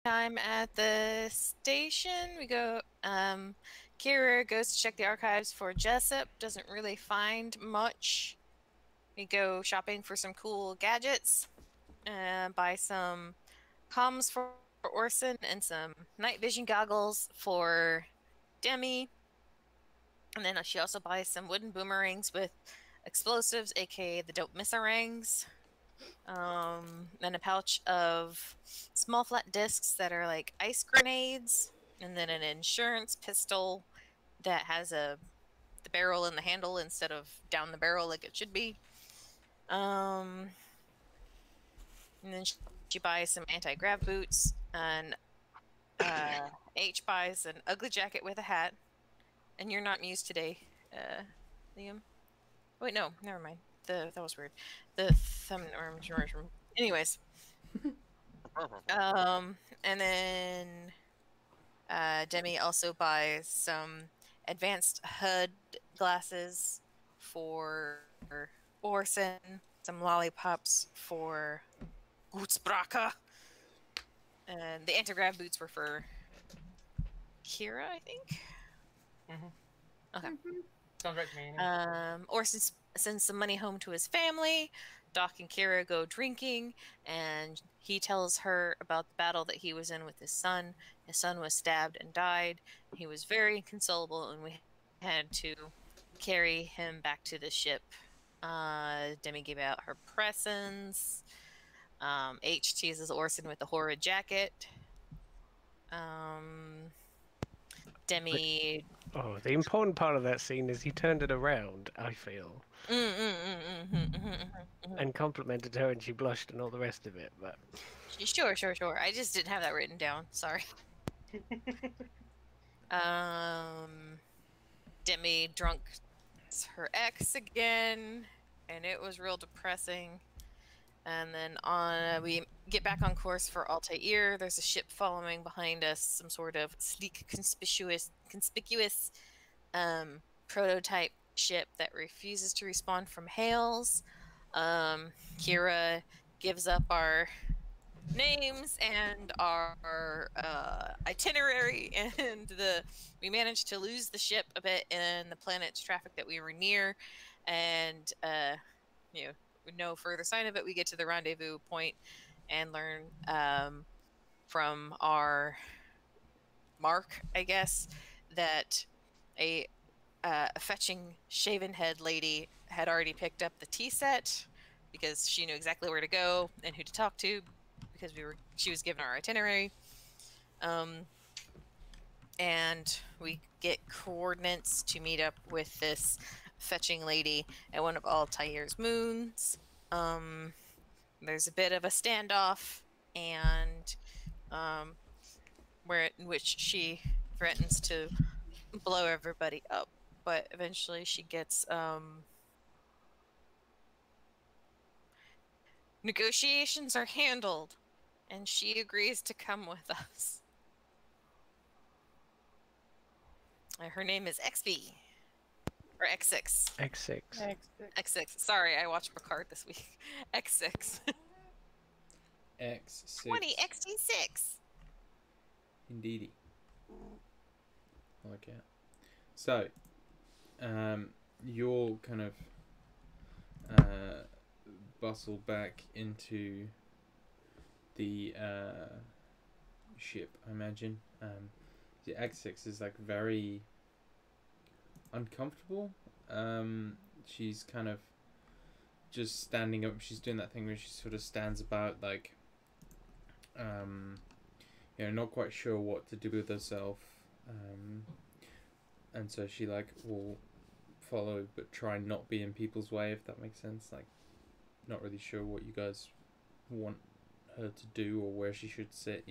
time at the station. We go. Kira goes to check the archives for Jessup. Doesn't really find much. We go shopping for some cool gadgets. Buy some comms for Orson and some night vision goggles for Demi. And then she also buys some wooden boomerangs with explosives, aka the dope misarangs. Then a pouch of small flat discs that are like ice grenades, and then an insurance pistol that has the barrel in the handle instead of down the barrel like it should be. And then she buys some anti-grav boots, and H buys an ugly jacket with a hat. And you're not Muse today, Liam. Wait, no, never mind. That was weird. The thumb. Anyways, and then Demi also buys some advanced HUD glasses for Orson, some lollipops for Gutsbraka, and the anti-grav boots were for Kira, I think. Okay. Sounds right to me. Orson sends some money home to his family. Doc and Kira go drinking, and he tells her about the battle that he was in with his son. His son was stabbed and died. He was very inconsolable, and we had to carry him back to the ship. Demi gave out her presents. H teases Orson with the horrid jacket. Demi. Oh, the important part of that scene is he turned it around, I feel. And complimented her, and she blushed and all the rest of it, but... Sure. I just didn't have that written down. Sorry. Demi drunk her ex again, and it was real depressing. And then we get back on course for Altair. There's a ship following behind us, some sort of sleek, conspicuous prototype ship that refuses to respond from hails. Kira gives up our names and our itinerary, and we managed to lose the ship a bit in the planet's traffic that we were near, and with no further sign of it, we get to the rendezvous point and learn from our Mark, I guess, that a fetching shaven head lady had already picked up the tea set because she knew exactly where to go and who to talk to, because she was given our itinerary. And we get coordinates to meet up with this fetching lady at one of Altair's moons. There's a bit of a standoff, and in which she threatens to blow everybody up, but eventually she gets negotiations are handled, and she agrees to come with us. Her name is XB. Or X6. X6. X6. Sorry, I watched Picard this week. X6. X6. 20 XT6. Indeedy. Okay. So, you'll kind of bustle back into the ship, I imagine. The X6 is like very uncomfortable. She's kind of just standing up. She's doing that thing where she sort of stands about, like, not quite sure what to do with herself. And so she, like, will follow but try not be in people's way, if that makes sense. Like, not really sure what you guys want her to do or where she should sit,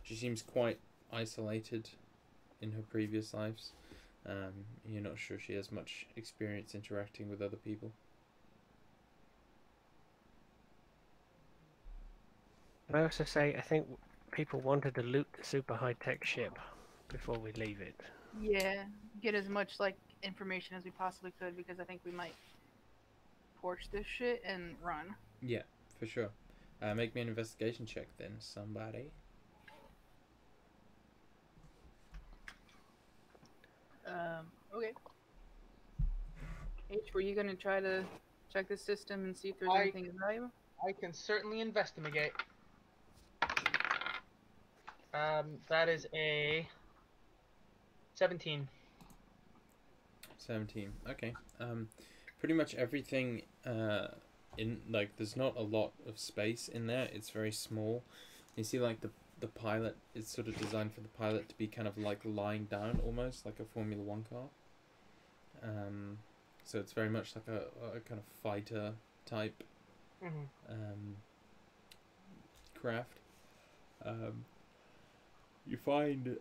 She seems quite isolated in her previous lives. You're not sure she has much experience interacting with other people. I also say, I think people wanted to loot the super high-tech ship before we leave it. Yeah, get as much, information as we possibly could, because I think we might torch this shit and run. Yeah, for sure. Make me an investigation check then, somebody. H, were you gonna try to check the system and see if there's anything valuable? I can certainly investigate. That is a 17. 17. Okay. Pretty much everything in like there's not a lot of space in there. It's very small. You see like the pilot is sort of designed for the pilot to be kind of like lying down almost like a Formula 1 car. So it's very much like a kind of fighter type craft. You find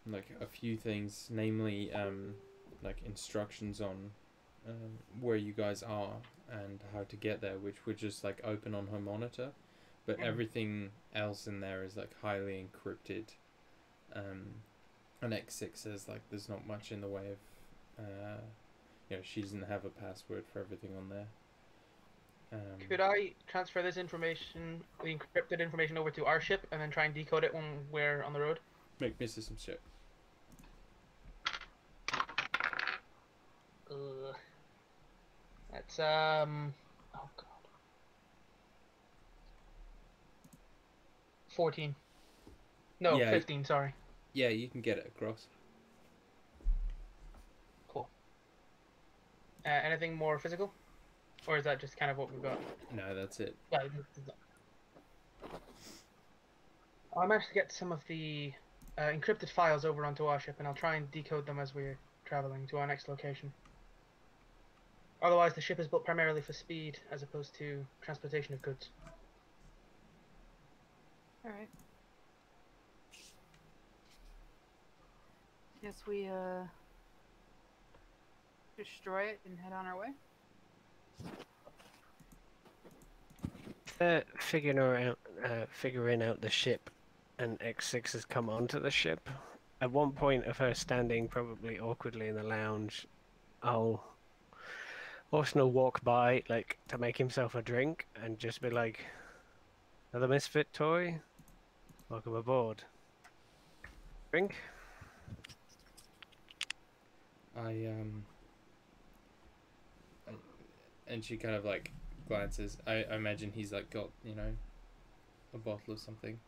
like a few things, namely like instructions on where you guys are and how to get there, which would just like open on her monitor, but everything else in there is like highly encrypted. And X6 says like there's not much in the way of she doesn't have a password for everything on there. Could I transfer this information, the encrypted information, over to our ship and then try and decode it when we're on the road? Make me system check. That's oh god, 14. No, Yeah. 15. Sorry. Yeah, you can get it across. Cool. Anything more physical, or is that just kind of what we've got? No, that's it. Yeah. I managed to get some of the encrypted files over onto our ship, and I'll try and decode them as we're traveling to our next location. Otherwise, the ship is built primarily for speed as opposed to transportation of goods. Alright. Guess we destroy it and head on our way. Figuring out the ship, and X6 has come onto the ship. At one point of her standing probably awkwardly in the lounge, Orson will walk by like to make himself a drink and just be like, "Another misfit toy? Welcome aboard. Drink?" And she kind of like glances. I imagine he's like got, a bottle of something.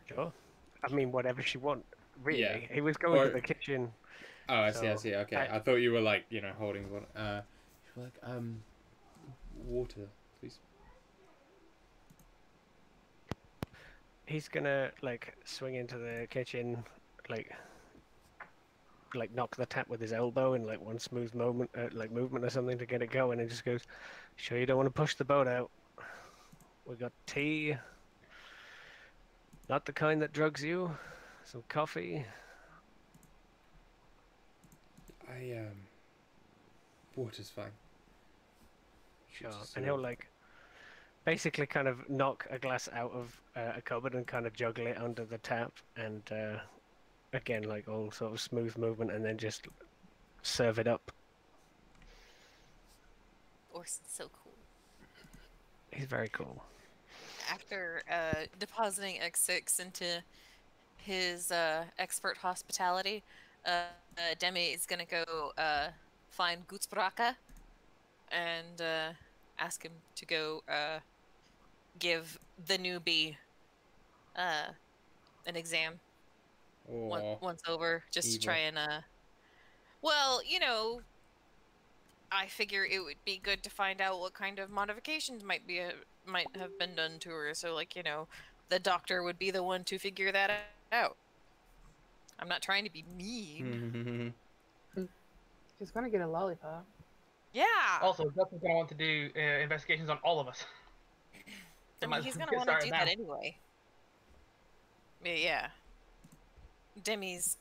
Sure. I mean, whatever she want, really. Yeah. He was going to the kitchen. Oh, I see. Okay. I thought you were like, holding one. She's like, water, please. He's gonna like swing into the kitchen, like knock the tap with his elbow in like one smooth movement or something to get it going, and just goes, "Sure you don't want to push the boat out? We got tea, not the kind that drugs you. Some coffee." Water's fine. Sure. And he'll like basically kind of knock a glass out of a cupboard and kind of juggle it under the tap, and again like all sort of smooth movement, and then just serve it up. Orson's so cool. He's very cool. After depositing X6 into his expert hospitality, Demi is gonna go find Gutsbraka and ask him to go give the newbie an exam once over, just evil. to try and well, I figure it would be good to find out what kind of modifications might have been done to her, so like, the doctor would be the one to figure that out. I'm not trying to be mean. She's gonna get a lollipop. Yeah. Also, Justin's gonna want to do investigations on all of us. I mean, he's gonna want to do that anyway. Yeah. Demi's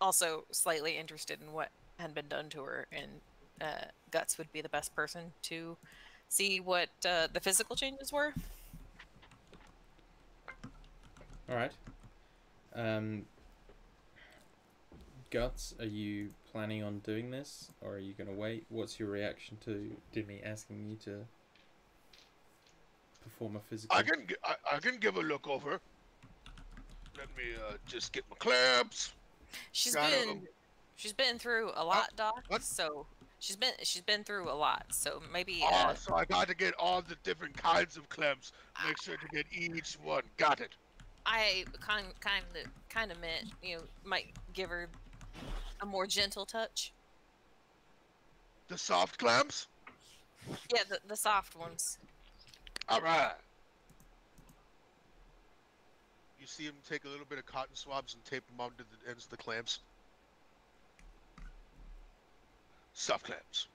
also slightly interested in what had been done to her, and Guts would be the best person to see what the physical changes were. All right. Guts, are you planning on doing this, or are you going to wait? What's your reaction to Demi asking you to perform a physical? I can give a look over. Let me just get my clamps. She's been She's been through a lot, Doc. what? So she's been through a lot. So maybe Oh, so I got to get all the different kinds of clamps. Make sure to get each one. Got it. I kind of meant, might give her a more gentle touch. The soft clamps? Yeah, the soft ones. All right. You see him take a little bit of cotton swabs and tape them onto the ends of the clamps. Soft clamps.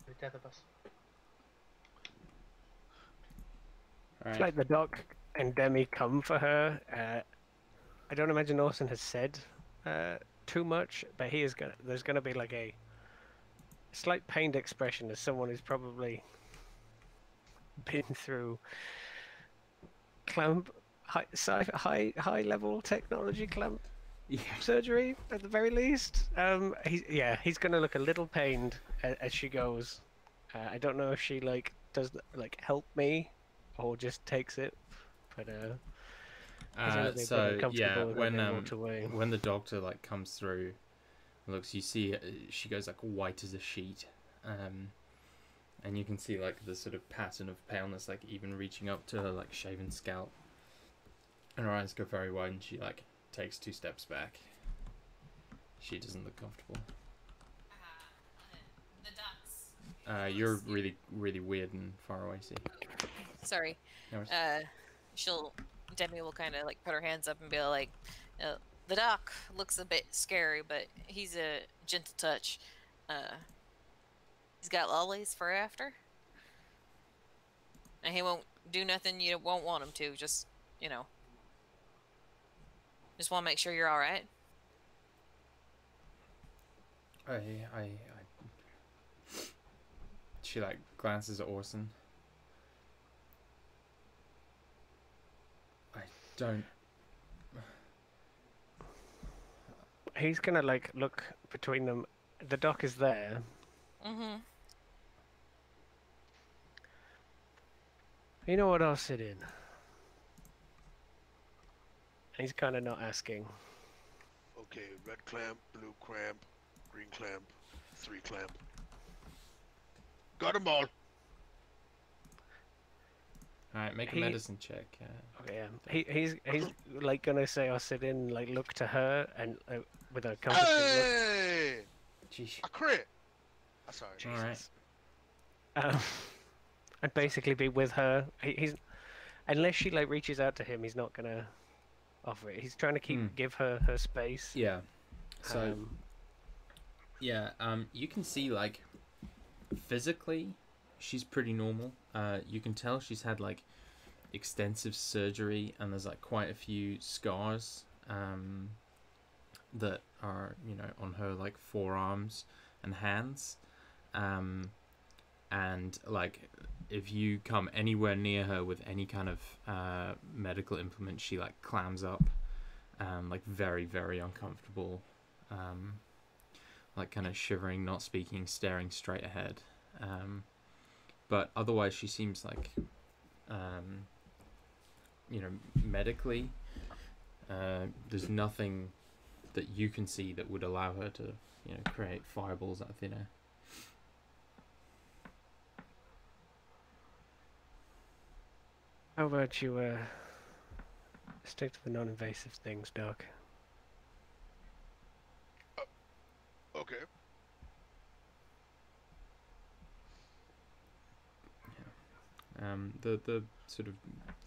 The death of us. It's like the Doc and Demi come for her. I don't imagine Orson has said too much, but there's gonna be like a slight pained expression as someone who's probably been through clamp high level technology clamp surgery at the very least. He's gonna look a little pained as she goes. I don't know if she does help me or just takes it, but so yeah, when when the doctor comes through, looks, you see she goes white as a sheet, and you can see the sort of pattern of paleness, even reaching up to her shaven scalp, and her eyes go very wide, and she takes 2 steps back. She doesn't look comfortable. The Doc's. You're really, really weird and far away, see. Sorry. No worries. Demi will kind of put her hands up and be like, the Doc looks a bit scary, but he's a gentle touch. He's got lollies for after. And he won't do nothing you won't want him to, just want to make sure you're alright. She glances at Orson. I don't. He's gonna look between them. The Doc is there. Mm-hmm. You know what? I'll sit in. He's kind of not asking. Okay, red clamp, blue clamp, green clamp, 3 clamp. Got them all. Alright, make a medicine check. Okay, yeah. He's gonna say I'll sit in, look to her and with a comforting look. Hey! Jeez. A crit! Sorry. Alright. And basically be with her. He's unless she reaches out to him, he's not gonna offer it. He's trying to give her space. Yeah. So you can see physically she's pretty normal. You can tell she's had extensive surgery, and there's quite a few scars that are on her forearms and hands, and if you come anywhere near her with any kind of medical implement, she clams up, very, very uncomfortable, kind of shivering, not speaking, staring straight ahead. But otherwise she seems medically, there's nothing that you can see that would allow her to create fireballs out of thin air. How about you stick to the non-invasive things, Doc? Okay. The sort of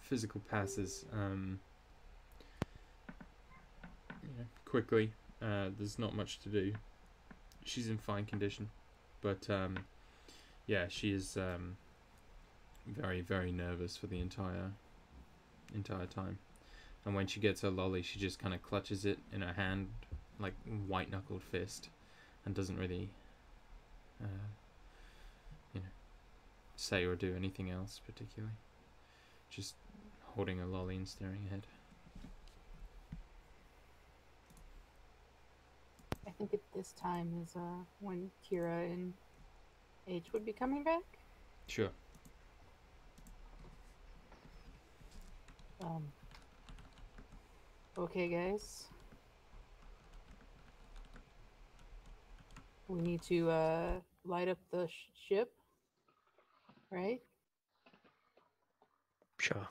physical passes quickly. There's not much to do. She's in fine condition, but she is very, very nervous for the entire time. And when she gets her lolly, she just kind of clutches it in her hand white knuckled fist, and doesn't really say or do anything else particularly, just holding a lolly and staring ahead. I think at this time is when Kira and H would be coming back. Sure. Okay, guys. We need to light up the ship, right? Sure.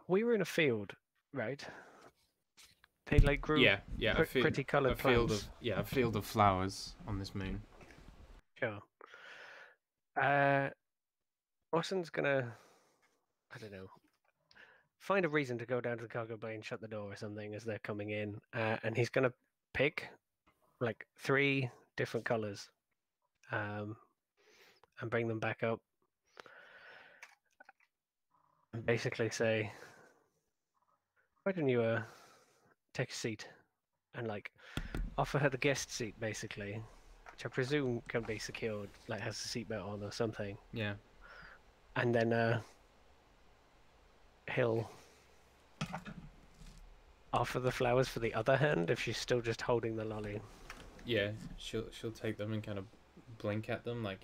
We were in a field, right? They like grew Yeah, pretty coloured a field plants. of a field of flowers on this moon. Sure. Watson's gonna, I don't know, find a reason to go down to the cargo bay and shut the door or something as they're coming in, and he's gonna pick like 3 different colours, and bring them back up, and basically say, "Why don't you take a seat?" and like offer her the guest seat, basically, which I presume can be secured, like has a seatbelt on or something. Yeah. And then he'll offer the flowers for the other hand if she's still just holding the lolly. Yeah, she'll take them and kind of blink at them like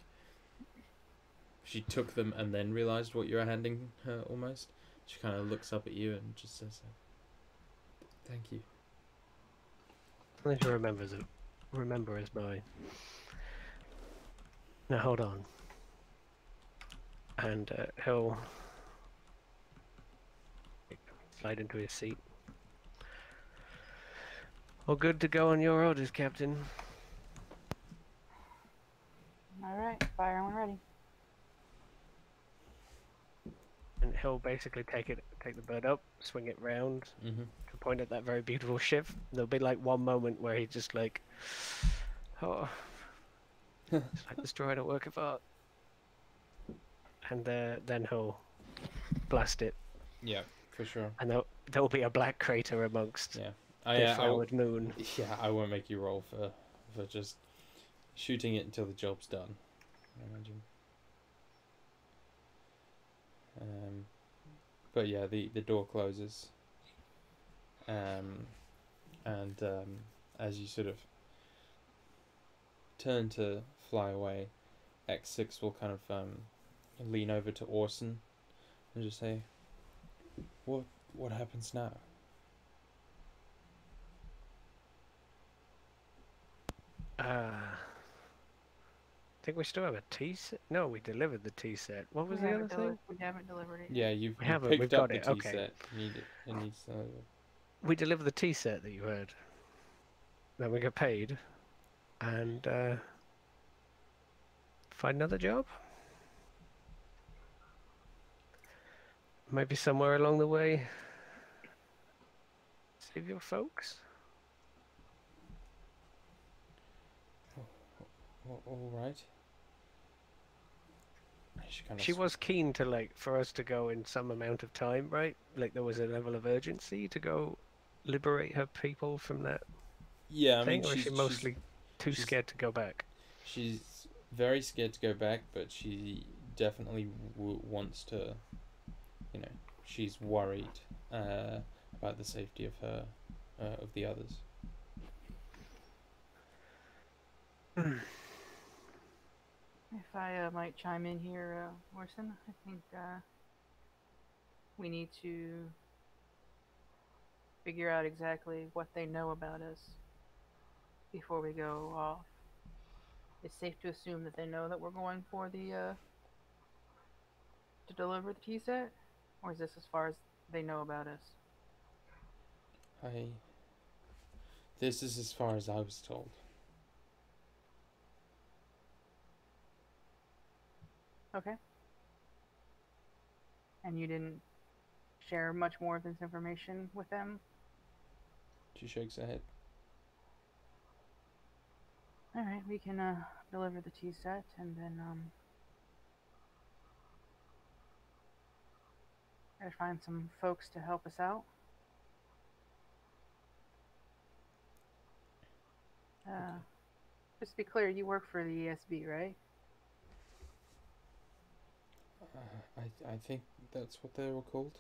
she took them and then realized what you're handing her almost. She kind of looks up at you and just says, "Thank you." Something to remember as by. Now hold on. And he'll slide into his seat. All good to go on your orders, Captain. All right, fire when ready. And he'll basically take the bird up, swing it round Mm-hmm. to point at that very beautiful ship. There'll be like one moment where he just like, oh, it's like destroying a work of art. And then he'll blast it. Yeah, for sure. And there'll be a black crater amongst Yeah. the flowered moon. Yeah, I won't make you roll for just shooting it until the job's done, I imagine. But yeah, the door closes. And as you sort of turn to fly away, X6 will kind of lean over to Orson and just say, What happens now?" I think we still have a tea set. No, we delivered the tea set. What was the other thing? We haven't delivered it. Yeah, you haven't, picked we've up got the it, tea okay. set. You need it. It needs We delivered the tea set that you heard. Then we get paid, and find another job. Maybe somewhere along the way, save your folks. all right. She was keen to like for us to go in some amount of time, right? Like there was a level of urgency to go liberate her people from that Yeah, I thing, mean, or is she mostly too she's- scared to go back? She's very scared to go back, but she definitely wants to. You know, she's worried about the safety of her, of the others. If I might chime in here, Orson, I think we need to figure out exactly what they know about us before we go off. It's safe to assume that they know that we're going for the to deliver the tea set, or is this as far as they know about us? This is as far as I was told. Okay. And you didn't share much more of this information with them? She shakes her head. Alright, we can deliver the tea set and then try to find some folks to help us out. Just to be clear, you work for the ESB, right? I think that's what they were called.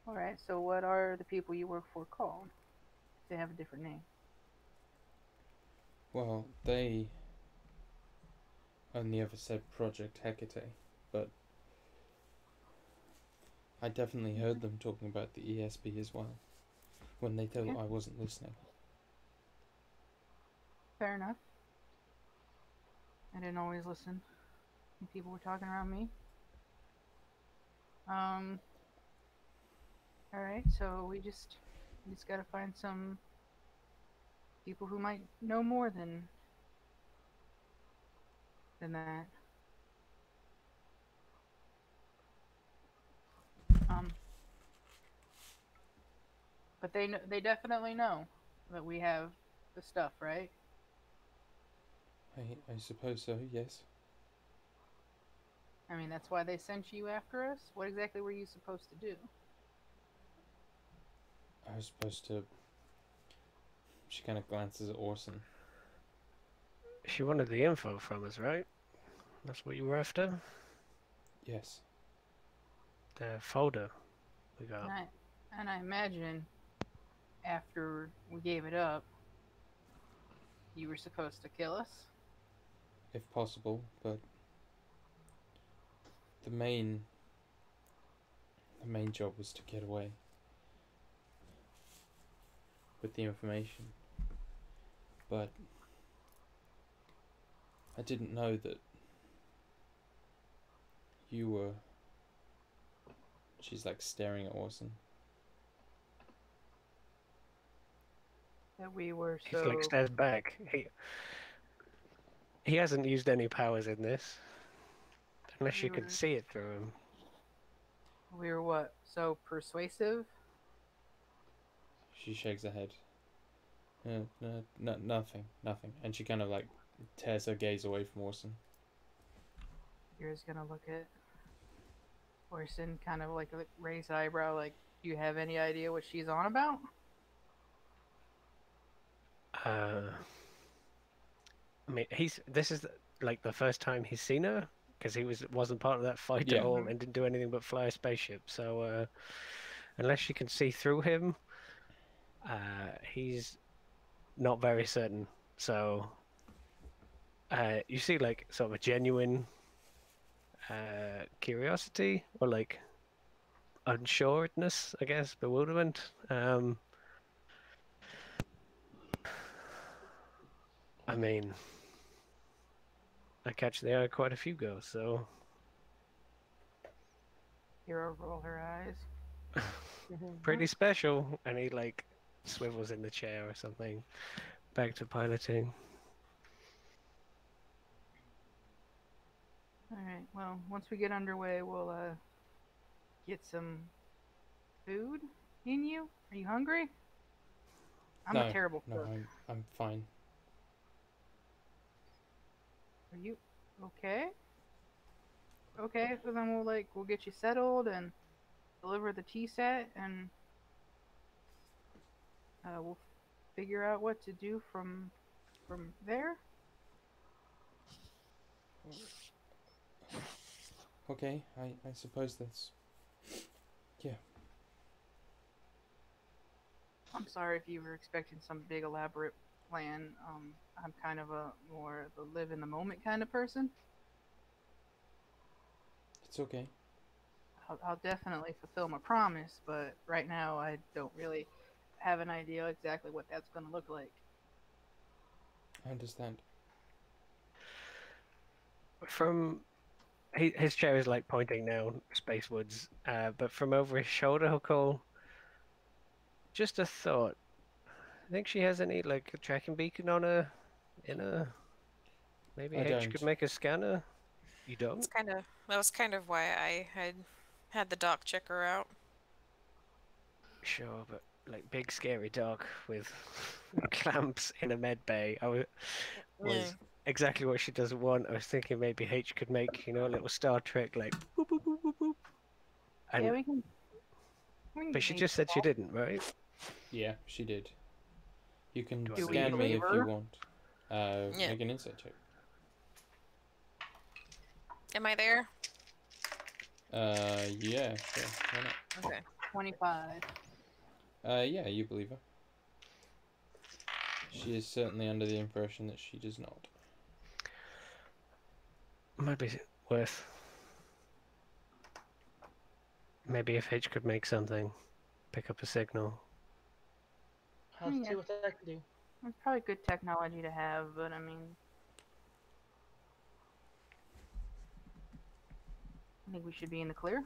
Alright, so what are the people you work for called? They have a different name. Well, they only ever said Project Hecate, but I definitely heard them talking about the ESB as well when they thought I wasn't listening. Fair enough. I didn't always listen when people were talking around me. Alright, so we just gotta find some people who might know more than that. But they definitely know that we have the stuff, right? I suppose so, yes. I mean, that's why they sent you after us? What exactly were you supposed to do? I was supposed to... She kind of glances at Orson. She wanted the info from us, right? That's what you were after? Yes. The folder we got. And I imagine after we gave it up, you were supposed to kill us? If possible, but... The main job was to get away with the information. But I didn't know that you were... She's like staring at Orson. That we were He's like so... stares back. He hasn't used any powers in this. Unless you can see it through him. We were what? So persuasive? She shakes her head. Nothing. And she kind of like tears her gaze away from Orson. You're just gonna look at Orson, kind of like raise an eyebrow, like, do you have any idea what she's on about? I mean, this is like the first time he's seen her, because he wasn't part of that fight at all and didn't do anything but fly a spaceship. So unless she can see through him, he's not very certain. So you see like sort of a genuine curiosity or like unsureness, I guess, bewilderment. I mean, I catch the eye of quite a few girls, so... Hero roll her eyes. Pretty special. And he, like, swivels in the chair or something. Back to piloting. Alright, well, once we get underway, we'll, get some food in you. Are you hungry? I'm a terrible cook. No, I'm fine. Are you okay? Okay, so then we'll get you settled and deliver the tea set, and we'll figure out what to do from there. Okay, I suppose that's... Yeah. I'm sorry if you were expecting some big elaborate plan. I'm kind of a more the live in the moment kind of person. It's okay. I'll definitely fulfill my promise, but right now I don't really have an idea exactly what that's going to look like. I understand. From... His chair is like pointing now, spacewards, but from over his shoulder he'll call... Just a thought. I think she has any, like, a tracking beacon on her? In her? Maybe H could make a scanner? You don't? That was kind of why I had the doc check her out. Sure, but like big scary dog with clamps in a med bay. Was exactly what she doesn't want. I was thinking maybe H could make, a little Star Trek like boop boop boop boop boop. And, yeah, we can but she just said she didn't, right? Yeah, she did. You can Do I scan me if you want. Yeah. Make an insight check. Am I there? Yeah, sure. Why not? Okay. 25. Yeah, you believe her. She is certainly under the impression that she does not. Might be worth. Maybe if H could make something, pick up a signal. I'll see what I can do. It's probably good technology to have, but I mean, I think we should be in the clear.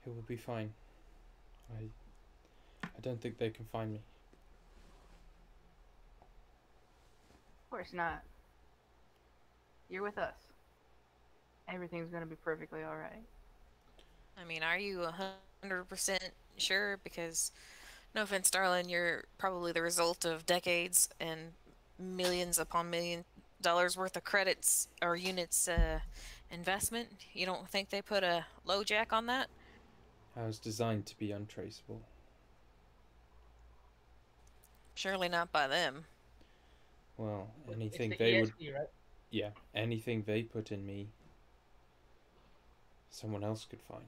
It will be fine. I don't think they can find me. Of course not. You're with us. Everything's gonna be perfectly alright. I mean, are you 100% sure? Because, no offense, darling, you're probably the result of decades and millions upon $1 million worth of credits or units investment. You don't think they put a low jack on that? I was designed to be untraceable. Surely not by them. Well, It's anything the they would, ESP, right? yeah, anything they put in me, someone else could find.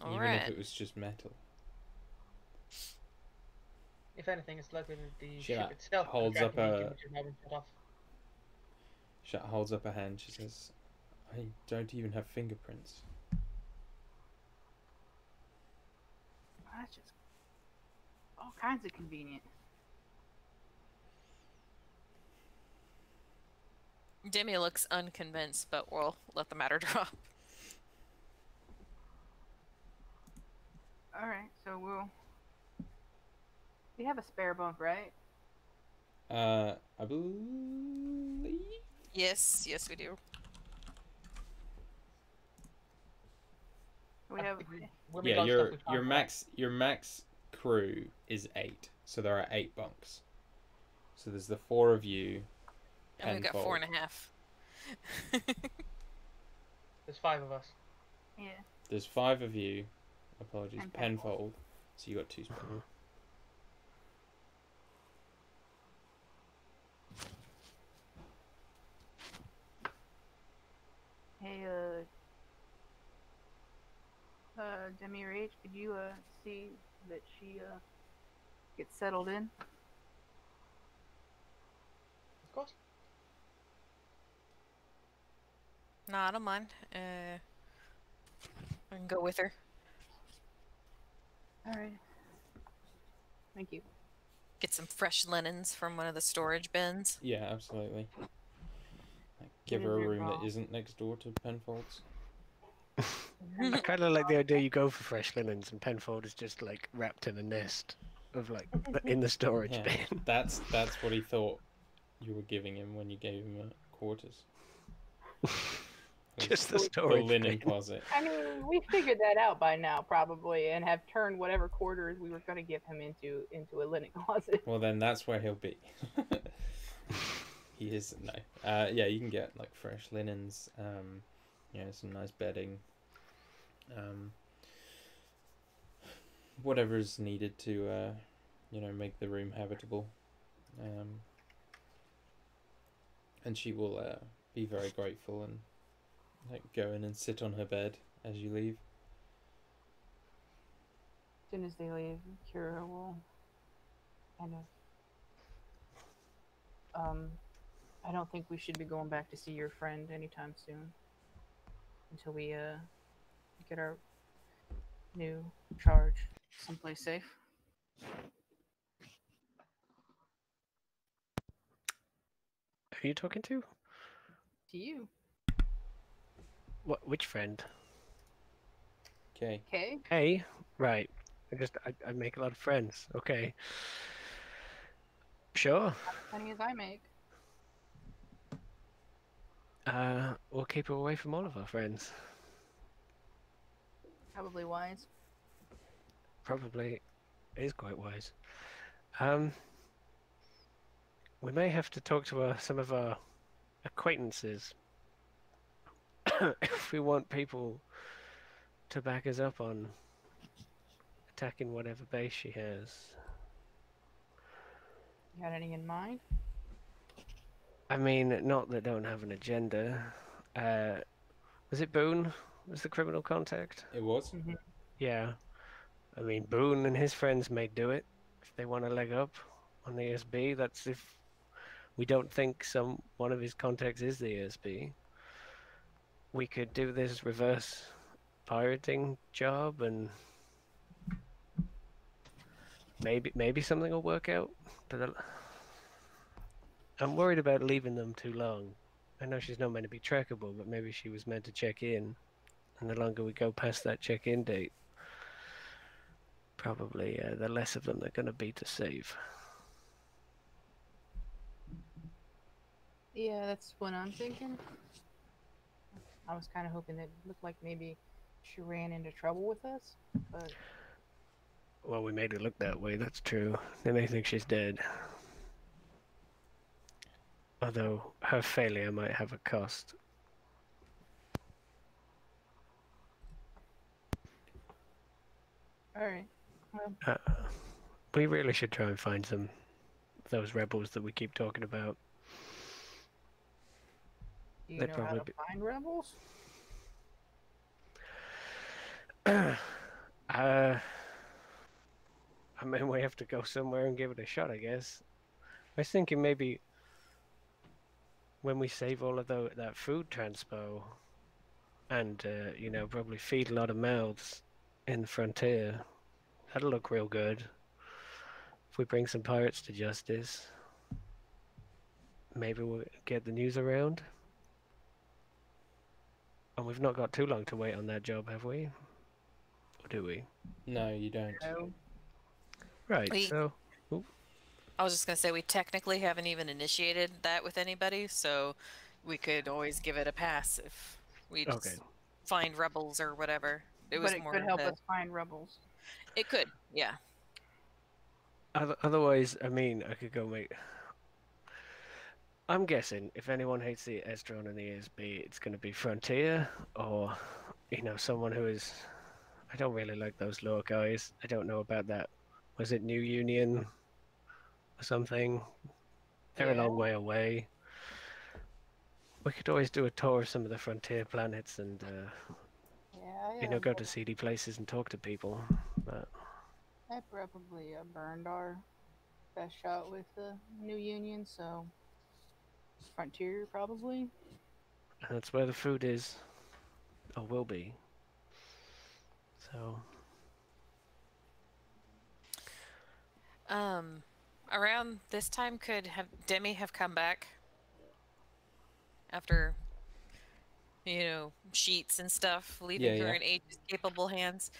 All Even if right. it was just metal. If anything, it's likely that the She, ship like, itself is holds up tracking a- which has now been shut off. She holds up her hand. She says, "I don't even have fingerprints." That's just all kinds of convenient. Demi looks unconvinced, but we'll let the matter drop. Alright, so we have a spare bunk, right? I believe. Yes, we do. We have. When we Yeah, got stuff, we found your that. max crew is 8, so there are 8 bunks. So there's the 4 of you. And we've got Penfold. 4.5. There's 5 of us. Yeah. There's 5 of you. Apologies, And Penfold. So you got 2 spare. Hey, Demi or H, could you see that she gets settled in? Of course. No, I don't mind. I can go with her. All right. Thank you. Get some fresh linens from one of the storage bins. Yeah, absolutely. Like, give What her is a your room that bra? isn't next door to Penfold's. I kind of like the idea you go for fresh linens and Penfold is just like wrapped in a nest of like in the storage Yeah, bin. that's what he thought you were giving him when you gave him quarters. Just the The storage linen bin. closet. I mean, we figured that out by now, probably, and have turned whatever quarters we were going to give him into a linen closet. Well, then that's where he'll be. He is no. Yeah, you can get like fresh linens. You know, some nice bedding. Whatever is needed to, you know, make the room habitable. And she will be very grateful and like go in and sit on her bed as you leave. As soon as they leave, Kira will kind of. I don't think we should be going back to see your friend anytime soon. Until we get our new charge someplace safe. Who are you talking to? To you, What? Which friend? Okay. okay? Hey, right. I make a lot of friends. Okay. Sure. As many as I make. We'll keep her away from all of our friends. Probably wise. Probably is quite wise. We may have to talk to some of our acquaintances if we want people to back us up on attacking whatever base she has. You got any in mind? I mean, not that don't have an agenda. Was it Boone? Was the criminal contact? It was. Mm-hmm. Yeah. I mean, Boone and his friends may do it if they want a leg up on the ESB. That's if we don't think one of his contacts is the ESB. We could do this reverse pirating job, and maybe something will work out. But I'm worried about leaving them too long. I know she's not meant to be trackable, but maybe she was meant to check in, and the longer we go past that check-in date, probably the less of them they're going to be to save. Yeah, that's what I'm thinking. I was kind of hoping that it looked like maybe she ran into trouble with us, but Well, we made it look that way, that's true. They may think she's dead. Although her failure might have a cost. alright. Well, We really should try and find those rebels that we keep talking about. do you They'd know how probably to be... find rebels? I mean, we have to go somewhere and give it a shot, I guess. I was thinking maybe when we save all of that food transpo and, you know, probably feed a lot of mouths in the frontier, that'll look real good. If we bring some pirates to justice, maybe we'll get the news around. And we've not got too long to wait on that job, have we? Or do we? No, you don't. No. Right, so... I was just gonna say we technically haven't even initiated that with anybody, so we could always give it a pass if we just Okay. find rebels or whatever. It was But it more could help the- us find rebels. It could, yeah. Otherwise, I mean, I could go make... I'm guessing if anyone hates the Estron and the ESB, it's going to be Frontier or, you know, someone who is... I don't really like those lower guys. I don't know about that. Was it New Union or something? They're a Yeah. long way away. We could always do a tour of some of the Frontier planets and, Yeah, you know, go to seedy places and talk to people. But I probably burned our best shot with the New Union, so Frontier probably. that's where the food is, or will be. So... Around this time could have Demi have come back after, you know, sheets and stuff, leaving her in Age's capable hands.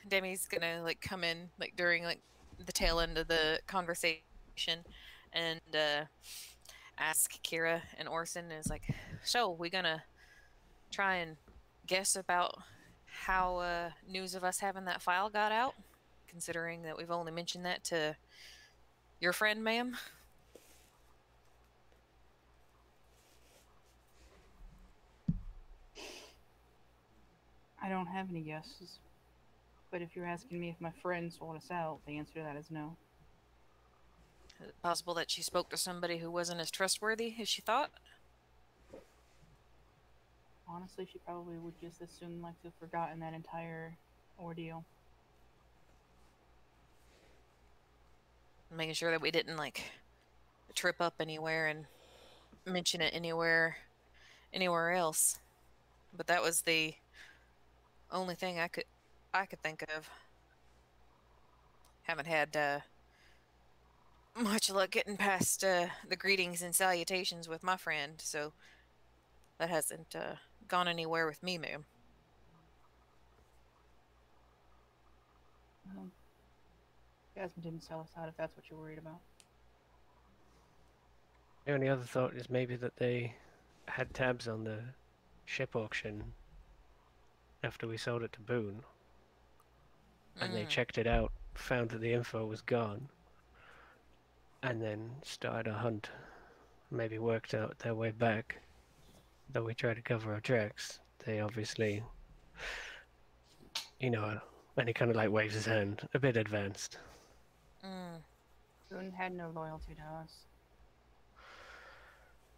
Demi's gonna like come in like during like the tail end of the conversation and ask Kira and Orson is like, so we gonna try and guess about how news of us having that file got out, considering that we've only mentioned that to your friend, ma'am. I don't have any guesses. But if you're asking me if my friend sold us out, the answer to that is no. Is it possible that she spoke to somebody who wasn't as trustworthy as she thought? Honestly, she probably would just as soon like to have forgotten that entire ordeal. Making sure that we didn't like trip up anywhere and mention it anywhere else. But that was the only thing I could think of. Haven't had much luck getting past the greetings and salutations with my friend, so that hasn't gone anywhere with me, ma'am. Jasmine didn't sell us out if that's what you're worried about. The only other thought is maybe that they had tabs on the ship auction after we sold it to Boone. And they checked it out, found that the info was gone, and then started a hunt. Maybe worked out their way back. Though we tried to cover our tracks, they obviously, you know, and he kind of like waves his hand, a bit advanced. Boone had no loyalty to us.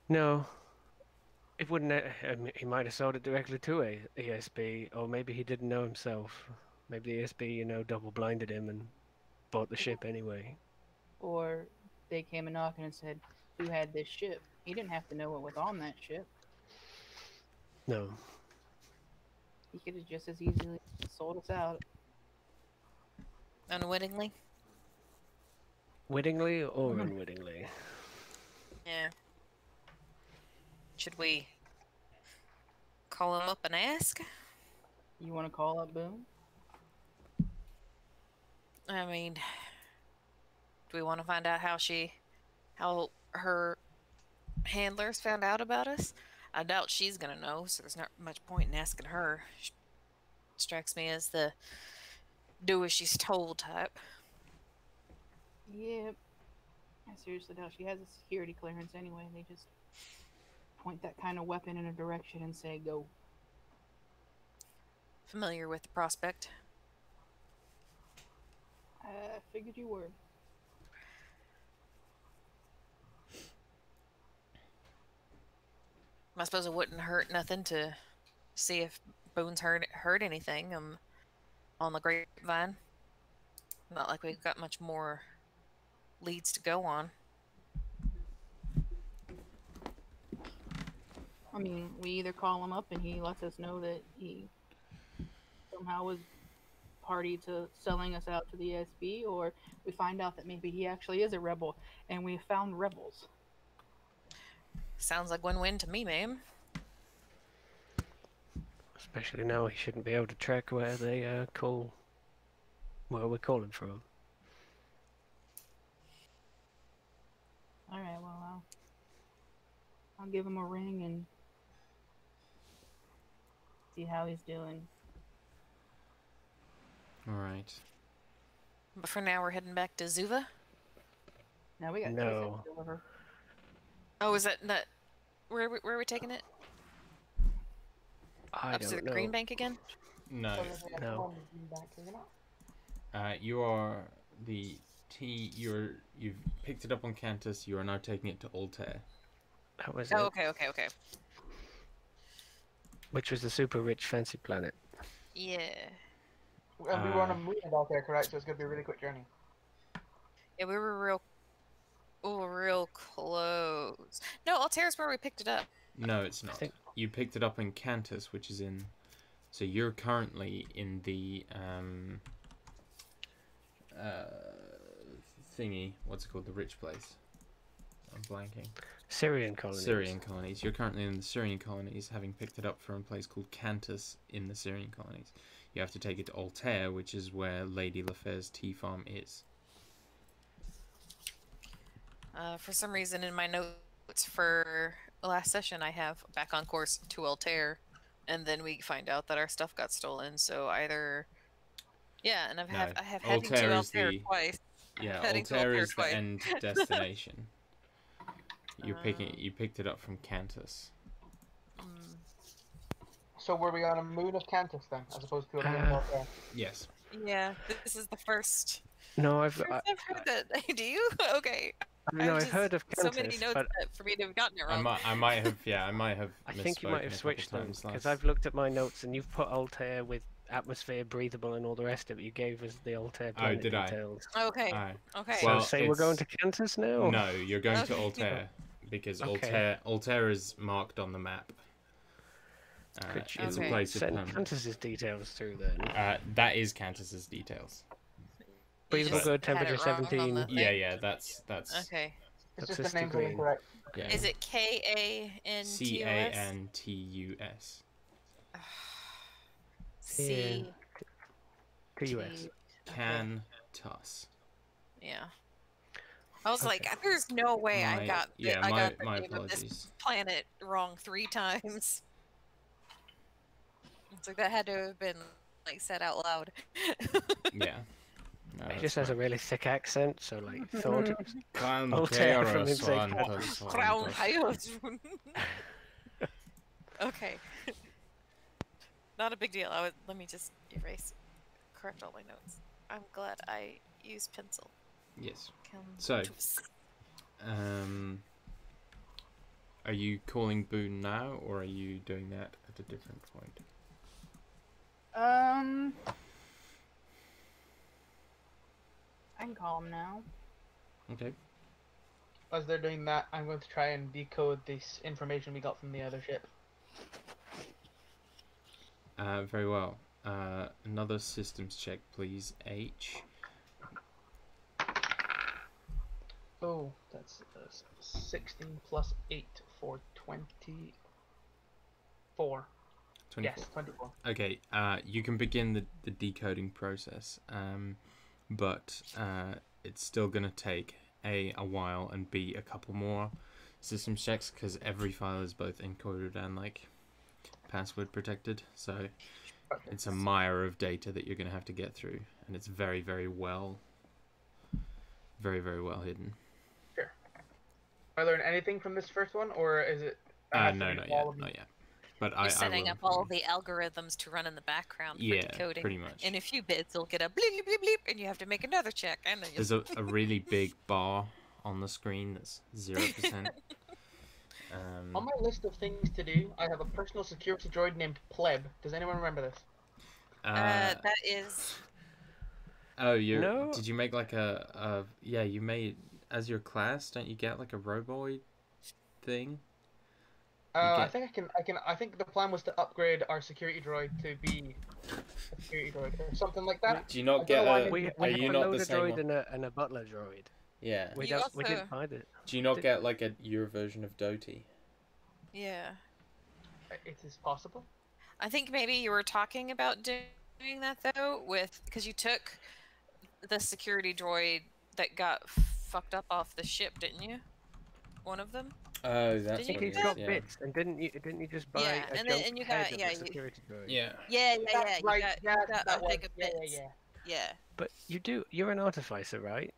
No, it wouldn't. He might have sold it directly to a ESB, or maybe he didn't know himself. Maybe the ESB, you know, double blinded him and bought the ship anyway. Or they came a knocking and said, who had this ship? He didn't have to know what was on that ship. No. He could have just as easily sold us out. Unwittingly? Wittingly or unwittingly? Yeah. Should we call him up and ask? You want to call up Boone? I mean, do we want to find out how her handlers found out about us? I doubt she's gonna know, so there's not much point in asking her. She strikes me as the do as she's told type. Yep. I seriously doubt she has a security clearance anyway. They just point that kind of weapon in a direction and say, go. Familiar with the prospect. I figured you were. I suppose it wouldn't hurt nothing to see if Boone's heard anything on the grapevine. Not like we've got much more leads to go on. I mean, we either call him up and he lets us know that he somehow was party to selling us out to the SB, or we find out that maybe he actually is a rebel and we found rebels. Sounds like win-win to me, ma'am. Especially now he shouldn't be able to track where they where we're calling from. Alright, well, I'll give him a ring and see how he's doing. Alright. But for now, we're heading back to Zuva. Now we got No. to deliver. Oh, is that not... Where are we taking it? I Up to the don't know. Green Bank again? No. No. You are you've picked it up on Cantus, you are now taking it to Altair. That was Oh, it. okay. Which was the super rich fancy planet. Yeah. And we were on a moon out there, correct? So it's going to be a really quick journey. Yeah, we were real close. No, Altair's where we picked it up. No, it's not. think- You picked it up in Cantus, which is in... So you're currently in the thingy. What's it called? The rich place. I'm blanking. Syrian colonies. Syrian colonies. You're currently in the Syrian colonies, having picked it up from a place called Cantus in the Syrian colonies. You have to take it to Altair, which is where Lady Lafay's tea farm is. For some reason, in my notes for last session, I have back on course to Altair, and then we find out that our stuff got stolen. So either, yeah, and I have heading Altair to is Altair the- twice. Yeah, Heading to Altair Altair is the twice. end destination. You picked it up from Cantus. So were we on a moon of Cantus then, as opposed to a moon of Altair? Yes. Yeah, this is the first. No, I've I've heard that. Do you? Okay. no, I've just heard of so many Cantus, notes but that for me to have gotten it I wrong. might have. Yeah, I might have. I think you might have misspoken a switched couple them times because last- I've looked at my notes and you've put Altair with atmosphere, breathable, and all the rest of it. You gave us the Altair planet did I? details. Okay. Aye. Okay. So Well, say we're going to it's- Cantus now. No, you're going to Okay. Altair because Okay. Altair is marked on the map. Could you It's a place of send permanent. Cantus's details through then? That is Cantus's details. Breathable just good, had it temperature wrong on 17. the thing. Yeah, that's Okay. It's That's just just the names the are green. incorrect. yeah. Is it Cantus? Cantus? C. TUS. Cantus. Yeah. I was Okay. like, there's no way I got the my name of this apologies. planet wrong 3 times. It's like that had to have been like said out loud. Yeah. No, He that's just has a right. really thick accent, so like thought it was Altair from inside Crown Highlands. Okay. Not a big deal. Let me just correct all my notes. I'm glad I used pencil. Yes. So, Cantus. Are you calling Boone now, or are you doing that at a different point? I can call him now. Okay. As they're doing that, I'm going to try and decode this information we got from the other ship. Very well. Another systems check, please. H. Oh, that's 16 plus 8 for 24. 24. Yes, 24. Okay. You can begin the decoding process. But it's still gonna take a while and b a couple more systems checks because every file is both encoded and like password protected. So Okay. it's a mire of data that you're gonna have to get through, and it's very very well hidden. Sure. I learn anything from this first one, or is it? No, not yet, not yet. But You're I setting will up all the algorithms to run in the background for Yeah, decoding. pretty much. In a few bits, you'll get a bleep bleep bleep bleep, and you have to make another check. And then There's a really big bar on the screen that's 0%. On my list of things to do, I have a personal security droid named Pleb. Does anyone remember this? that is. Oh, No. Did you make like yeah, you made as your class, don't you get like a roboid thing? I think I think the plan was to upgrade our security droid to be a security droid or something like that. Do you not I get don't know why I a didn't We get are have you a not the loader same droid one? and a butler droid. Yeah. We You didn't also- find it. Do you not get like your version of Doty? Yeah. It is possible. I think maybe you were talking about doing that though, because you took the security droid that got fucked up off the ship, didn't you? One of them. Oh, Did that's you what He's it is. got Yeah. bits, and didn't you just buy Yeah, a and junk you head got- of yeah, the you- security droid? Yeah. Yeah. That's right. You Yes, got that a was. big of Yeah, bits. Yeah. But you're an artificer, right?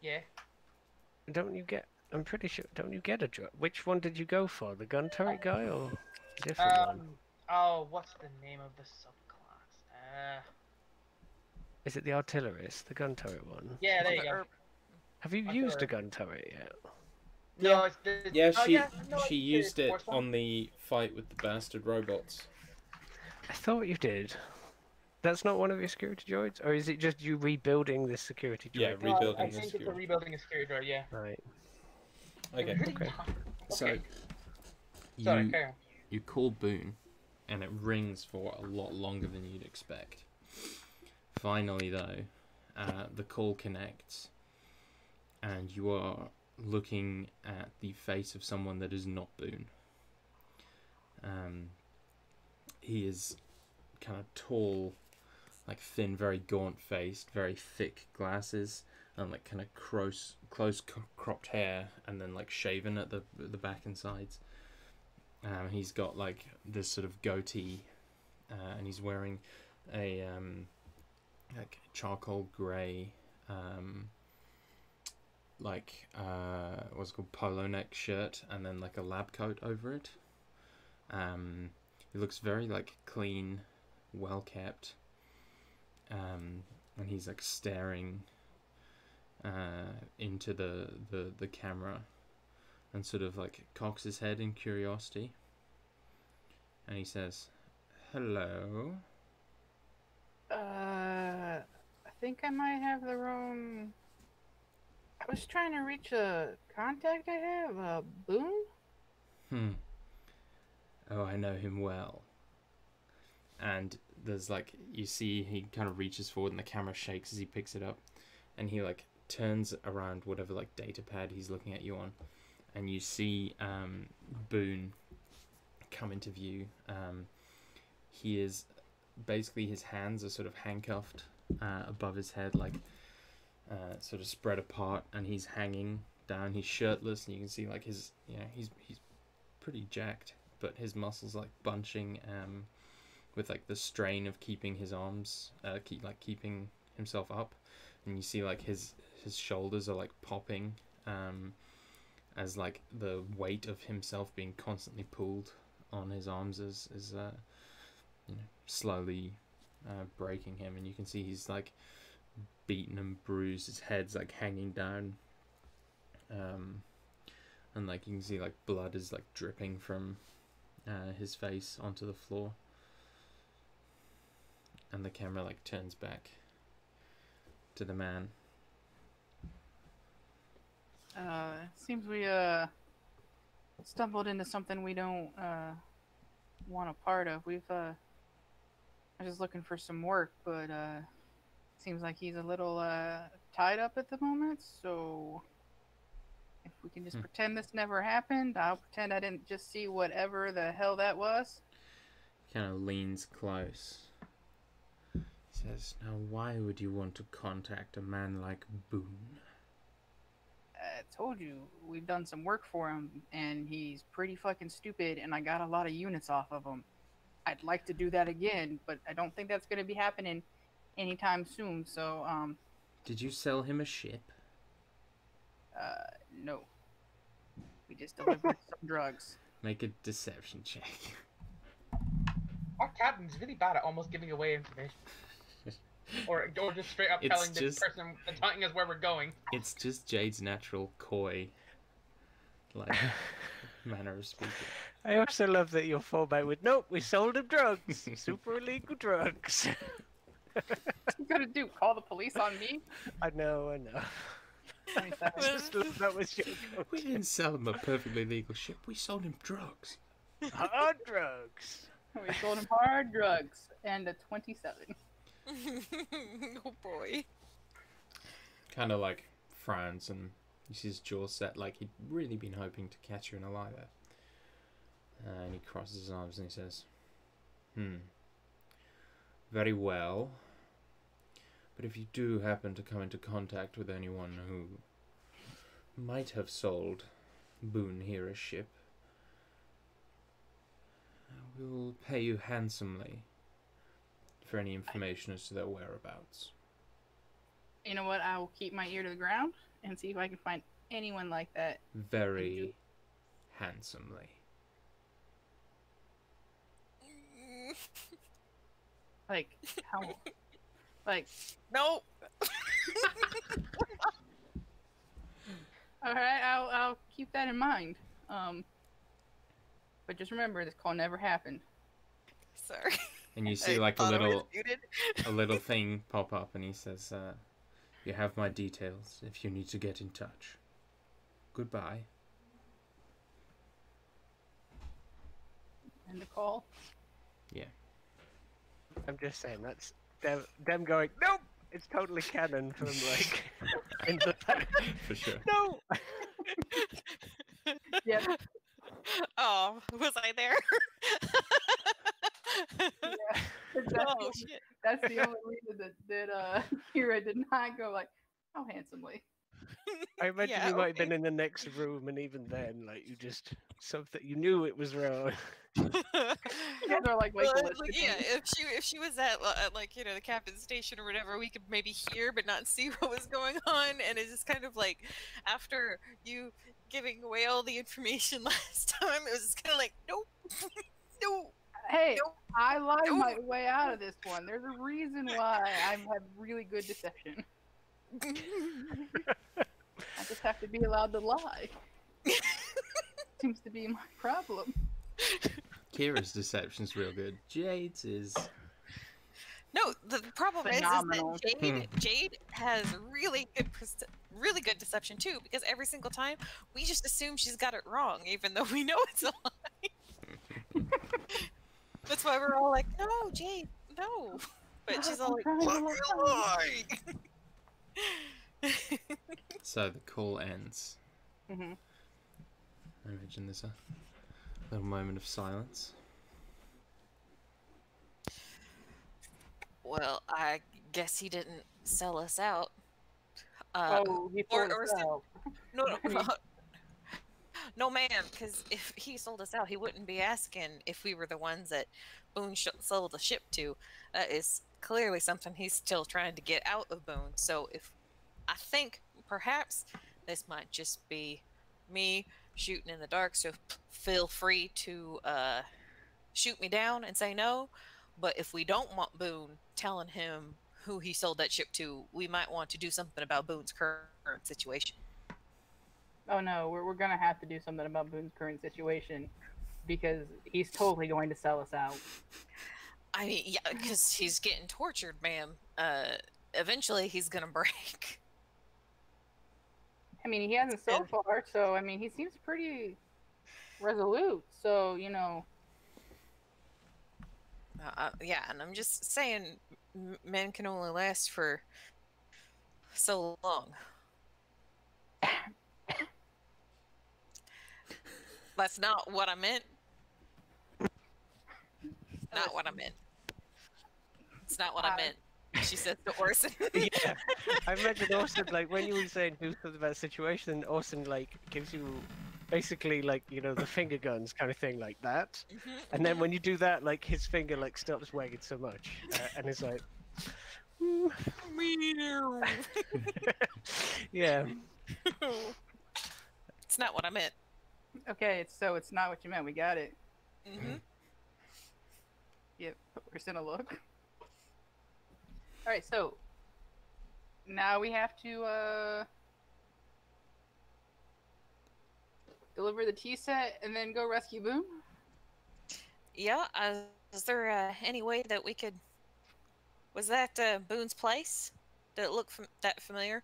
yeah. Don't you get? I'm pretty sure. Don't you get a droid? Which one did you go for? The gun turret guy or a different one? Oh, what's the name of the subclass? Is it the artillerist, the gun turret one? Yeah, there Or you the go. herb. Have you Artillery. used a gun turret yet? No, it's the. Yeah, oh, she no, she it's used the it force one. on the fight with the bastard robots. I thought you did. That's not one of your security droids, or is it just you rebuilding this security droid? Yeah, No, rebuilding I the think it's a security. rebuilding a security droid. Yeah. Right. Okay. It really Okay. So Okay. Sorry, you carry on. you call Boone, and it rings for a lot longer than you'd expect. Finally, though, the call connects, and you are looking at the face of someone that is not Boone. He is kind of tall, like thin, very gaunt-faced, very thick glasses, and like kind of close cropped hair, and then like shaven at the back and sides. He's got like this sort of goatee, and he's wearing a like charcoal grey, what's it called, polo neck shirt, and then like a lab coat over it. He looks very like clean, well kept, and he's like staring into the camera, and sort of like cocks his head in curiosity, and he says, "Hello." I think I might have the wrong. I was trying to reach a contact I have, Boone? Oh, I know him well. And there's like, you see he kind of reaches forward and the camera shakes as he picks it up, and he like turns around whatever like data pad he's looking at you on, and you see Boone come into view. He is basically, his hands are sort of handcuffed above his head, like sort of spread apart, and he's hanging down. He's shirtless, and you can see like his, he's pretty jacked, but his muscles like bunching with like the strain of keeping his arms keeping himself up, and you see like his shoulders are like popping as like the weight of himself being constantly pulled on his arms is slowly breaking him, and you can see he's like beaten and bruised. His head's like hanging down, and like you can see like blood is like dripping from his face onto the floor, and the camera like turns back to the man. Seems we stumbled into something we don't want a part of. We've I was just looking for some work, but seems like he's a little tied up at the moment. So if we can just pretend this never happened, I'll pretend I didn't just see whatever the hell that was. Kind of leans close. He says, "Now, why would you want to contact a man like Boone?" I told you, we've done some work for him, and he's pretty fucking stupid, and I got a lot of units off of him. I'd like to do that again, but I don't think that's going to be happening anytime soon, so, Did you sell him a ship? no. We just delivered some drugs. Make a deception check. Our captain's really bad at almost giving away information. or just straight up It's telling just- the person that's telling us where we're going. It's just Jade's natural coy, like, manner of speaking. I also love that your fallback with, nope, we sold him drugs. Super illegal drugs. What you gotta do? Call the police on me? I know. 27. Just love that was your We didn't sell him a perfectly legal ship, we sold him drugs. hard drugs. We sold him hard drugs and a 27. Oh boy. Kind of like frowns and he sees his jaw set like he'd really been hoping to catch you in a lie there. And he crosses his arms and he says, very well. But if you do happen to come into contact with anyone who might have sold Boone here a ship, we'll pay you handsomely for any information as to their whereabouts. You know what? I will keep my ear to the ground and see if I can find anyone like that. Very handsomely. Like, how? Like, Nope. alright, I'll keep that in mind. But just remember, this call never happened. Sorry. And you see I like a thought I was little muted. little thing pop up and he says, you have my details if you need to get in touch. Goodbye. End the call. Yeah. I'm just saying, that's them going, nope, it's totally canon from like, in the For sure. no. Yep. Oh, was I there? Yeah. Oh shit. That's the only reason that Kira did not go like, how handsomely. I imagine Yeah, you might have okay. been in the next room, and even then, like, you just something you knew it was wrong. You guys are like, Well, ballistic. yeah, if she was at like the captain's station or whatever, we could maybe hear but not see what was going on, and it's just kind of like after you giving away all the information last time, it was just kind of like nope, nope. Hey, Nope. I lied my Nope. way out of this one. There's a reason why I have really good deception. I just have to be allowed to lie. Seems to be my problem. Kira's deception's real good. Jade's is... No, the problem Phenomenal. is that Jade has really good deception too, because every single time we just assume she's got it wrong, even though we know it's a lie. That's why we're all like, no, Jade, no. But she's all like, I'm trying to "What lie." lie? So the call ends. Mhm. I imagine there's a little moment of silence. Well, I guess he didn't sell us out. Oh, he or- pulled or us some- out. No, no, no, ma'am. Because if he sold us out, he wouldn't be asking if we were the ones that Boone sold the ship to. That is clearly something he's still trying to get out of Boone. So I think perhaps this might just be me shooting in the dark. So feel free to shoot me down and say no. But if we don't want Boone telling him who he sold that ship to, we might want to do something about Boone's current situation. Oh no, we're gonna have to do something about Boone's current situation because he's totally going to sell us out. I mean, yeah, because he's getting tortured, ma'am. Eventually he's gonna break. I mean, he hasn't so far, so I mean, he seems pretty resolute. So you know, Yeah, and I'm just saying, men can only last for so long. That's not what I meant. Not what I meant. It's not what I meant. She said to Orson. Yeah, I imagine Orson, like, when you were saying do something about the situation, Orson, like, gives you basically, like, you know, the finger guns kind of thing, like that. And then when you do that, like, his finger, like, stops wagging so much. And it's like... yeah. It's not what I meant. Okay, it's not what you meant. We got it. Mm-hmm. Yep, we're just gonna look. Alright, so now we have to deliver the tea set and then go rescue Boone. Yeah, is there any way that we could... Was that Boone's place? Did it look that familiar?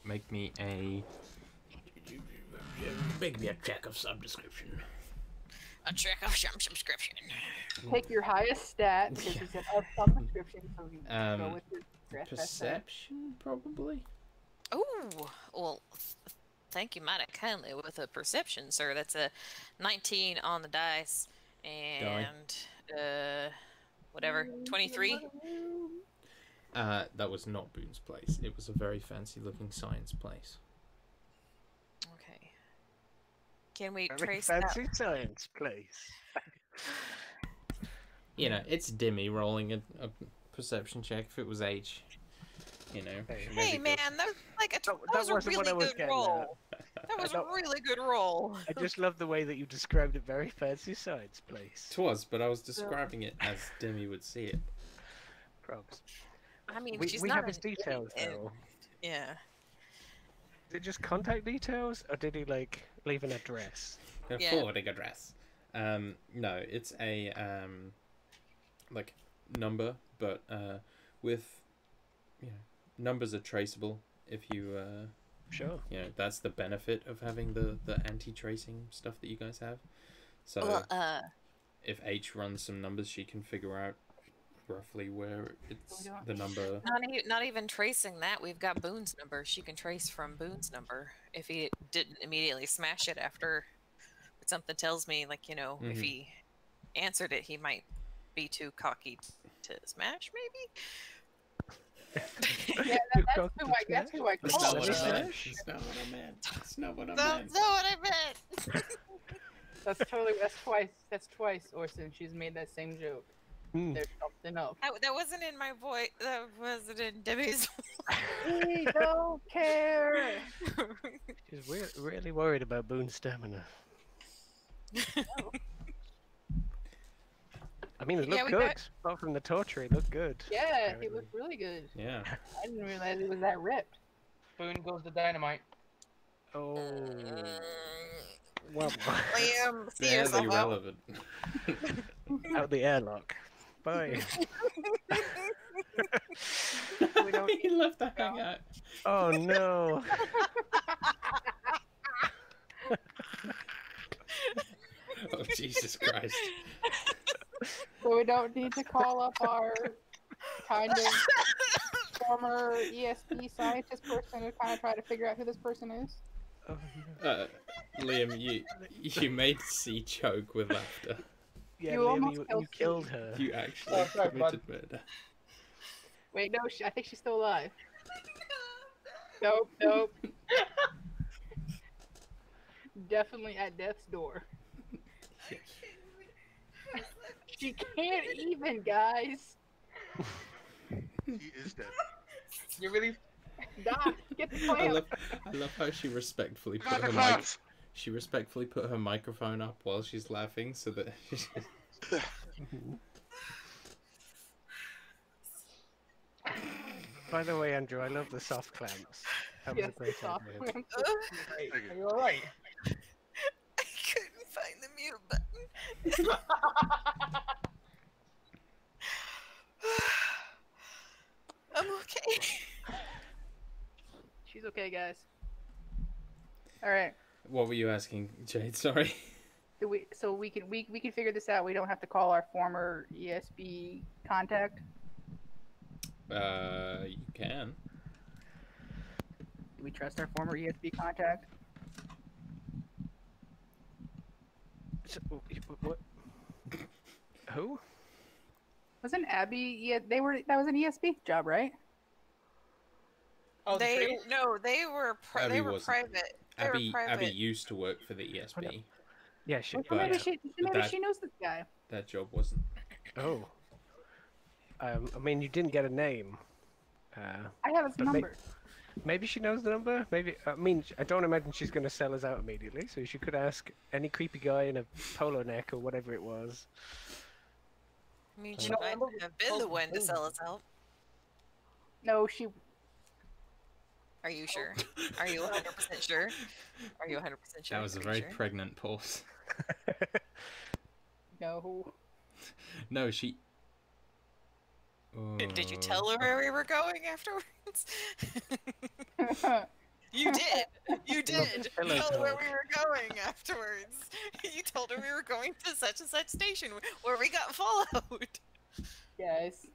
Make me a check of some description. A check of some subscription. Pick your highest stat because you said of some description, so you go with your Perception, probably. Oh, well, thank you mighty kindly with a perception, sir. That's a 19 on the dice, and whatever, 23. That was not Boone's place. It was a very fancy-looking science place. Okay. Can we Very trace fancy that? science place. You know, it's Dimmy rolling a perception check. If it was H, you know. Hey, Hey man, that was like that was a wasn't what I really was good getting roll. That was a don't- really good roll. I just love the way that you described a very fancy science place. It was, but I was describing it as Dimmy would see it. Props. I mean, We she's have not his an details, idiot. though. Yeah. Did it just contact details, or did he, like, leave an address? Yeah. Forwarding address. No, it's a like number, but with, you know, numbers are traceable if you Sure. you know, that's the benefit of having the anti-tracing stuff that you guys have. So Well, if H runs some numbers, she can figure out roughly where it's the number. not even tracing that. We've got Boone's number. She can trace from Boone's number if he didn't immediately smash it after. But something tells me, like, you know, if he answered it, he might be too cocky to smash, maybe. Yeah, that's who I That's called. not what I meant. Smash? That's not what I meant. That's not what I That's meant. not what I meant. That's twice, Orson. She's made that same joke. Hmm. There's something up. That wasn't in my voice. That wasn't in Debbie's. We don't care. She's really worried about Boone's stamina. I mean, it Yeah, looked we good. got- Apart from the torture, it looked good. Yeah, he looked really good. Yeah. I didn't realize he was that ripped. Boone goes the dynamite. Oh. Well, Liam, see Barely yourself out. relevant. out the airlock. Bye. We don't. He left the hangout. Oh no. Oh, Jesus Christ. So we don't need to call up our kind of former ESP scientist person to kind of try to figure out who this person is. Oh, no. Liam, you made C choke with laughter. Yeah, You Liam, almost you killed killed Steve. her. You actually Oh, sorry, committed murder. Wait, no, I think she's still alive. Nope. Definitely at death's door. She can't even, guys. He is dead. You really? Doc, get the I plant. love how she respectfully put Got the her claps. she respectfully put her microphone up while she's laughing so that By the way, Andrew, I love the soft clamps. That was Yes, a great stop. idea. Thank Are you. you alright? I couldn't find the mute button. I'm okay. She's okay, guys. All right. What were you asking, Jade? Sorry. So we can figure this out. We don't have to call our former ESB contact. You can. Do we trust our former ESB contact? So, what? Who? Wasn't Abby? Yeah, that was an ESB job, right? Oh, the They trees? no, they were Abby they were wasn't. private. They were Abby private. used to work for the ESB. Yeah, she. Well, But- maybe yeah. she knows this guy. That job wasn't. Oh. I mean, you didn't get a name. I have his But number. Maybe she knows the number. Maybe. I mean, I don't imagine she's going to sell us out immediately. So she could ask any creepy guy in a polo neck or whatever it was. I mean, You she know, might have been the one to sell us out. No, she. Are you sure? Are you 100% sure? Are you 100% sure? That was a Are you very sure? pregnant pause. No. No, she. Did you tell her where we were going afterwards? You did. You did. Hello, Tell her where dog. we were going afterwards. You told her we were going to such and such station where we got followed. Yes.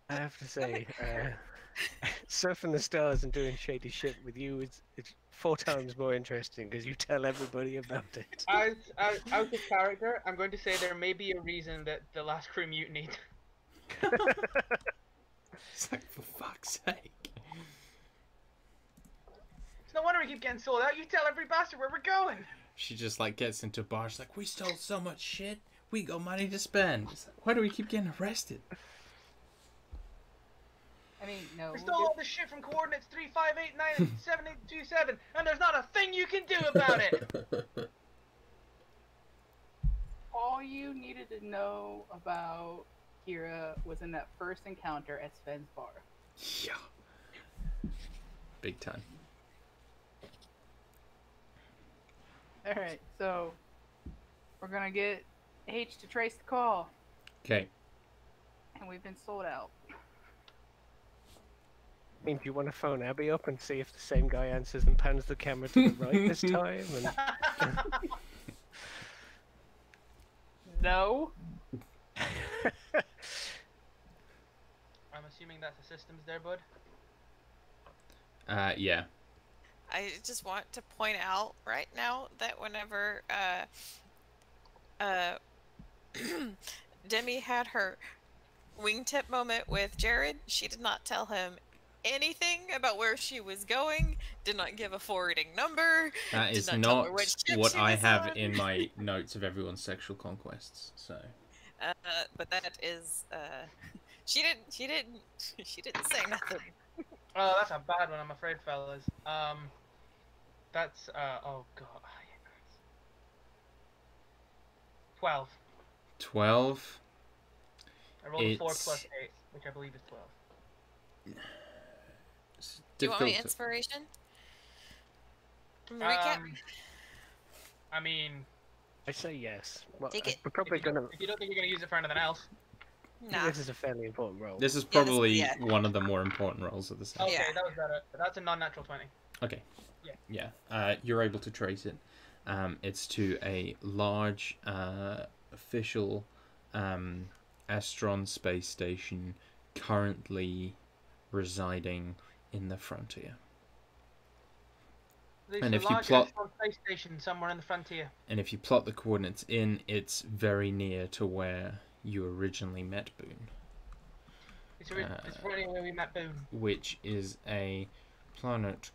I have to say, surfing the stars and doing shady shit with you it's 4 times more interesting because you tell everybody about it. Out of character, I'm going to say there may be a reason that the last crew mutinied. It's like, for fuck's sake. It's no wonder we keep getting sold out. You tell every bastard where we're going. She just like gets into a bar. She's like, we stole so much shit. We got money to spend. It's like, why do we keep getting arrested? I mean, no. We stole all this shit from coordinates 3589 and 7827, and there's not a thing you can do about it. All you needed to know about Kira was in that first encounter at Sven's bar. Yeah. Big time. Alright, so we're gonna get H to trace the call, Okay. and we've been sold out. I mean, do you want to phone Abby up and see if the same guy answers and pans the camera to the right this time? And... No. I'm assuming that's the systems there, bud. Yeah. I just want to point out right now that whenever Demi had her wingtip moment with Jared, she did not tell him anything about where she was going, did not give a forwarding number. That did is tell not her which ship what she I was have on. in my notes of everyone's sexual conquests. So. But that is she didn't say nothing. Oh, that's a bad one, I'm afraid, fellas. That's oh god. 12. 12. I rolled a 4 It's- plus 8, which I believe is 12. It's Do you want me difficult to- inspiration? Recap? I mean, I say yes. Well, Take it. we're probably if you, gonna. if you don't think you're gonna use it for anything else, Nah. This is a fairly important role. This is Yeah, probably yeah. one of the more important roles of the set. okay, Yeah. that was better. That's a non-natural 20. Okay. Yeah. Yeah. You're able to trace it. It's to a large official Astron space station currently residing in the frontier. There's And a if you large plot- Astron space station somewhere in the frontier. And if you plot the coordinates in, it's very near to where you originally met Boone, It's really where we met Boone. which is a planet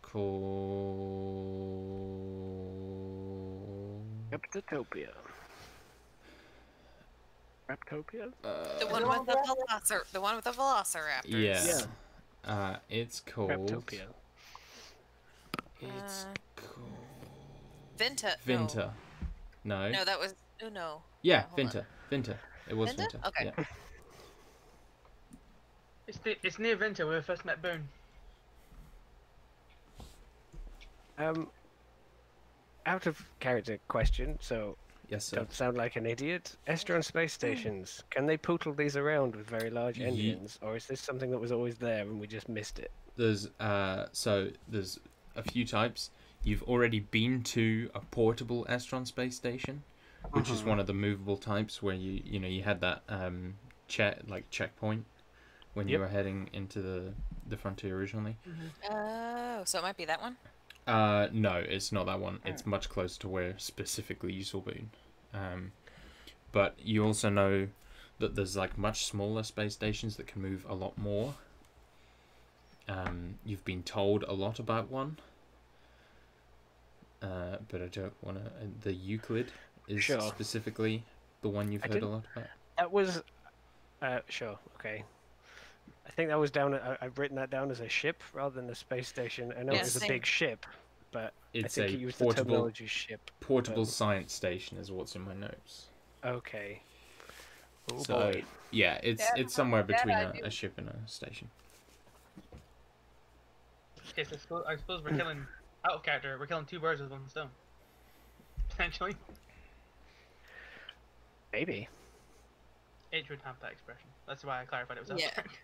called... Raptopia. Raptopia? The one with the velociraptors. Yeah. It's called... Raptopia. It's Uh, called... Vinta. Vinta. No. No, that was no. Yeah, hold on. Vinta. It was Vinta? Vinta. Okay. Yeah. It's near Vinta where we first met Boone. Out of character question, so Yes, sir. Don't sound like an idiot. Estron space stations. Can they poodle these around with very large engines, or is this something that was always there and we just missed it? There's there's a few types. You've already been to a portable Estron space station, which is one of the movable types where you had that checkpoint when you were heading into the frontier originally. Oh, so it might be that one? No, it's not that one. It's much closer to where specifically you saw Boone. But you also know that there's like much smaller space stations that can move a lot more. You've been told a lot about one. But I don't want to... The Euclid is specifically the one you've heard a lot about. That was... sure, okay. I think that was down... I've written that down as a ship rather than a space station. I know it was a big ship, but it's I think it used the terminology ship. Portable science station is what's in my notes. Okay. Oh, so, boy. yeah, it's somewhere between a ship and a station. Okay, so I suppose we're killing... Out of character, we're killing 2 birds with 1 stone. Potentially. Maybe. It would have that expression. That's why I clarified it was Yeah. Outback.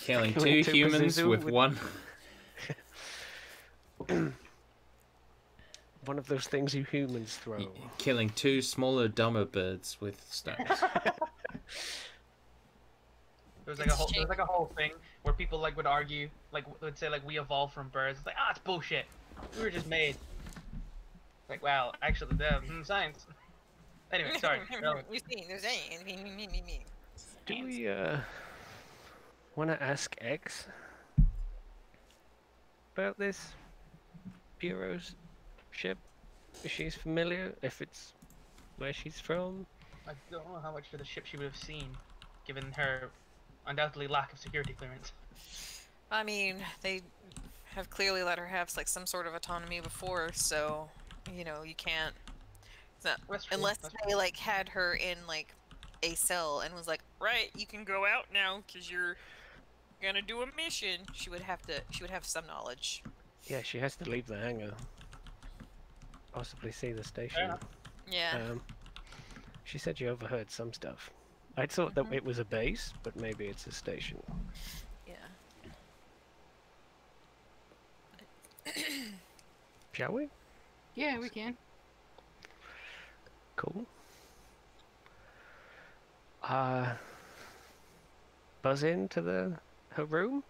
Killing 2 humans with 1... One of those things you humans throw. Killing 2 smaller, dumber birds with stones. There was like a whole thing where people like would argue, like would say like we evolved from birds. It's like it's bullshit. We were just made. Like well, actually, science. Anyway, sorry. You see, there's me. Do we want to ask X about this Bureau's ship? If she's familiar, if it's where she's from. I don't know how much of the ship she would have seen, given her undoubtedly lack of security clearance. I mean, they have clearly let her have like some sort of autonomy before, so you can't. Unless they like had her in like a cell and was like, right, you can go out now because you're gonna do a mission. She would have some knowledge. Yeah, she has to leave the hangar. Possibly see the station. Yeah. She said she overheard some stuff. I thought that it was a base, but maybe it's a station. Yeah. Shall we? Yeah, we can. Cool. Buzz into her room?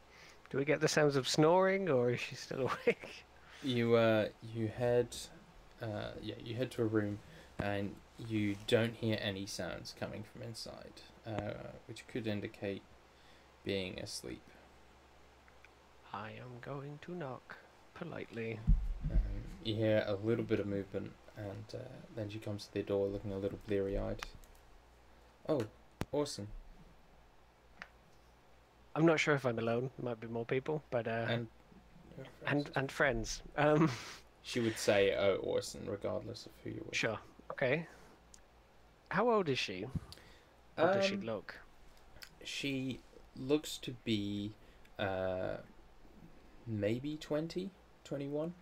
Do we get the sounds of snoring, or is she still awake? You head to a room, and you don't hear any sounds coming from inside, which could indicate being asleep. I am going to knock politely. You hear a little bit of movement, and then she comes to the door looking a little bleary-eyed. Oh, awesome. I'm not sure if I'm alone. There might be more people, but and friends. She would say, "Oh, Orson," regardless of who you're with. Sure. Okay. How old is she? How does she look? She looks to be maybe 20, 21.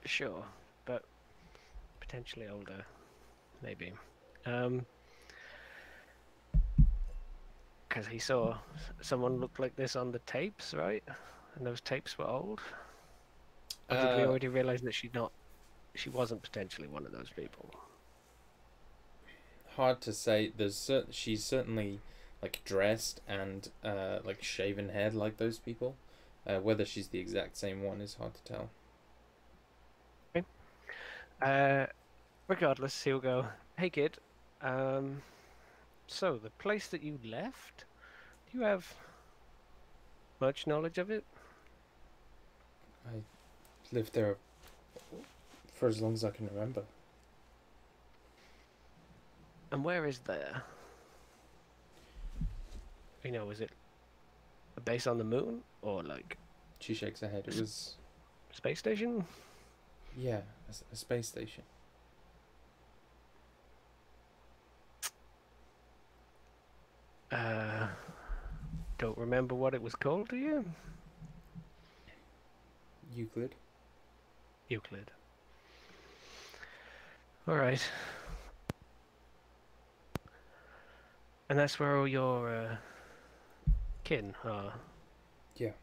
Sure, but potentially older, maybe. Because he saw someone look like this on the tapes, right? And those tapes were old. Or did we already realize that she wasn't potentially one of those people? Hard to say. She's certainly like dressed and like shaven head like those people. Whether she's the exact same one is hard to tell. Okay. Regardless, he'll go, "Hey kid, so the place that you left, do you have much knowledge of it?" I lived there for as long as I can remember. And where is there? Is it a base on the moon or like? She shakes her head. It was space station. Yeah, a space station. Don't remember what it was called, do you? Euclid. Euclid. All right. And that's where all your kin are. Yeah.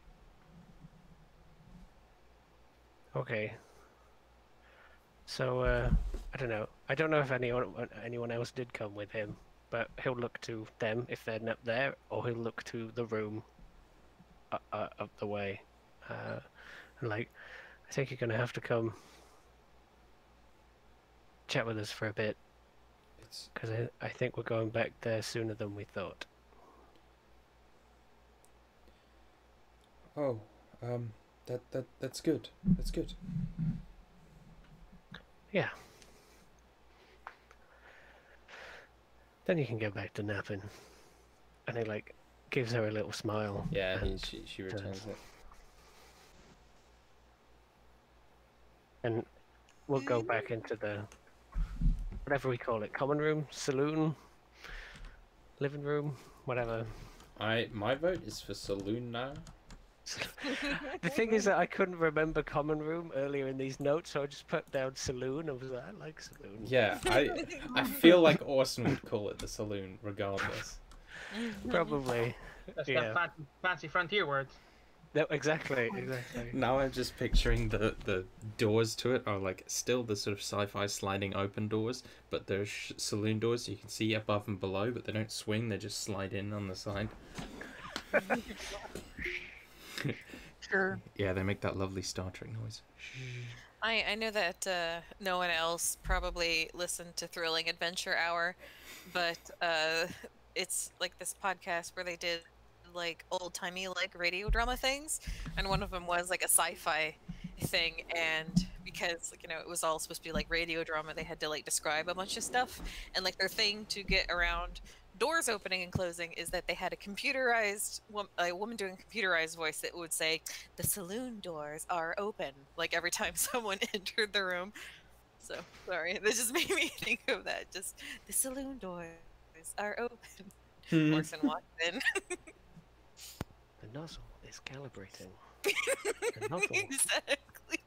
Okay. So I don't know. I don't know if anyone else did come with him, but he'll look to them if they're not there, or he'll look to the room up the way. And like, I think you're gonna have to come chat with us for a bit, It's because I think we're going back there sooner than we thought. oh, that's good. That's good. Yeah. Then you can get back to napping. And he like gives her a little smile. Yeah, and she returns it. And we'll go back into the whatever we call it, common room, saloon, living room, whatever. My vote is for saloon now. The thing is that I couldn't remember common room earlier in these notes, so I just put down saloon. I was like, I like saloon. Yeah, I feel like Orson would call it the saloon regardless. Probably. That's Yeah. them fancy frontier words. No, exactly. Now I'm just picturing the doors to it are like still the sort of sci-fi sliding open doors, but they're saloon doors so you can see above and below, but they don't swing, they just slide in on the side. Sure. Yeah, they make that lovely Star Trek noise. I know that no one else probably listened to Thrilling Adventure Hour, but it's like this podcast where they did like old-timey like radio drama things, and one of them was like a sci-fi thing, and because like, you know, it was all supposed to be like radio drama, they had to like describe a bunch of stuff, and like their thing to get around doors opening and closing is that they had a computerized a woman doing a computerized voice that would say the saloon doors are open like every time someone entered the room. So sorry, that just made me think of that. Just the saloon doors are open. Orson walked in. The nozzle is calibrating. The nozzle. Exactly.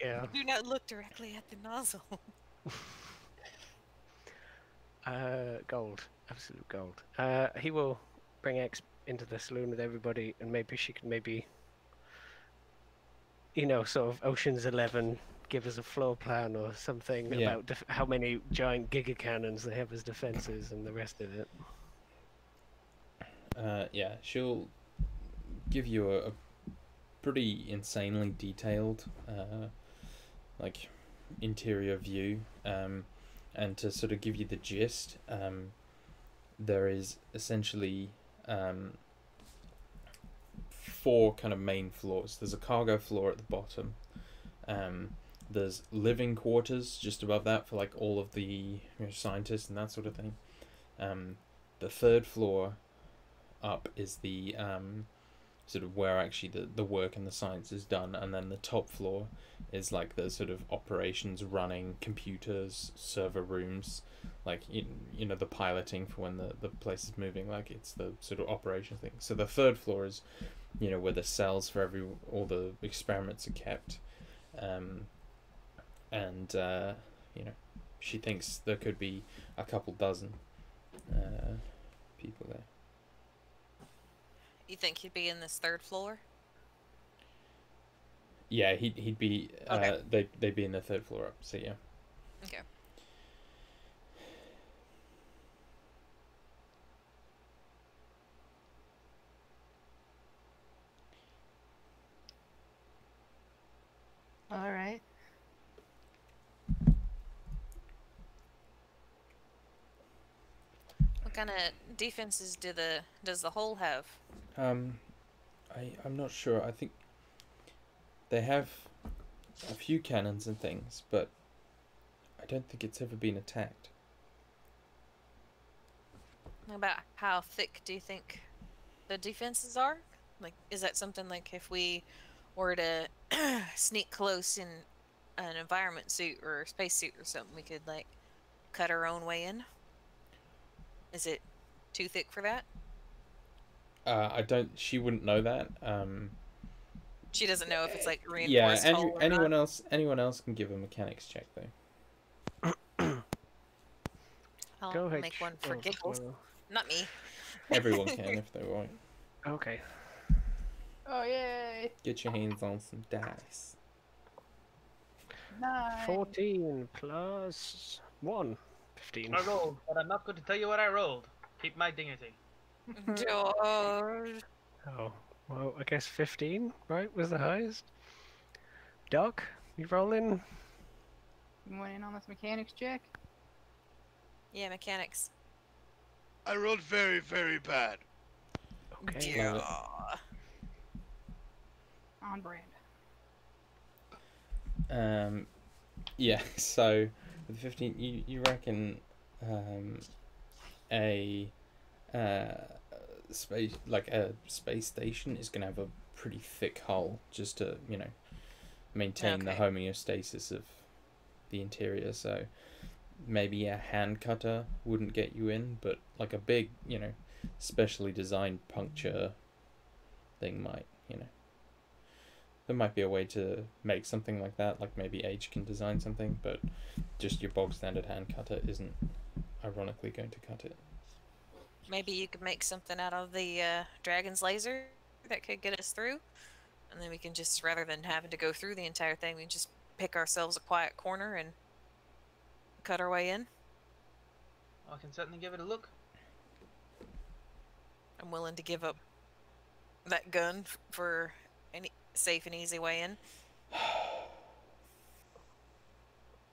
Yeah. Do not look directly at the nozzle. Gold. Absolute gold. He will bring X into the saloon with everybody, and maybe she can sort of Ocean's 11, give us a floor plan or something Yeah. about how many giant giga cannons they have as defenses and the rest of it. Yeah, she'll give you a pretty insanely detailed like interior view, and to sort of give you the gist, there is essentially 4 kind of main floors. There's a cargo floor at the bottom. There's living quarters just above that for like all of the scientists and that sort of thing. The 3rd floor up is the sort of where actually the work and the science is done, and then the top floor is like the sort of operations running, computers, server rooms, like you know the piloting for when the place is moving, like it's the sort of operation thing. So the 3rd floor is where the cells for all the experiments are kept, and she thinks there could be a couple dozen people there. You think he'd be in this 3rd floor? Yeah, he'd be. Okay. They'd be in the 3rd floor up. So yeah. Okay. All right. What kind of defenses does the hull have? I'm not sure. I think they have a few cannons and things, but I don't think it's ever been attacked. About how thick do you think the defenses are? Like, is that something like if we were to sneak close in an environment suit or a spacesuit or something, we could like cut our own way in? Is it too thick for that? I don't. She wouldn't know that. She doesn't know if it's like Yeah, reinforced hull or anyone not. else can give a mechanics check though. I'll Go ahead. make one for Oh, giggles. well, Not me. Everyone can if they want. okay. Oh yay! Get your hands on some dice. 9. 14 plus 1. 15. I rolled, but I'm not going to tell you what I rolled. Keep my dignity. George. Oh, well, I guess 15, right, was the highest? Doc, you rolling? You went in on this mechanics check? Yeah, mechanics. I rolled very, very bad. Okay. Yeah. On brand. Yeah. So with 15, you reckon a space station is gonna have a pretty thick hull just to maintain the Okay. homeostasis of the interior. So maybe a hand cutter wouldn't get you in, but like a big specially designed puncture thing might. There might be a way to make something like that, like maybe Age can design something, but just your bog standard hand cutter isn't ironically going to cut it. Maybe you could make something out of the dragon's laser that could get us through. And then we can just, rather than having to go through the entire thing, we can just pick ourselves a quiet corner and cut our way in. I can certainly give it a look. I'm willing to give up that gun for any safe and easy way in.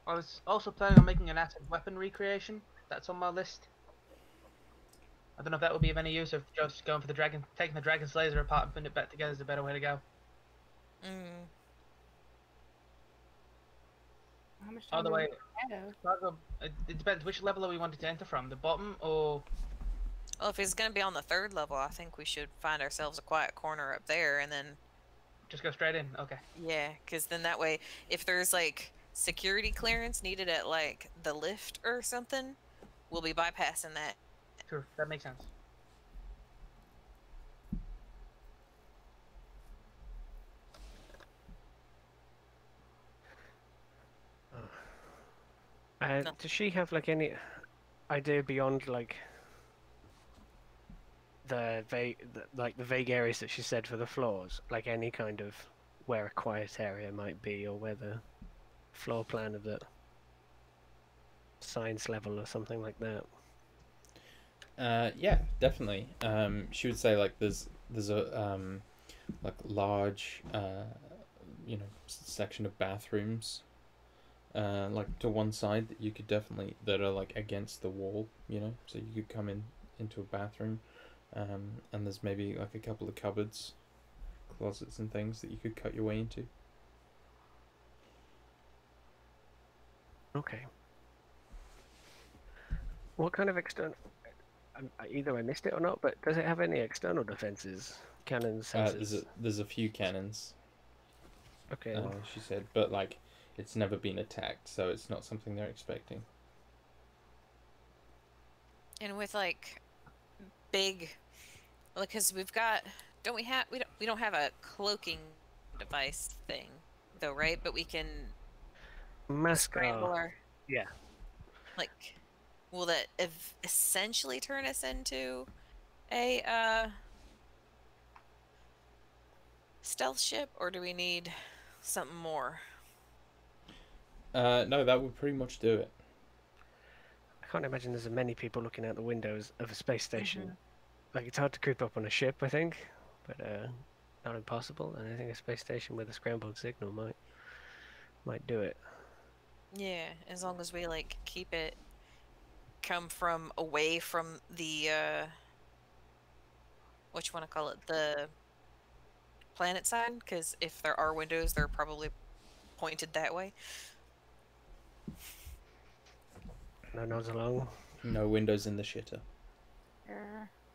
I was also planning on making an acid weapon recreation. That's on my list. I don't know if that would be of any use, or if just going for the dragon, taking the dragon's laser apart and putting it back together is a better way to go. Mm. How much By time the do we way, have? it depends which level are we wanting to enter from, the bottom or... Well, if it's going to be on the 3rd level, I think we should find ourselves a quiet corner up there and then... Just go straight in? Okay. Yeah, because then that way, if there's like security clearance needed at like the lift or something, we'll be bypassing that. Sure, that makes sense. No. Does she have like any idea beyond like the vague areas that she said for the floors, like any kind of where a quiet area might be, or where the floor plan of the science level or something like that? Yeah, definitely. She would say like there's a like large section of bathrooms like to one side that you could definitely, that are like against the wall, so you could come into a bathroom, and there's maybe like a couple of cupboards, closets and things that you could cut your way into. Okay. What kind of external... either I missed it or not, but does it have any external defenses? Cannons, sensors? There's a few cannons, Okay. she said, but like it's never been attacked, so it's not something they're expecting. And with like big, because we've got, we don't have a cloaking device thing though, right? But we can scramble our, yeah. like, will that essentially turn us into a stealth ship, or do we need something more? No, that would pretty much do it. I can't imagine there's many people looking out the windows of a space station. Like, it's hard to creep up on a ship, I think, but not impossible. And I think a space station with a scrambled signal might do it. Yeah, as long as we like keep it come from away from the what you want to call it, the planet side, because if there are windows, they're probably pointed that way. No nods along. No windows in the shitter.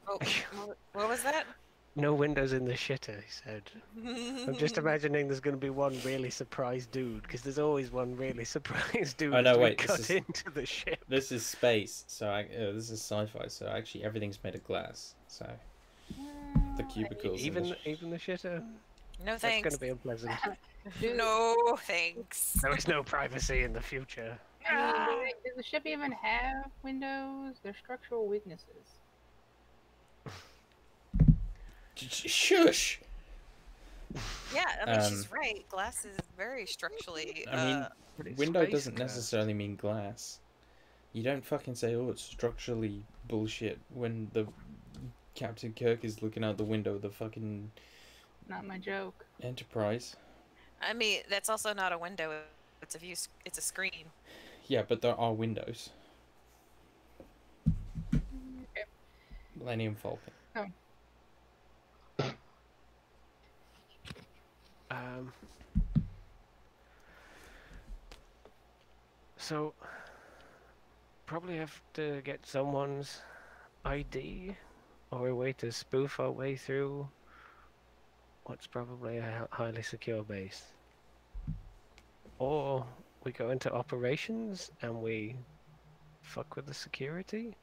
Oh, what was that? No windows in the shitter, he said. I'm just imagining there's going to be one really surprised dude, because there's always one really surprised dude Oh, no, as we wait, cut into the ship. This is space, so this is sci-fi. So actually, everything's made of glass. So the cubicles, Even the shitter. No That's going thanks. to be unpleasant. No thanks. There is no privacy in the future. I mean, does the ship even have windows? They're structural weaknesses. Shush! Yeah, I mean, Um, she's right. Glass is very structurally. I mean, But it's window space doesn't glass. necessarily mean glass. You don't fucking say, oh, it's structurally bullshit when the Captain Kirk is looking out the window of the fucking Not my joke. Enterprise. I mean, that's also not a window. It's a view. It's a screen. Yeah, but there are windows. Okay. Millennium Falcon. So probably have to get someone's ID or a way to spoof our way through what's probably a highly secure base. Or we go into operations and we fuck with the security.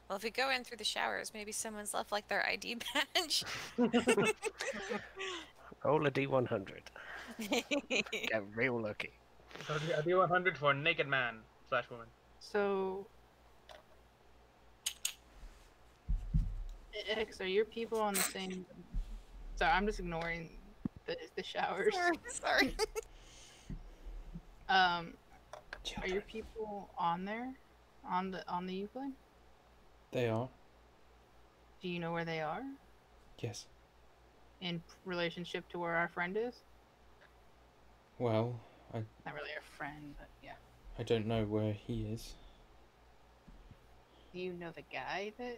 Well, if we go in through the showers, maybe someone's left like their ID badge. Roll a D100. Get real lucky. So a D100 for naked man / woman. So, X, are your people on the same? Sorry, I'm just ignoring the showers. Sorry. Are your people on there, on the Euclid? They are. Do you know where they are Yes. in relationship to where our friend is? Well, Not really our friend, but yeah. I don't know where he is. Do you know the guy that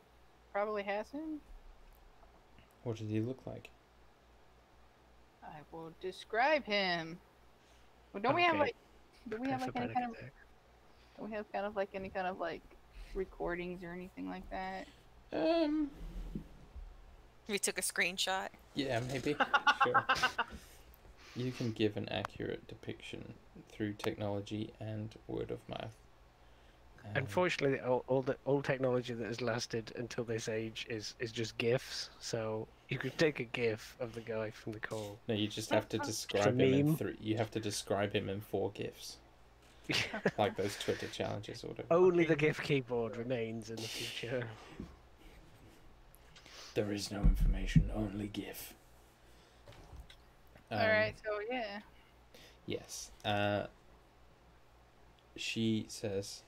probably has him? What did he look like? I will describe him. Well, don't we have Okay. like? Do we have Prepare like for any panic kind of? attack. Don't we have kind of like any kind of like recordings or anything like that? We took a screenshot. Yeah, maybe. Sure. You can give an accurate depiction through technology and word of mouth. Unfortunately, all the old technology that has lasted until this age is just GIFs. So you could take a GIF of the guy from the call. No, you just have to describe him in meme. three. You have to describe him in 4 gifs, like those Twitter challenges or whatever. Only the GIF keyboard remains in the future. There is no information, only GIF. All right, so yeah. Yes. She says,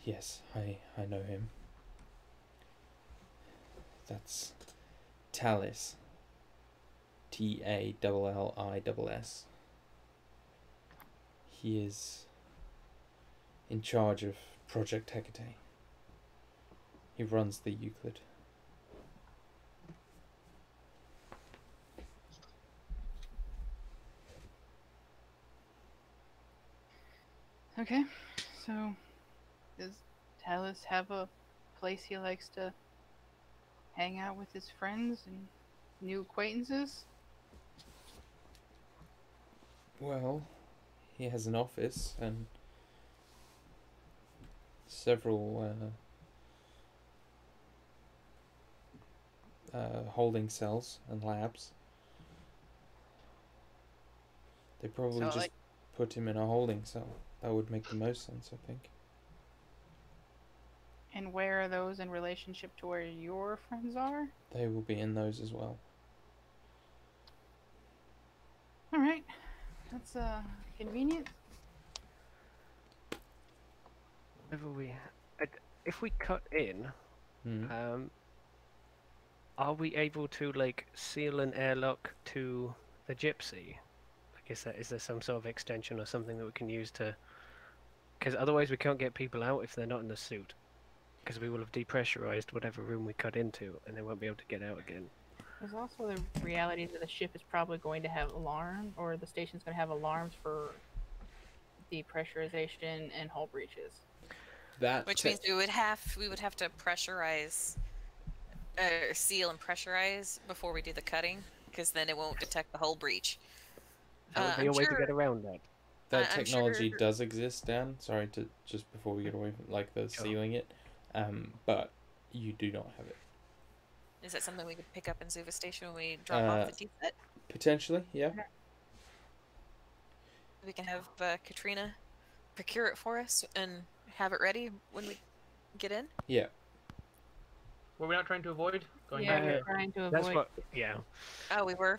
yes, I know him. That's Tallis. Talliss. He is in charge of Project Hecate. He runs the Euclid. Okay, so does Talus have a place he likes to hang out with his friends and new acquaintances? Well, he has an office and several holding cells and labs. They probably So, just like- put him in a holding cell. That would make the most sense, I think. And where are those in relationship to where your friends are? They will be in those as well. All right, that's convenient. If we cut in, Hmm. are we able to like seal an airlock to the gypsy? Like, is there some sort of extension or something that we can use to? Because otherwise we can't get people out if they're not in the suit. Because we will have depressurized whatever room we cut into, and they won't be able to get out again. There's also the reality that the ship is probably going to have alarm, or the station's going to have alarms for depressurization and hull breaches. Which means we would have to pressurize, seal and pressurize before we do the cutting, because then it won't detect the hull breach. That would be a way to get around that. That I'm technology sure- does exist, Dan. Sorry to just before we get away from like the Sure. sealing it, but You do not have it. Is that something we could pick up in Zuva Station when we drop off the tea set? Potentially, yeah. We can have Katrina procure it for us and have it ready when we get in? Yeah. Were we not trying to avoid going Yeah, back? we're trying to That's avoid. what. Yeah. Oh, we were?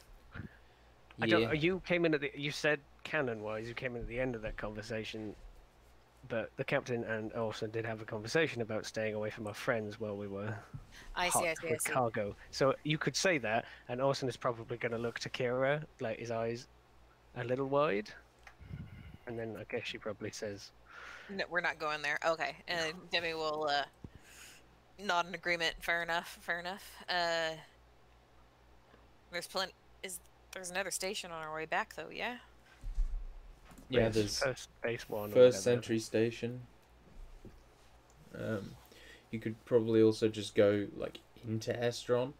I don't. You came in at the. You said canon-wise, you came in at the end of that conversation, but the captain and Orson did have a conversation about staying away from our friends while we were I see, I see, I with see. cargo. So you could say that, and Orson is probably going to look to Kira, like his eyes a little wide, and then I guess she probably says, No, we're not going there. Okay, and Demi will nod in agreement. Fair enough. Fair enough. There's plenty. There's another station on our way back, though? Yeah. Yeah, "It's there's first base one." or First whatever. Sentry Station. You could probably also just go like into Estron,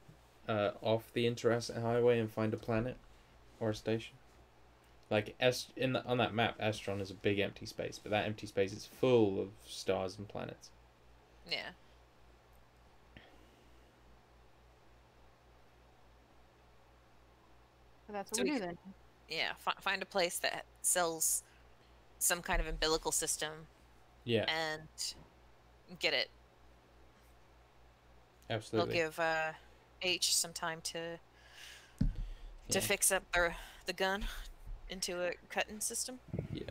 off the Interasset Highway and find a planet or a station. Like on that map, Estron is a big empty space, but that empty space is full of stars and planets. Yeah. So that's what So we we do then. Yeah. Find a place that sells some kind of umbilical system Yeah, and get it. absolutely. They'll give H some time to Yeah. fix up the gun into a cutting system. Yeah.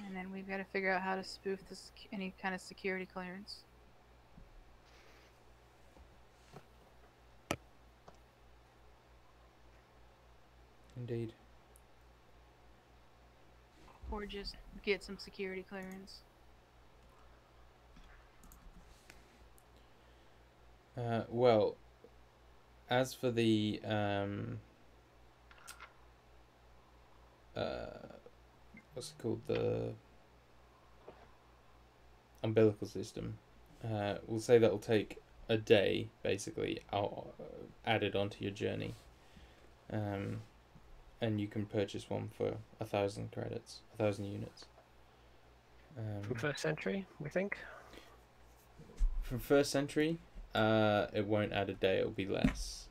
And then we've got to figure out how to spoof this any kind of security clearance. Indeed. Or just get some security clearance. Well, as for the what's it called, the umbilical system, we'll say that'll take a day basically added onto your journey, and you can purchase one for 1,000 credits, 1,000 units. From First Century, we think. From First Century, it won't add a day, it'll be less.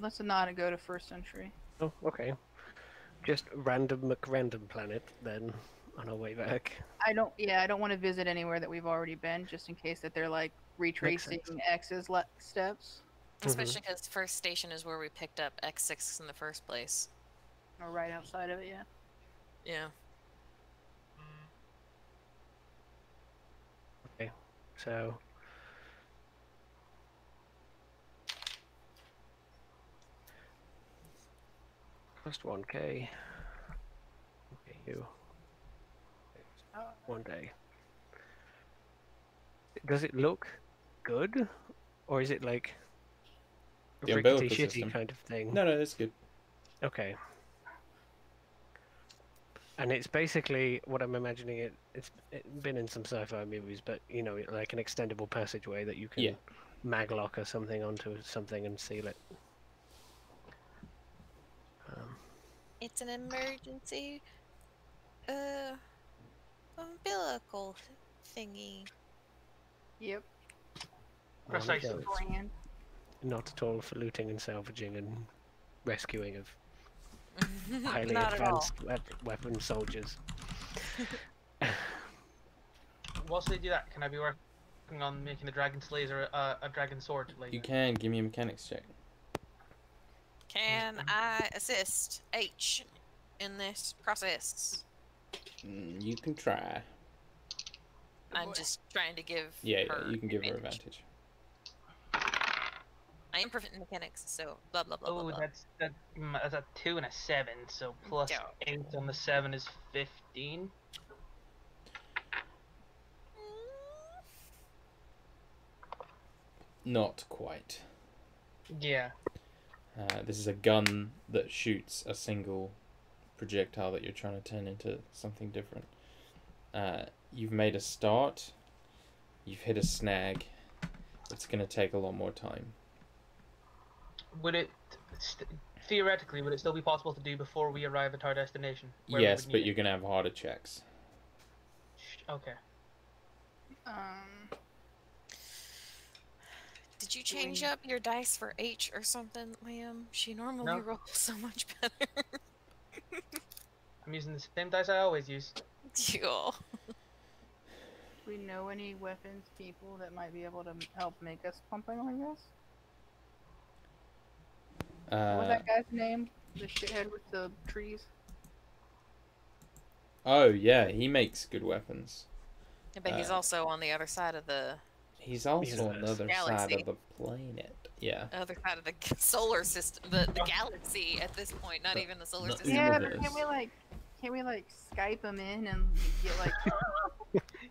Let's not go to First Century. Oh, okay. Just random McRandom planet then on our way back. I don't want to visit anywhere that we've already been, just in case that they're like retracing X's steps. Especially because first station is where we picked up X6 in the first place. Or right outside of it, yeah. Yeah. Okay, so first 1K. Okay, you. 1 day. Does it look good, or is it like a The rickety umbilical shitty system. kind of thing? No, it's good. Okay. And it's basically what I'm imagining it's been in some sci-fi movies, but you know, like an extendable passageway that you can maglock or something onto something and seal it. It's an emergency umbilical thingy. Yep. Precisely. Brand. Not at all for looting and salvaging and rescuing of highly Not at all. advanced weapon soldiers. Whilst they do that, can I be working on making the dragon's laser a dragon sword laser? You can give me a mechanics check. Can I assist H in this process? You can try. I'm just trying to give Yeah, her you can give her advantage. advantage. I am proficient in mechanics, so blah blah blah blah. Oh, blah. that's a 2 and a 7, so plus Yeah. 8 on the 7 is 15. Not quite. Yeah. This is a gun that shoots a single projectile that you're trying to turn into something different. You've made a start. You've hit a snag. It's going to take a lot more time. Would it theoretically would it still be possible to do before we arrive at our destination? where we Yes, would but need you're going to have harder checks. it? Okay. Did you change up your dice for H or something, Liam? She normally No. rolls so much better. I'm using the same dice I always use. Cool. Do we know any weapons people that might be able to help make us something like this? What was that guy's name? The shithead with the trees? Oh yeah, he makes good weapons. But he's also on the other side of the He's also on the other side Galaxy. of the planet. Yeah. other side of the solar system, the galaxy at this point, not even the solar the system. Yeah, universe. but can we like Skype him in and get like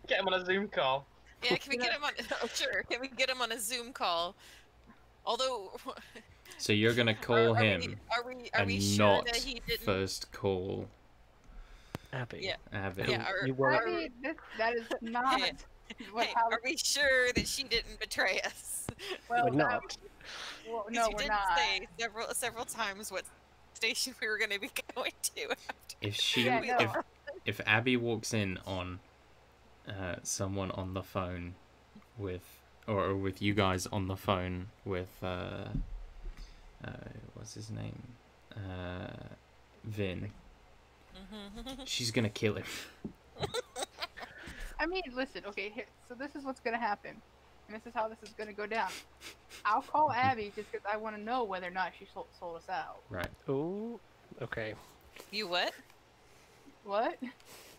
Get him on a Zoom call. Yeah, can we get him on? Oh, sure. Can we get him on a Zoom call? Although, So you're gonna call him are we and sure not that he didn't? first call Abby. Yeah. Abby. Yeah. You won't- I mean, that is not Hey, what hey, how are we sure that she didn't betray us? well We're that- not. well, Because no, you we're did not. say several times what station we were going to be going to. If she, Yeah, no. if Abby walks in on someone on the phone with, or with you guys on the phone with, what's his name, Vin, she's gonna kill him. I mean, listen, okay, here, so this is what's gonna happen, and this is how this is gonna go down. I'll call Abby just because I want to know whether or not she sold us out. Right. Ooh. Okay. You what? What?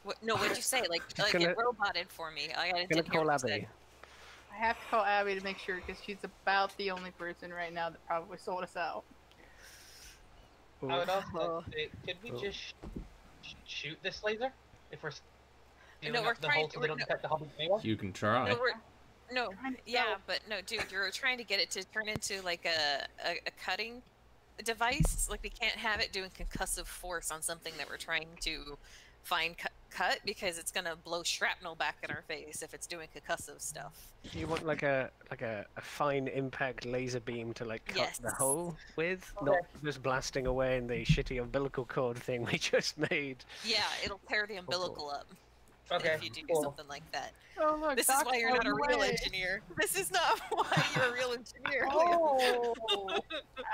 What? No, what'd you say? Like gonna- it roboted for me. I Gonna didn't hear call what you Abby. said. I have to call Abby to make sure because she's about the only person right now that probably sold us out. I would also Oh. like to say, could we Oh. just shoot this laser? If we're stealing No, we're up the trying hole to- so they don't no. detect the hobby anyway? You can try. No, Trying to yeah, sell- but no, dude, you're trying to get it to turn into like a cutting device. Like we can't have it doing concussive force on something that we're trying to find cut because it's gonna blow shrapnel back in our face if it's doing concussive stuff. You want like a fine impact laser beam to like cut the Yes. hole with, Okay. not just blasting away in the shitty umbilical cord thing we just made. Yeah, it'll tear the umbilical up Okay, if you do cool. something like that. Oh look, This is Doc why you're not a found real way. engineer. This is not why you're a real engineer. Oh,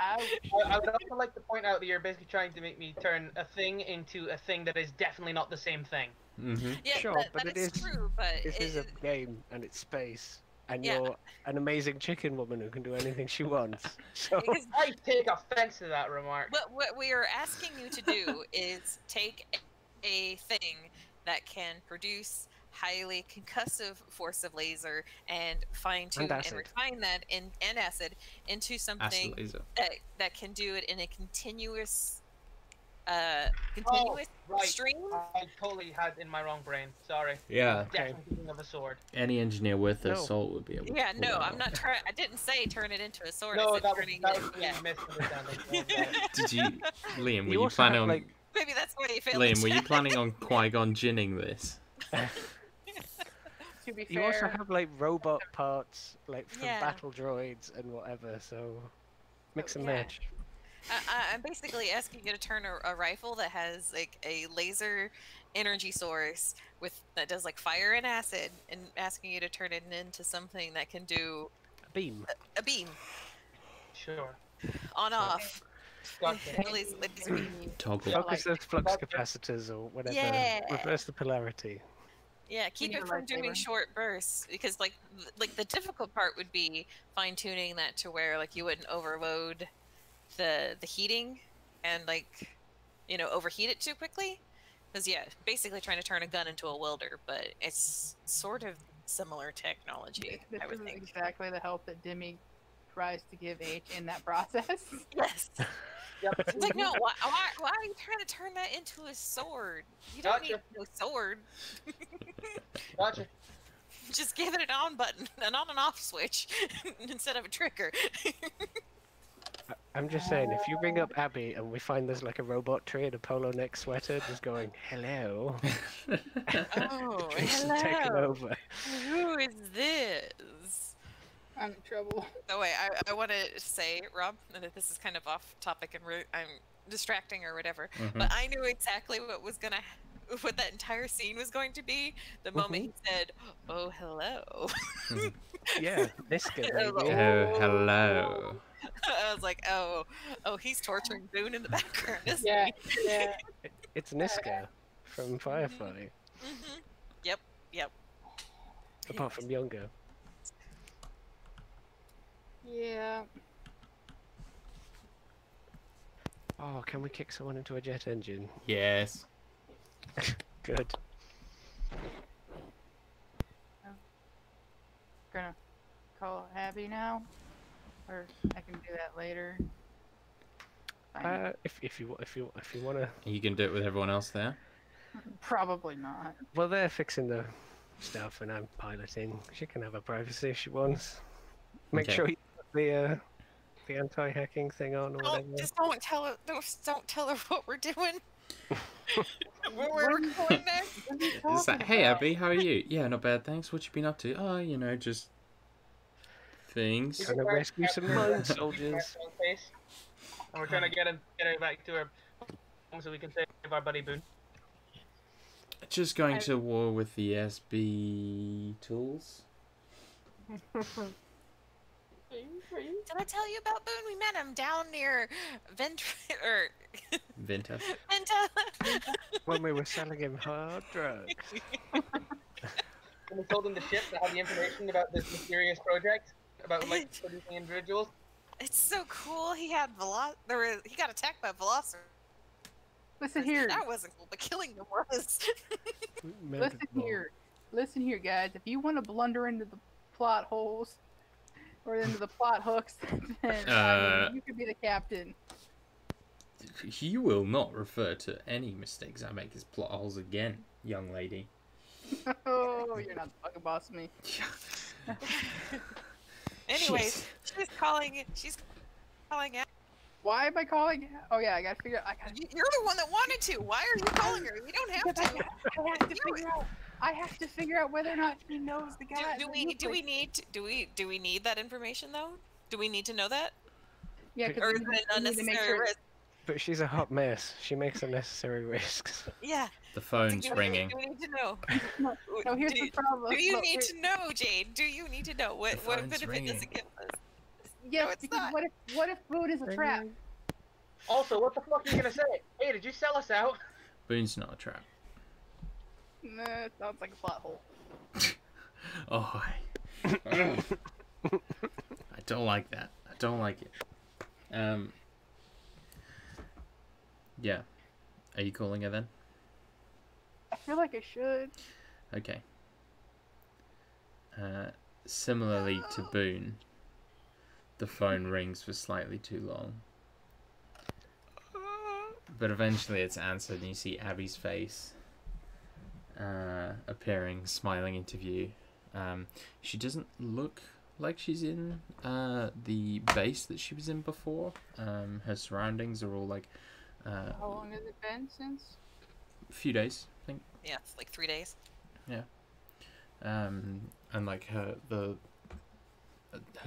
ouch. I would also like to point out that you're basically trying to make me turn a thing into a thing that is definitely not the same thing. Mm-hmm. Yeah, Sure, that, but that it is is- true, but This is a it, game and it's space, and Yeah. you're an amazing chicken woman who can do anything she wants. So because I take offense to that remark. what we are asking you to do is take a thing that can produce highly concussive force of laser and fine tune And and acid. refine that and acid into Acid something laser. that can do it in a continuous Oh, right. stream. I totally had in my wrong brain. Sorry. Yeah. Definitely thinking of a sword. Any engineer worth their No. salt would be able to Yeah, pull no, that I'm off. not trying. I didn't say turn it into a sword. I No, said that was turning that it. was Yeah, a misunderstanding. Oh, God. Did you, Liam? Were You you also planning have, on like- maybe that's why you failed. Liam? the Were you check. planning on Qui-Gon Jinning this? To be fair, you also have like robot parts, like from Yeah. battle droids and whatever. So mix and Yeah. match. I'm basically asking you to turn a rifle that has like a laser energy source that does like fire and acid, and asking you to turn it into something that can do A beam. a beam Sure. on off. Gotcha. Laser beam. Toggle. Yeah, Focus like- those flux Gotcha. capacitors or whatever. Yeah. Reverse the polarity. Yeah, keep need it a from doing lightsaber. short bursts because like the difficult part would be fine tuning that to where like you wouldn't overload the heating and like overheat it too quickly. Because yeah, basically trying to turn a gun into a welder, but it's sort of similar technology. this I would is think. exactly the help that Demi tries to give H in that process. Yes. Yep. It's like no, why are you trying to turn that into a sword? You don't Gotcha. need no sword. Gotcha. Just give it an on button, an on and off switch instead of a trigger. I'm just saying, if you ring up Abby and we find there's like a robot tree in a polo neck sweater just going, hello, Oh, Jason's taking hello. over. Who is this? I'm in trouble. Oh wait, I want to say, Rob, that this is kind of off topic and I'm distracting or whatever, Mhm. but I knew exactly what that entire scene was going to be the moment he said, "Oh, hello." Yeah, Niska, I was like, baby. Oh, hello. I was like, oh, he's torturing Boone in the background, isn't Yeah, he? yeah. It's Niska from Firefly, Mm-hmm. Yep, yep. apart from younger. Yeah. Oh, can we kick someone into a jet engine? Yes. Good. Gonna call Abby now, or I can do that later. Fine. If you wanna, You can do it with everyone else there. Probably not. well, they're fixing the stuff and I'm piloting. She can have her privacy if she wants. Make Okay. sure you put the anti-hacking thing on or whatever. Don't tell her. Don't tell her what we're doing. Where we're going next. What are you It's like, talking hey about? Abby, how are you? Yeah, not bad, thanks. What you been up to? Oh, just things. Trying to rescue some mine soldiers. Face, and we're trying to get her back to her so we can save our buddy Boone. Just going to war with the SB tools. Did I tell you about Boone? We met him down near Vinta. Venta. When we were selling him hard drugs. And we told him the ship that had the information about this mysterious project about like producing individuals. It's so cool. He had he got attacked by Velociraptor. Listen here. That wasn't cool, but killing them was. Listen here, guys. If you want to blunder into the plot holes or into the plot hooks, then you could be the captain. You will not refer to any mistakes I make as plot holes again, young lady. Oh, you're not the fucking boss of me. Anyways, she's calling out. Why am I calling? Oh yeah, I gotta figure out. You're the one that wanted to. Why are you calling her? You don't have to. I have to figure out whether or not he knows the guy. Do we need that information though? Do we need to know that? Yeah, Or because is it an unnecessary risk? But she's a hot mess. She makes unnecessary risks. Yeah. The phone's ringing. Do we need to know? No, here's the problem. Do you Look, need to know, Jade? Do you need to know what phone's benefit ringing. does it give us? Yes, No, it's because not. what if food is a trap? Also, what the fuck are you gonna say? Hey, did you sell us out? Boone's not a trap. Nah, it sounds like a plot hole. Oh, I don't like that. I don't like it. Yeah. Are you calling her then? I feel like I should. Okay. Similarly to Boone, the phone rings for slightly too long. But eventually it's answered and you see Abby's face appearing, smiling into view. She doesn't look like she's in the base that she was in before. Her surroundings are all like... How long has it been since? a few days, I think. Yeah, it's like 3 days. Yeah. And like her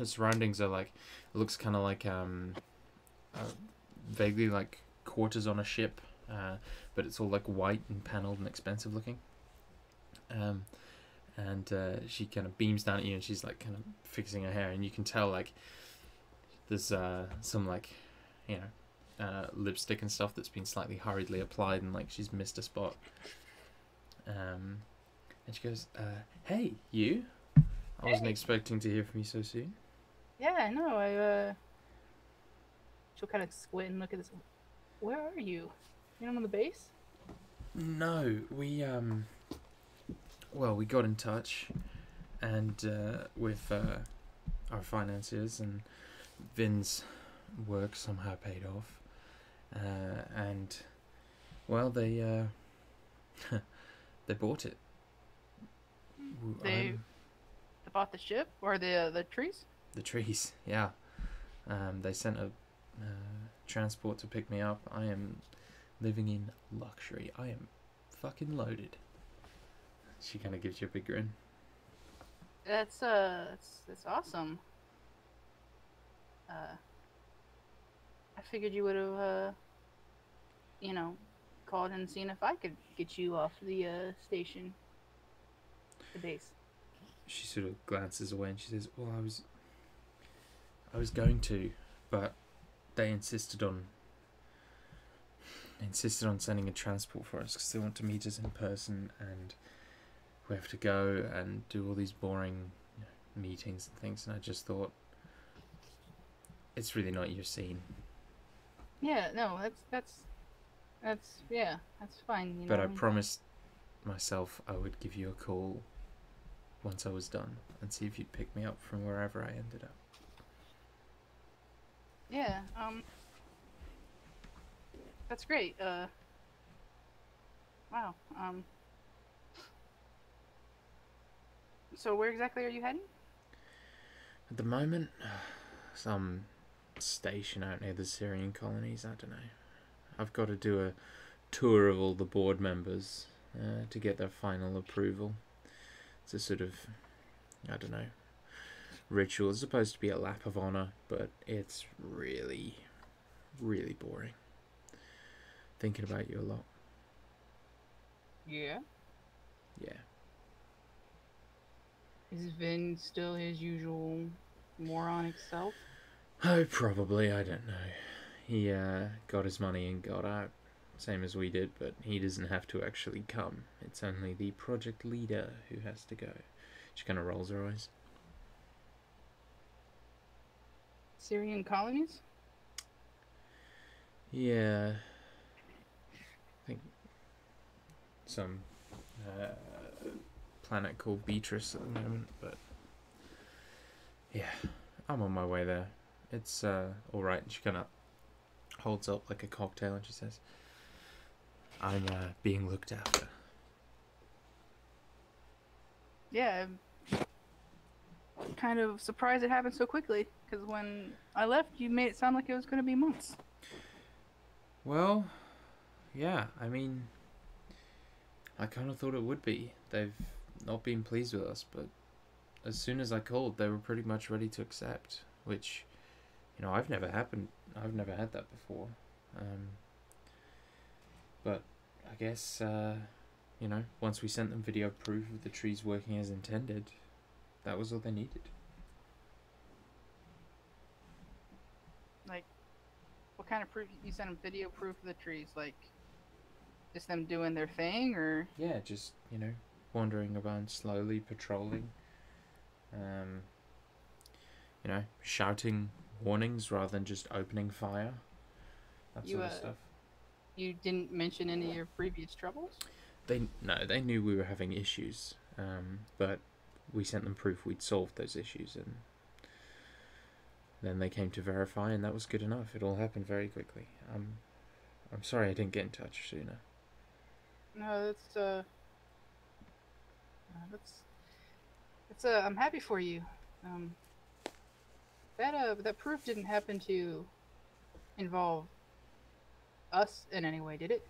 surroundings are like, it looks kind of like vaguely like quarters on a ship, but it's all like white and panelled and expensive looking. And she kind of beams down at you and she's like kind of fixing her hair, and you can tell like there's some like, you know, lipstick and stuff that's been slightly hurriedly applied and like she's missed a spot. And she goes, hey, you? I wasn't expecting to hear from you so soon. Yeah, I know. She'll kind of squint and look at this. Where are you? You're not on the base? No, we got in touch, and with our financiers, and Vin's work somehow paid off, and well, they they bought it. They bought the ship or the trees? The trees, yeah. They sent a transport to pick me up. I am living in luxury. I am fucking loaded. She kind of gives you a big grin. That's awesome. I figured you would have, called and seen if I could get you off the station, the base. she sort of glances away and she says, "Well, I was going to, but they insisted on sending a transport for us because they want to meet us in person, and we have to go and do all these boring meetings and things." And I just thought, it's really not your scene. Yeah, no, that's yeah, that's fine. You know, But I promised myself I would give you a call once I was done and see if you'd pick me up from wherever I ended up. Yeah, that's great. Wow. So where exactly are you heading? At the moment, some station out near the Syrian colonies, I don't know. I've got to do a tour of all the board members to get their final approval. It's a sort of, I don't know, ritual. It's supposed to be a lap of honor, but it's really, really boring. Thinking about you a lot. Yeah. Yeah. Is Vin still his usual moronic self? Oh, probably. I don't know. He got his money and got out, same as we did, but he doesn't have to actually come. It's only the project leader who has to go. She kind of rolls her eyes. Syrian colonies? Yeah. I think some planet called Beatrice at the moment, but yeah, I'm on my way there. It's alright. She kind of holds up like a cocktail and she says, "I'm being looked after." Yeah, I'm kind of surprised it happened so quickly, because when I left, you made it sound like it was going to be months. Well, yeah, I mean, I kind of thought it would be. They've not been pleased with us, but as soon as I called, they were pretty much ready to accept, which, you know, I've never had that before. But I guess, you know, once we sent them video proof of the trees working as intended, that was all they needed. Like, what kind of proof? You sent them video proof of the trees? Like, just them doing their thing, or? Yeah, just, you know, wandering around slowly, patrolling. You know, shouting warnings rather than just opening fire. That sort of stuff. You didn't mention any of your previous troubles? They knew we were having issues, but we sent them proof we'd solved those issues, and then they came to verify, and that was good enough. It all happened very quickly. I'm sorry I didn't get in touch sooner. No, I'm happy for you. That proof didn't happen to involve us in any way, did it?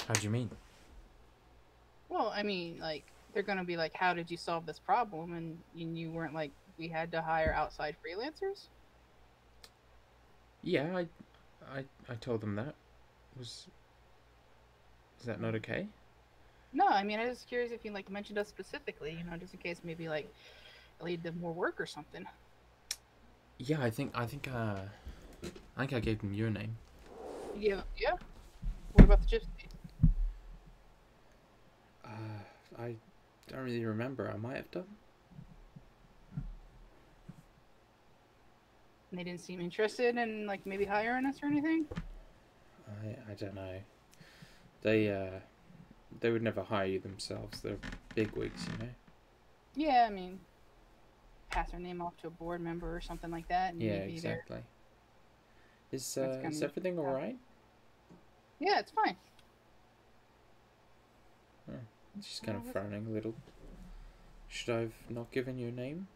How do you mean? Well, I mean, like, they're gonna be like, how did you solve this problem? And you weren't like, we had to hire outside freelancers? Yeah, I told them that. Is that not okay? No, I mean, I was curious if you, like, mentioned us specifically, you know, just in case maybe, like, it lead to more work or something. Yeah, I think I gave them your name. Yeah. What about the gypsy? I don't really remember. I might have done. And they didn't seem interested in, like, maybe hiring us or anything? I don't know. They would never hire you themselves. They're bigwigs, you know. Yeah, I mean, pass our name off to a board member or something like that. And Yeah, maybe exactly. Is kinda everything all right? Yeah, it's fine. She's kind of frowning a little. Should I have not given your name?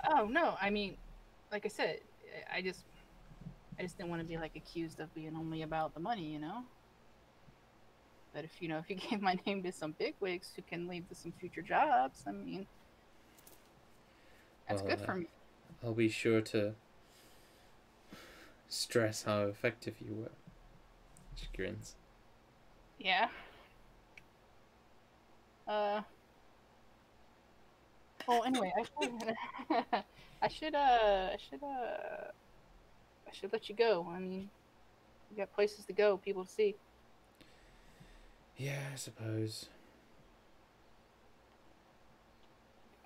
Oh no, I mean, like I said, I just didn't want to be like accused of being only about the money, you know. But if you gave my name to some bigwigs who can lead to some future jobs, I mean, that's good for me. I'll be sure to stress how effective you were. She grins. Yeah. Well, anyway, I should let you go. I mean, you got places to go, people to see. Yeah, I suppose.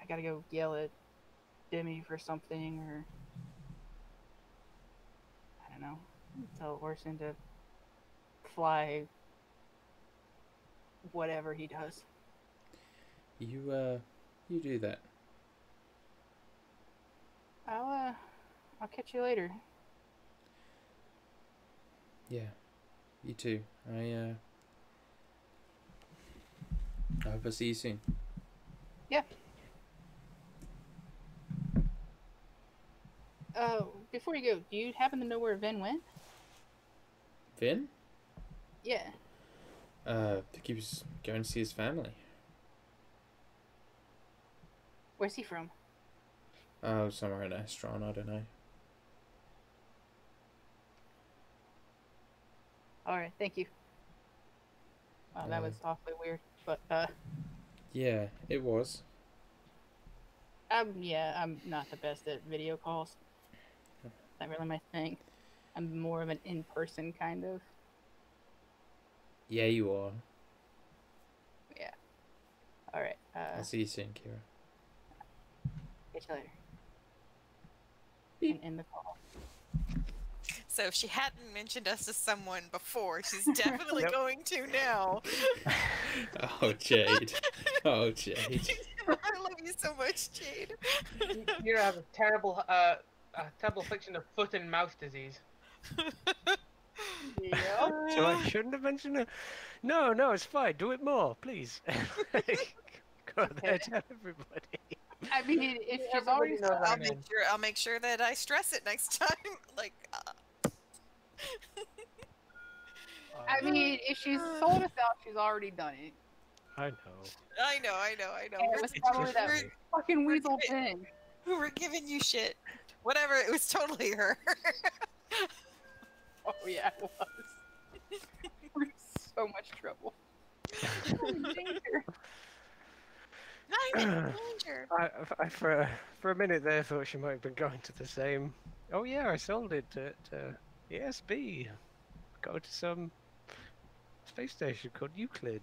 I gotta go yell at Demi for something, or I don't know, tell Orson to fly whatever he does. You do that. I'll catch you later. Yeah, you too. I hope I see you soon. Yeah. Before you go, do you happen to know where Vin went? Vin? Yeah. I think he was going to see his family. Where's he from? Oh, somewhere in Astron, I don't know. Alright, thank you. Wow, that was awfully weird, but, Yeah, it was. yeah, I'm not the best at video calls. Not really my thing. I'm more of an in-person kind of. Yeah, you are. Yeah. Alright, I'll see you soon, Kira. catch you later. Beep. And end the call. So if she hadn't mentioned us to someone before, she's definitely Yep. going to now. Oh, Jade. Oh, Jade. I love you so much, Jade. Kira has a terrible affliction of foot and mouth disease. Yeah. So I shouldn't have mentioned it. No, it's fine. Do it more, please. Go there, tell everybody. I mean, if she's Everybody already knows I'll our make name. sure. I'll make sure that I stress it next time. Like, I mean, if she's sold us out, she's already done it. I know. I know. And it was probably that We're- fucking weasel thing. We're giving you shit. Whatever. It was totally her. Oh yeah, it was. We're in so much trouble. We're in danger. I'm in danger. I for a minute there thought she might have been going to the same. Oh yeah, I sold it to ESB. Go to some space station called Euclid.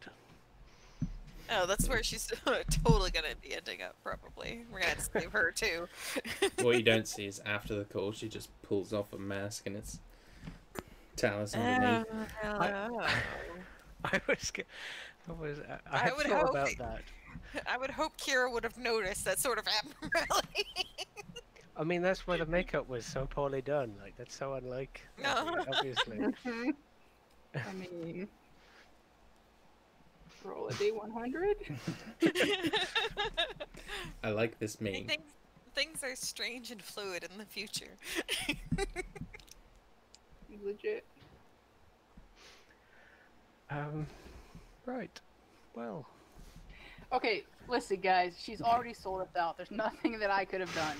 Oh, that's where she's totally gonna be ending up. Probably. We're gonna have to save her too. What you don't see is after the call, she just pulls off a mask and it's Talus underneath. I was I I had would thought hope about it- that. I would hope Kira would have noticed that sort of abnormality. I mean, that's why the makeup was so poorly done. Like, that's so unlike. No. Obviously. I mean, roll a D100. I like this meme. Things are strange and fluid in the future. Legit. Right. Well. Okay, listen, guys. She's already sold us out. There's nothing that I could have done.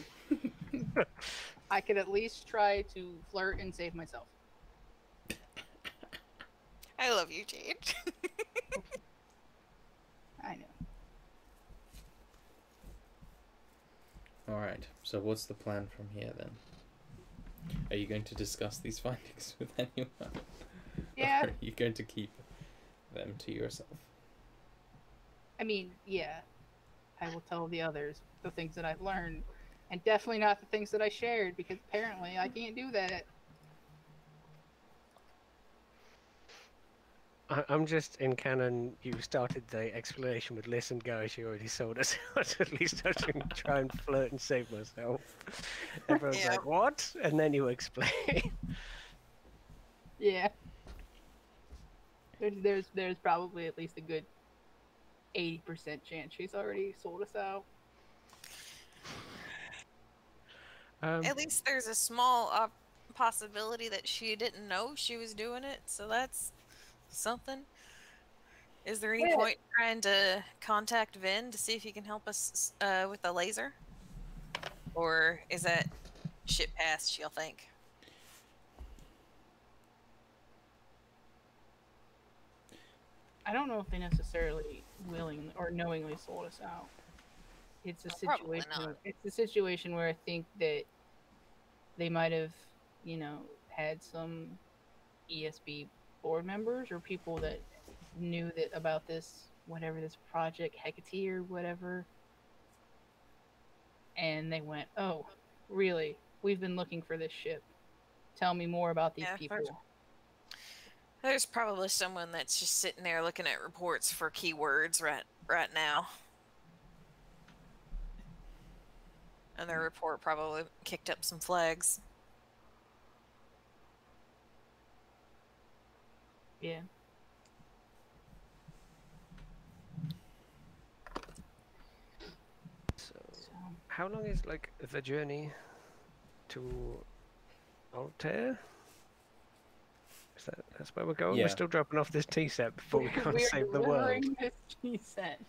I could at least try to flirt and save myself. I love you, Jade. I know. Alright, so what's the plan from here then? Are you going to discuss these findings with anyone? Yeah. Or are you going to keep them to yourself? I mean, yeah. I will tell the others the things that I've learned. And definitely not the things that I shared, because apparently I can't do that. I'm just in canon. You started the explanation with "Listen, guys, she already sold us out." At least I can try and flirt and save myself. Everyone's Yeah. like, "What?" And then you explain. Yeah. There's probably at least a good 80% chance she's already sold us out. At least there's a small possibility that she didn't know she was doing it, so that's something. Is there any Yeah. point trying to contact Vin to see if he can help us with the laser? Or is that shit past, you'll think? I don't know if they necessarily willingly or knowingly sold us out. It's a Probably situation. not. It's a situation where I think that they might have, had some ESB board members or people that knew that about this, whatever this project Hecate or whatever, and they went, "Oh, really? We've been looking for this ship. Tell me more about these Yeah, people." There's probably someone that's just sitting there looking at reports for keywords right now. And their report probably kicked up some flags. Yeah. So, So how long is like the journey to Altair? That's where we're going? Yeah. We're still dropping off this tea set before we go and we are save the world. delivering this tea set.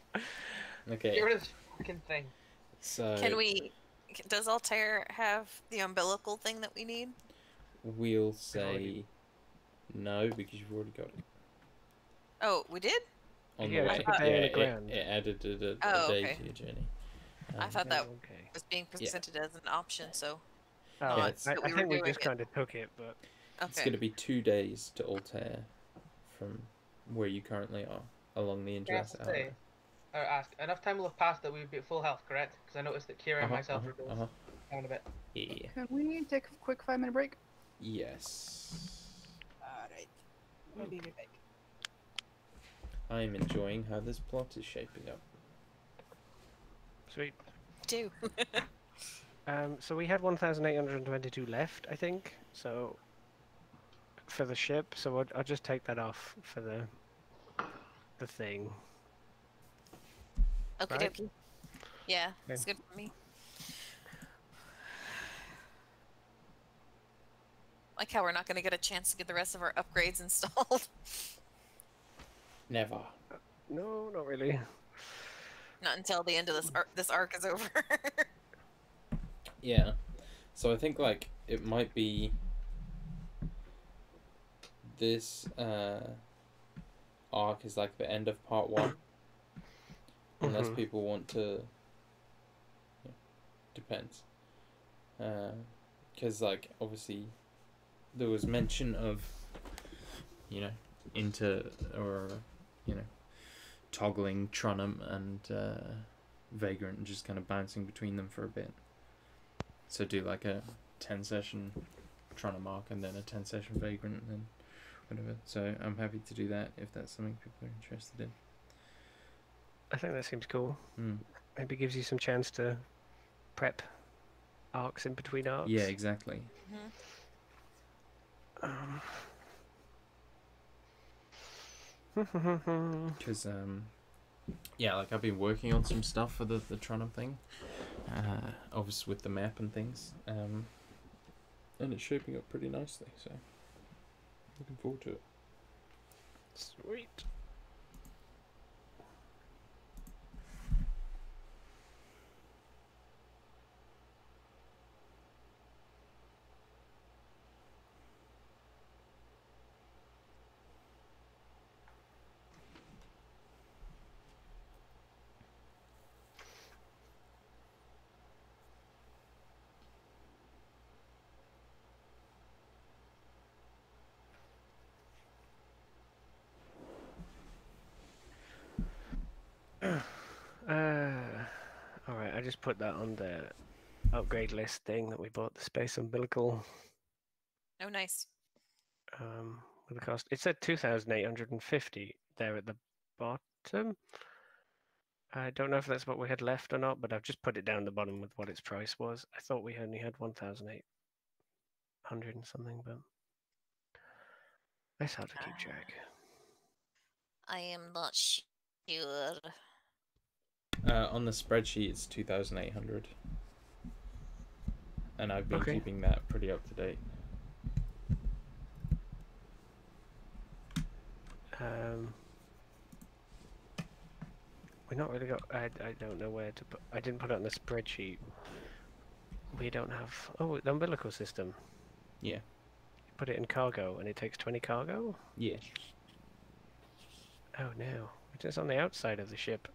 Okay. Get rid of this fucking thing. So Does Altair have the umbilical thing that we need? we'll say no because you've already got it. Oh, we did? On Yeah, the it's way. like a day on the Yeah, ground. it added a Oh, day okay. to your journey. I thought that Okay. was being presented as an option, so Oh, not Yeah, I that we were think we doing just it. kind of took it, but It's Okay. going to be 2 days to Altair from where you currently are along the Can I Indra's say, Hour. or ask, enough time will have passed that we would be at full health, correct? Because I noticed that Kira and myself are both down a bit. Yeah. Can we take a quick 5-minute break? Yes. Alright. We'll be right back. I am enjoying how this plot is shaping up. sweet. Do. So we had 1,822 left, I think. So for the ship, so I'll just take that off for the thing. Okay, Right. dokie. Yeah, it's Okay. good for me. Like how we're not going to get a chance to get the rest of our upgrades installed. Never. No, not really. Not until the end of this arc is over. Yeah. So I think like it might be this arc is like the end of part 1. Unless Mhm. people want to, depends. Because like obviously there was mention of, toggling Tronum and Vagrant and just kind of bouncing between them for a bit. So do like a 10 session Tronum arc and then a 10 session Vagrant and then whatever. So I'm happy to do that if that's something people are interested in. I think that seems cool. Mm. Maybe gives you some chance to prep arcs in between arcs. Yeah, exactly. Because like I've been working on some stuff for the Tronum thing, obviously with the map and things, and it's shaping up pretty nicely. So looking forward to it. Sweet. Alright, I just put that on the upgrade list thing that we bought, the space umbilical. Oh, nice. With the cost. It said 2,850 there at the bottom. I don't know if that's what we had left or not, but I've just put it down the bottom with what its price was. I thought we only had 1,800 and something, but it's hard to keep track. I am not sure. On the spreadsheet, it's 2,800, and I've been Okay. keeping that pretty up to date. We not really got. I don't know where to put. I didn't put it on the spreadsheet. We don't have. Oh, the umbilical system. Yeah. You put it in cargo, and it takes 20 cargo. Yeah. Oh no, it is on the outside of the ship.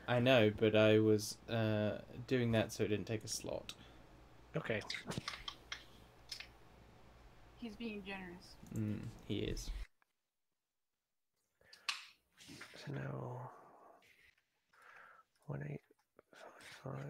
I know, but I was doing that so it didn't take a slot. Okay. He's being generous. He is. So now 1855.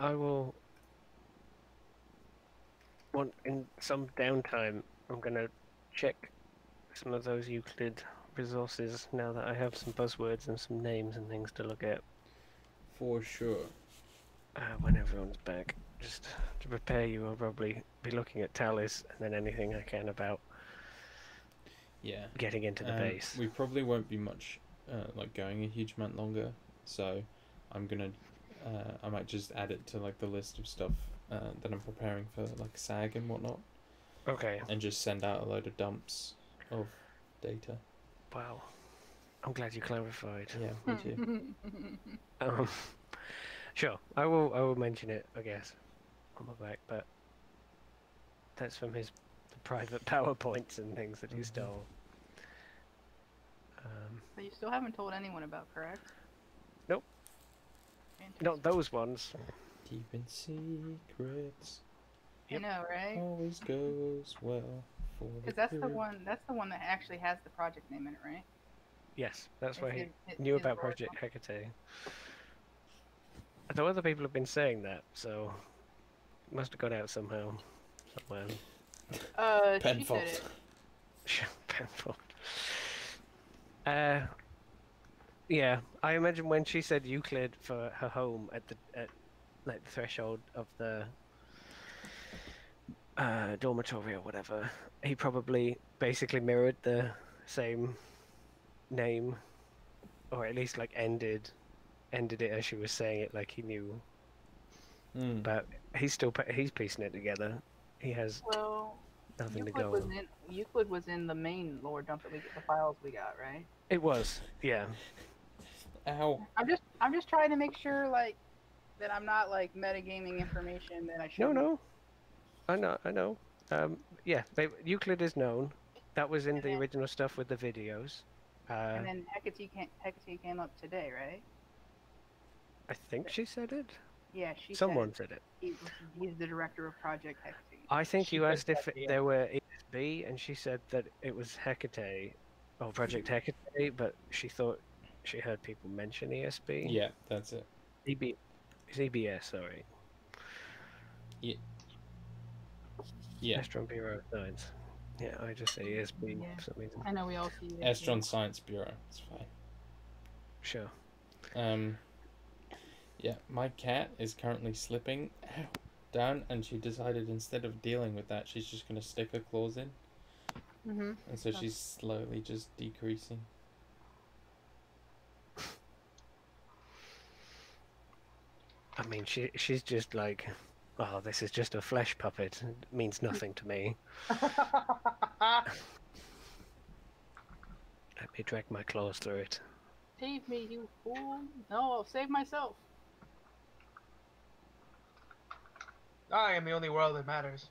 I will want in some downtime. I'm gonna check some of those Euclid resources now that I have some buzzwords and some names and things to look at. For sure. When everyone's back, just to prepare you, I'll probably be looking at Tallis and then anything I can about Yeah. getting into the base. We probably won't be much like going a huge amount longer, so I'm gonna I might just add it to like the list of stuff that I'm preparing for like SAG and whatnot, Okay. and just send out a load of dumps of data. Wow. I'm glad you clarified. Yeah, me too. Sure. I will mention it, I guess, on my back, but that's from his private PowerPoints and things that he stole. But you still haven't told anyone about, correct? Nope. Fantastic. Not those ones. Keeping secrets I know, right? always goes well for the Because that's the crew. one. That's the one that actually has the project name in it, right? Yes, that's It's why he his- knew his about role. Project Hecate. Though other people have been saying that, so it must have got out somehow, somewhere. She Penfold. said it. Painful. Yeah, I imagine when she said Euclid for her home at like the threshold of the dormitory or whatever, he probably basically mirrored the same name, or at least like ended it as she was saying it, like he knew. But he's piecing it together. He has Well, nothing to go on. Euclid was in the main lore dump that the files we got, right? It was, yeah. Ow. I'm just trying to make sure like that I'm not like metagaming information that I shouldn't. No. I know. Yeah, Euclid is known. That was in the original stuff with the videos. And then Hecate came up today, right? I think she said it. Yeah, Someone said it. He's the director of Project Hecate. I think She you asked said if that, yeah. there were ESB, and she said that it was Hecate, or Project Hecate, but she thought she heard people mention ESB. Yeah, that's it. EBS, sorry. Yeah. Yeah. Astron Bureau of Science. Yeah, I just say ESB for some reason. I know we all see it. Astron Science Bureau. It's fine. Sure. Yeah, my cat is currently slipping down, and she decided instead of dealing with that, she's just gonna stick her claws in. Mm-hmm. And so she's slowly just decreasing. I mean, she's just like, oh, this is just a flesh puppet. It means nothing to me. Let me drag my claws through it. Save me, you fool! No, I'll save myself. I am the only world that matters.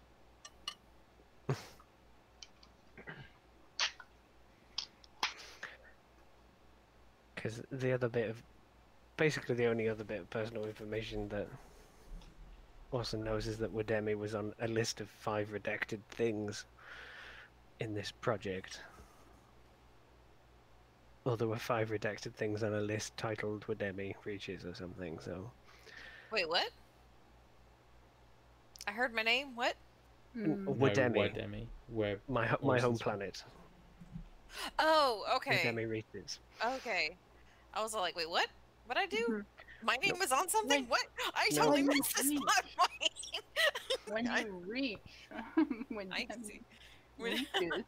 Because basically the only other bit of personal information that Orson knows is that Wademi was on a list of 5 redacted things in this project. Or there were 5 redacted things on a list titled Wademi Reaches or something, so... Wait, what? I heard my name. What? Wademi, Wademi, where my home Orson's- planet. Oh, okay. Wademi Reaches. Okay. I was all like, wait, what? What'd I do? Mhm. My name was on something? Wait. What? I No. totally When you missed this reach. line. When I- you reach, when I Demi see. When- reaches,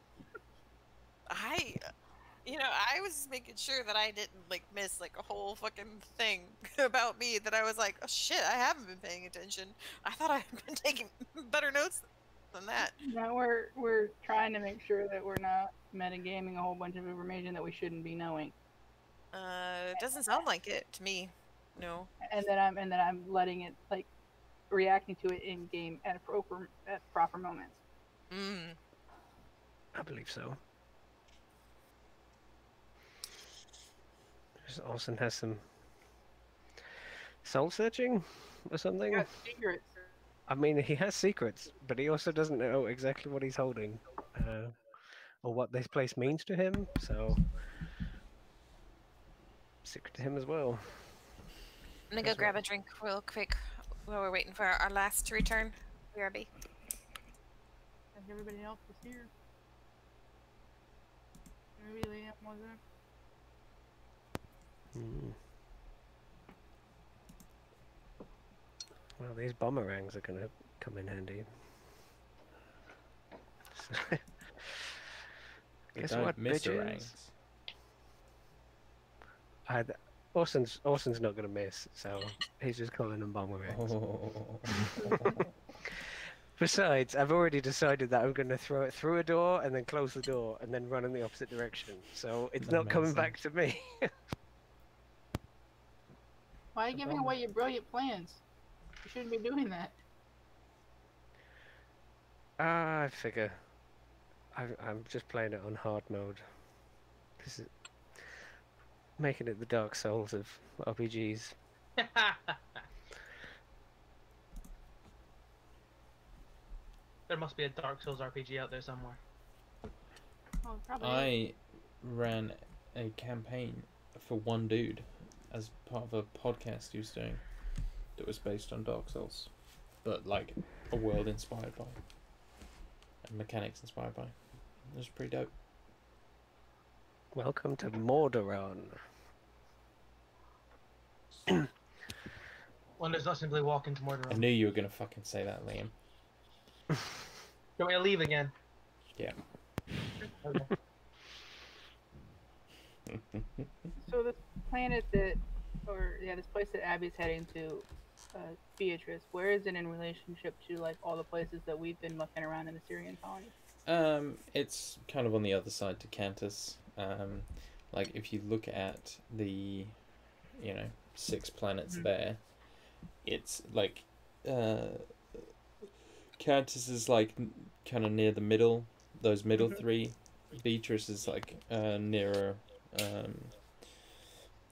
I was just making sure that I didn't like miss like a whole fucking thing about me that I was like, oh shit, I haven't been paying attention. I thought I had been taking better notes than that. now we're trying to make sure that we're not metagaming a whole bunch of information that we shouldn't be knowing, It doesn't sound like it to me. No. and that I'm letting it like reacting to it in game at proper moments. Mm. I believe so. Orson has some soul searching or something. Got secrets. I mean, he has secrets, but he also doesn't know exactly what he's holding, or what this place means to him. So, secret to him as well. I'm gonna go That's grab right. a drink real quick while we're waiting for our last to return. BRB. And everybody else was here. Maybe Liam wasn't. Well, these boomerangs are gonna come in handy. They Guess don't what, miss bitches? ranks. Orson's not gonna miss, so he's just calling them boomerangs. Oh. Besides, I've already decided that I'm gonna throw it through a door and then close the door and then run in the opposite direction. So it's not coming Amazing. back to me. Why are you giving away your brilliant plans? You shouldn't be doing that. I figure. I'm just playing it on hard mode. This is making it the Dark Souls of RPGs. There must be a Dark Souls RPG out there somewhere. Oh, probably. I ran a campaign for one dude as part of a podcast he was doing that was based on Dark Souls, but like a world inspired by and mechanics inspired by. It was pretty dope. Welcome to Mordaron. One does not simply walk into I Mordor. knew you were gonna fucking say that, Liam. Do you want me to leave again? Yeah. Okay. So this planet this place that Abby's heading to, Beatrice, where is it in relationship to like all the places that we've been looking around in the Syrian colony? It's kind of on the other side to Cantus. Like if you look at the, 6 planets there, it's like, Cantus is like kind of near the middle, those middle 3. Beatrice is like nearer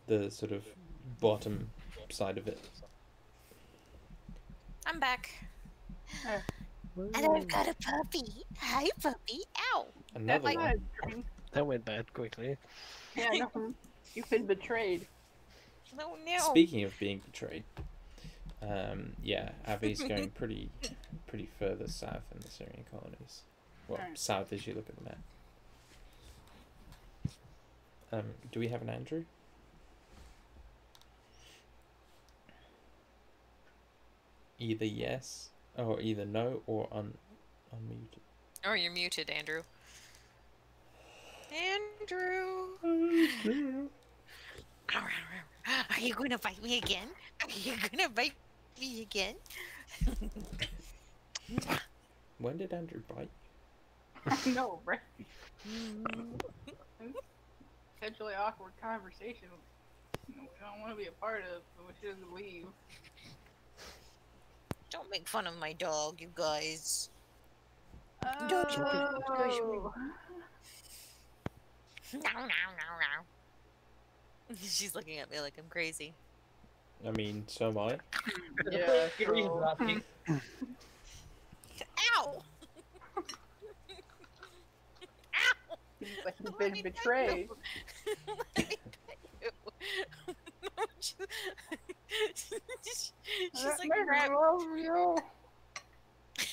the sort of bottom side of it. I'm back. And I've got a puppy. Hi, puppy. Ow. Another That's one. not a drink. That went bad quickly. Yeah, no, you've been betrayed. No, no. Speaking of being betrayed, Abby's going pretty further south in the Syrian colonies. Well, Alright. south as you look at the map. Do we have an Andrew? Either yes, or either no, or unmuted. Oh, you're muted, Andrew. Andrew. Are you gonna bite me again? Are you gonna bite me again? When did Andrew bite? No, right? Potentially awkward conversation we don't want to be a part of, but we shouldn't leave. Don't make fun of my dog, you guys. Don't you- Oh. No, no, no, no. She's looking at me like I'm crazy. I mean, so am I. Yeah, Good reason for that, Pete. Ow! Ow! He's like, you've Let been me pet betrayed. you. Let me pet you. No, she's like I grab. love you.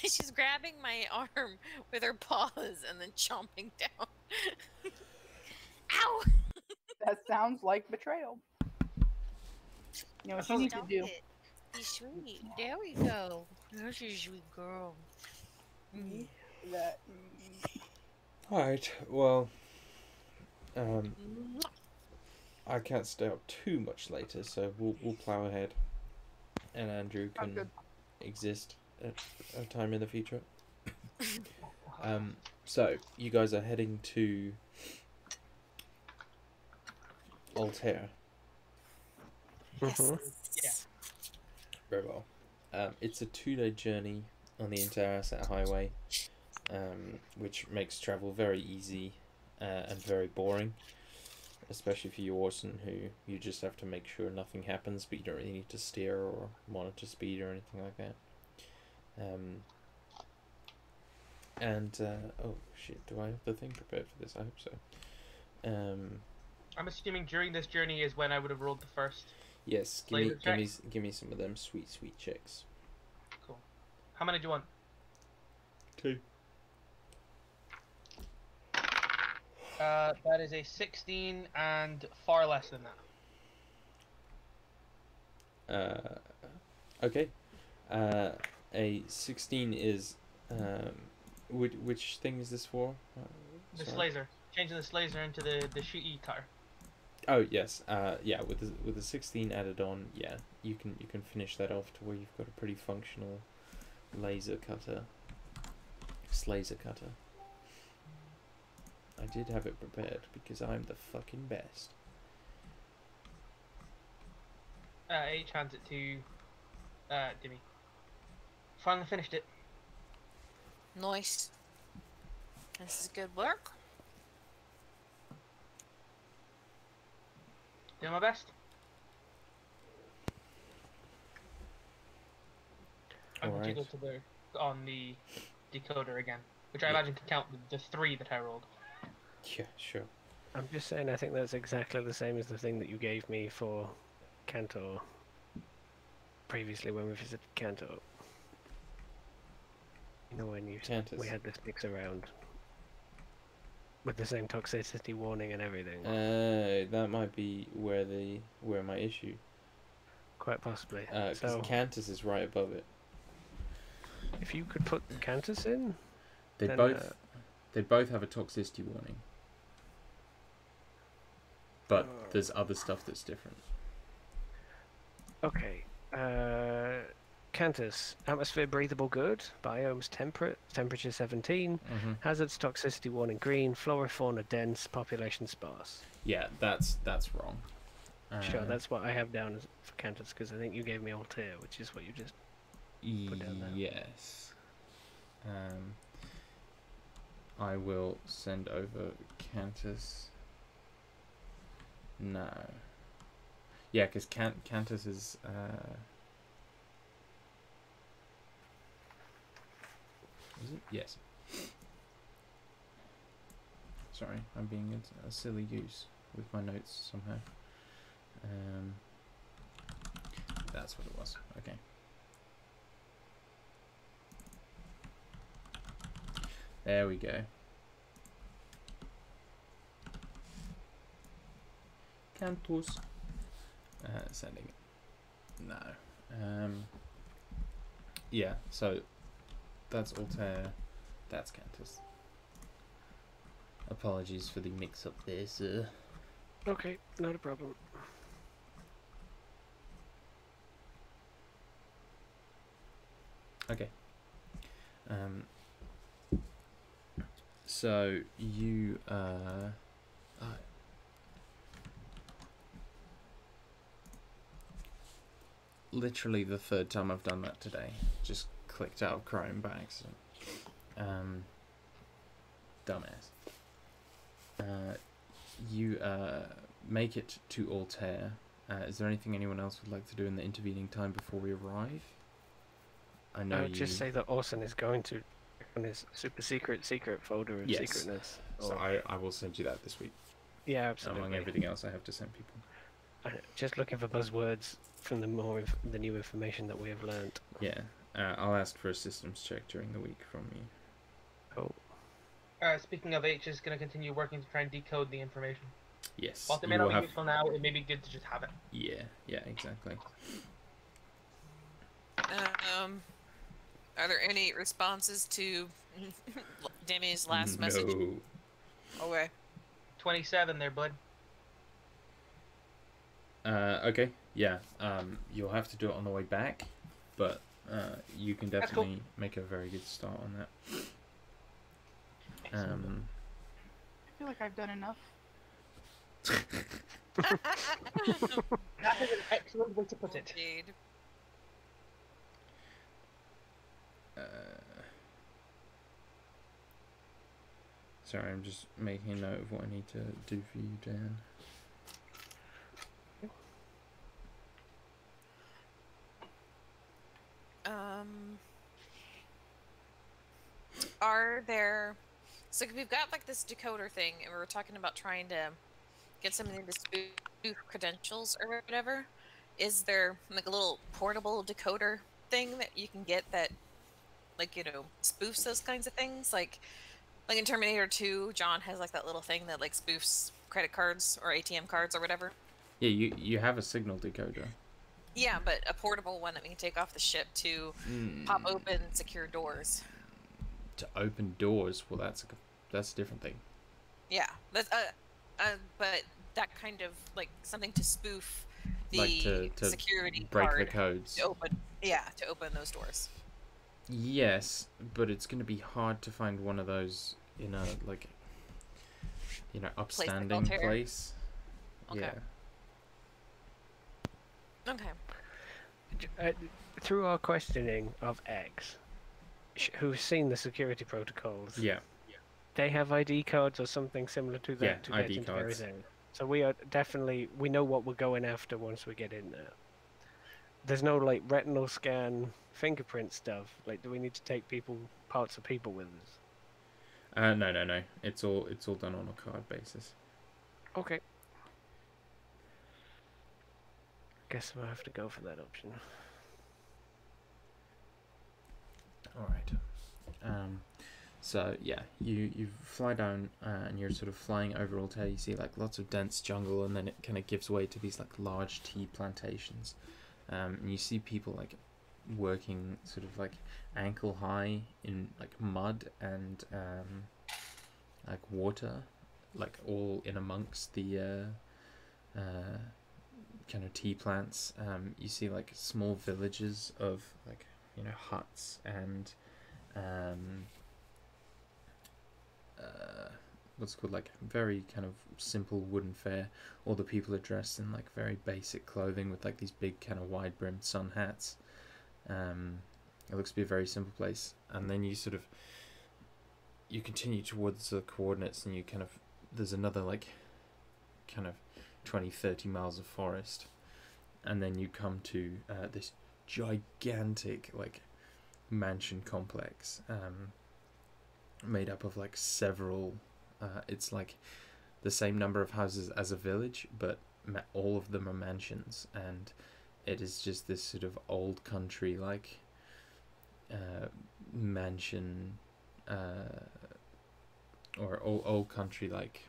She's grabbing my arm with her paws and then chomping down. Ow! That sounds like betrayal. You know what you need to Stop do? it. Be sweet. There we go. There's a sweet girl. Mm. That. Alright, well, Mwah. I can't stay up too much later, so we'll plow ahead. And Andrew Sounds can good. exist at a time in the future. So, you guys are heading to Altair. Mhm. Yes. Very well. It's a 2-day journey on the Inter-Asset Highway, which makes travel very easy and very boring, especially for you, Orson, who you just have to make sure nothing happens, but you don't really need to steer or monitor speed or anything like that. Oh shit, do I have the thing prepared for this? I hope so. I'm assuming during this journey is when I would have rolled the first. Yes, Laser give me some of them sweet checks. Cool. How many do you want? 2. That is a 16 and far less than that. Okay. A 16 is which thing is this for? The Sorry. Slazer. Changing the Slazer into the shooty cutter. Oh yes. Yeah. With the 16 added on, yeah, you can finish that off to where you've got a pretty functional laser cutter. Slazer cutter. I did have it prepared because I'm the fucking best. H hands it to Dimmy. Finally finished it. Nice. This is good work. Doing my best. I'm going to go Alright. to the on the decoder again, which I Yeah. imagine can count the 3 that I rolled. Yeah, sure. I'm just saying, I think that's exactly the same as the thing that you gave me for Cantor previously when we visited Cantor. You know, when you Cantus. we had this mix around with the same toxicity warning and everything. That might be where my issue. Quite possibly. Because So, Cantus is right above it. if you could put Cantus in, They then, both have a toxicity warning. But there's other stuff that's different. okay. Cantus, atmosphere breathable good, biomes temperate, temperature 17, hazards toxicity warning green, flora fauna dense, population sparse. Yeah, that's wrong. Sure, that's what I have down as for Cantus because I think you gave me Altair, which is what you just put down there. Yes. I will send over Cantus. No. Yeah, because Cantus is. Is it? Yes. Sorry, I'm being a silly goose with my notes somehow. That's what it was. Okay. There we go. Cantus. Sending it. No. Yeah, so that's Altair. That's Cantus. Apologies for the mix-up there, sir. Okay, not a problem. Okay. So you literally the 3rd time I've done that today. Just clicked out of Chrome by accident. Dumbass. You make it to Altair. Is there anything anyone else would like to do in the intervening time before we arrive? I know I you. would just say that Orson is going to check on his super secret folder of Yes. secretness. So I will send you that this week. Yeah, Among absolutely. everything else I have to send people. Just looking for buzzwords from the new information that we have learnt. Yeah. I'll ask for a systems check during the week from you. Oh, Speaking of, H is going to continue working to try and decode the information. Yes. Whilst it may You not will be have. useful now, it may be good to just have it. Yeah. Yeah. Exactly. Are there any responses to Demi's last message? No. Okay. 27 there, bud. Okay. Yeah. You'll have to do it on the way back, but you can That's cool. definitely make a very good start on that. I feel like I've done enough. That is an excellent way to put it. Indeed. Sorry, I'm just making a note of what I need to do for you, Dan. Are there... So we've got like this decoder thing, and we were talking about trying to get something to spoof credentials or whatever. Is there like a little portable decoder thing that you can get that, like, you know, spoofs those kinds of things? Like in Terminator 2, John has like that little thing that like spoofs credit cards or ATM cards or whatever. Yeah, you have a signal decoder. Yeah, but a portable one that we can take off the ship to pop open secure doors. To open doors, well, that's a different thing. Yeah, that's but that kind of like something to spoof the Like to security break card the codes. to open those doors. Yes, but it's going to be hard to find one of those in a upstanding Altair. place. Okay. Yeah. Okay. Through our questioning of X, who's seen the security protocols, Yeah. they have ID cards or something similar to that Yeah, to ID get into cards. everything. So we know what we're going after once we get in there. There's no like retinal scan, fingerprint stuff. Like, do we need to take parts of people with us? No. It's all done on a card basis. Okay. Guess we'll have to go for that option. All right. So yeah, you fly down and you're sort of flying over Altair. You see like lots of dense jungle, and then it kind of gives way to these like large tea plantations. And you see people like working sort of like ankle high in like mud and like water, like all in amongst the kind of tea plants. You see like small villages of like, you know, huts and what's called like very kind of simple wooden fare. All the people are dressed in like very basic clothing with like these big kind of wide brimmed sun hats. It looks to be a very simple place, and then you continue towards the coordinates, and there's another like kind of 20-30 miles of forest, and then you come to this gigantic like mansion complex, made up of like several it's like the same number of houses as a village, but all of them are mansions, and it is just this sort of old country like mansion or old country like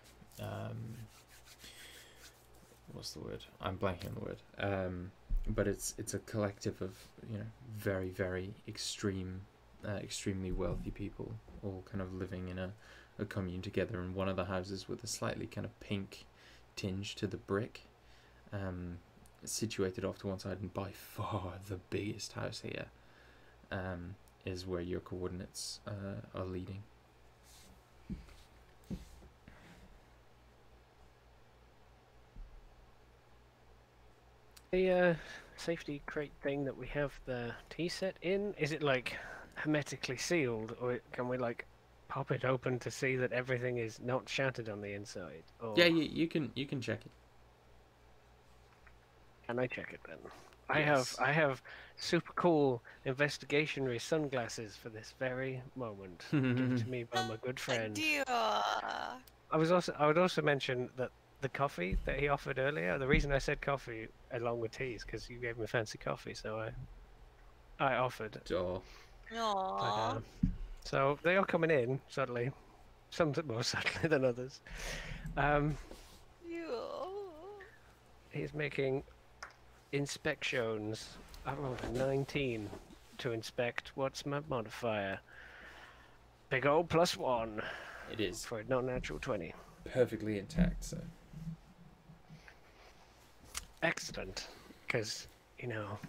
what's the word? I'm blanking on the word. But it's a collective of, you know, very, very extremely wealthy people, all kind of living in a commune together in one of the houses with a slightly kind of pink tinge to the brick, situated off to one side, and by far the biggest house here is where your coordinates are leading. The safety crate thing that we have the tea set in, is it like hermetically sealed, or can we like pop it open to see that everything is not shattered on the inside? Or Yeah, you can check it. can I check it then? Yes. I have super cool investigationary sunglasses for this very moment, given to me by my good friend. Deal. I would also mention that the coffee that he offered earlier, the reason I said coffee along with tea is because you gave me fancy coffee, so I offered. Oh, But, Aww. so they are coming in subtly, some more subtly than others. He's making inspections. I rolled a 19 to inspect. What's my modifier? Big old +1 it is for a non-natural 20. perfectly intact. So Excellent, because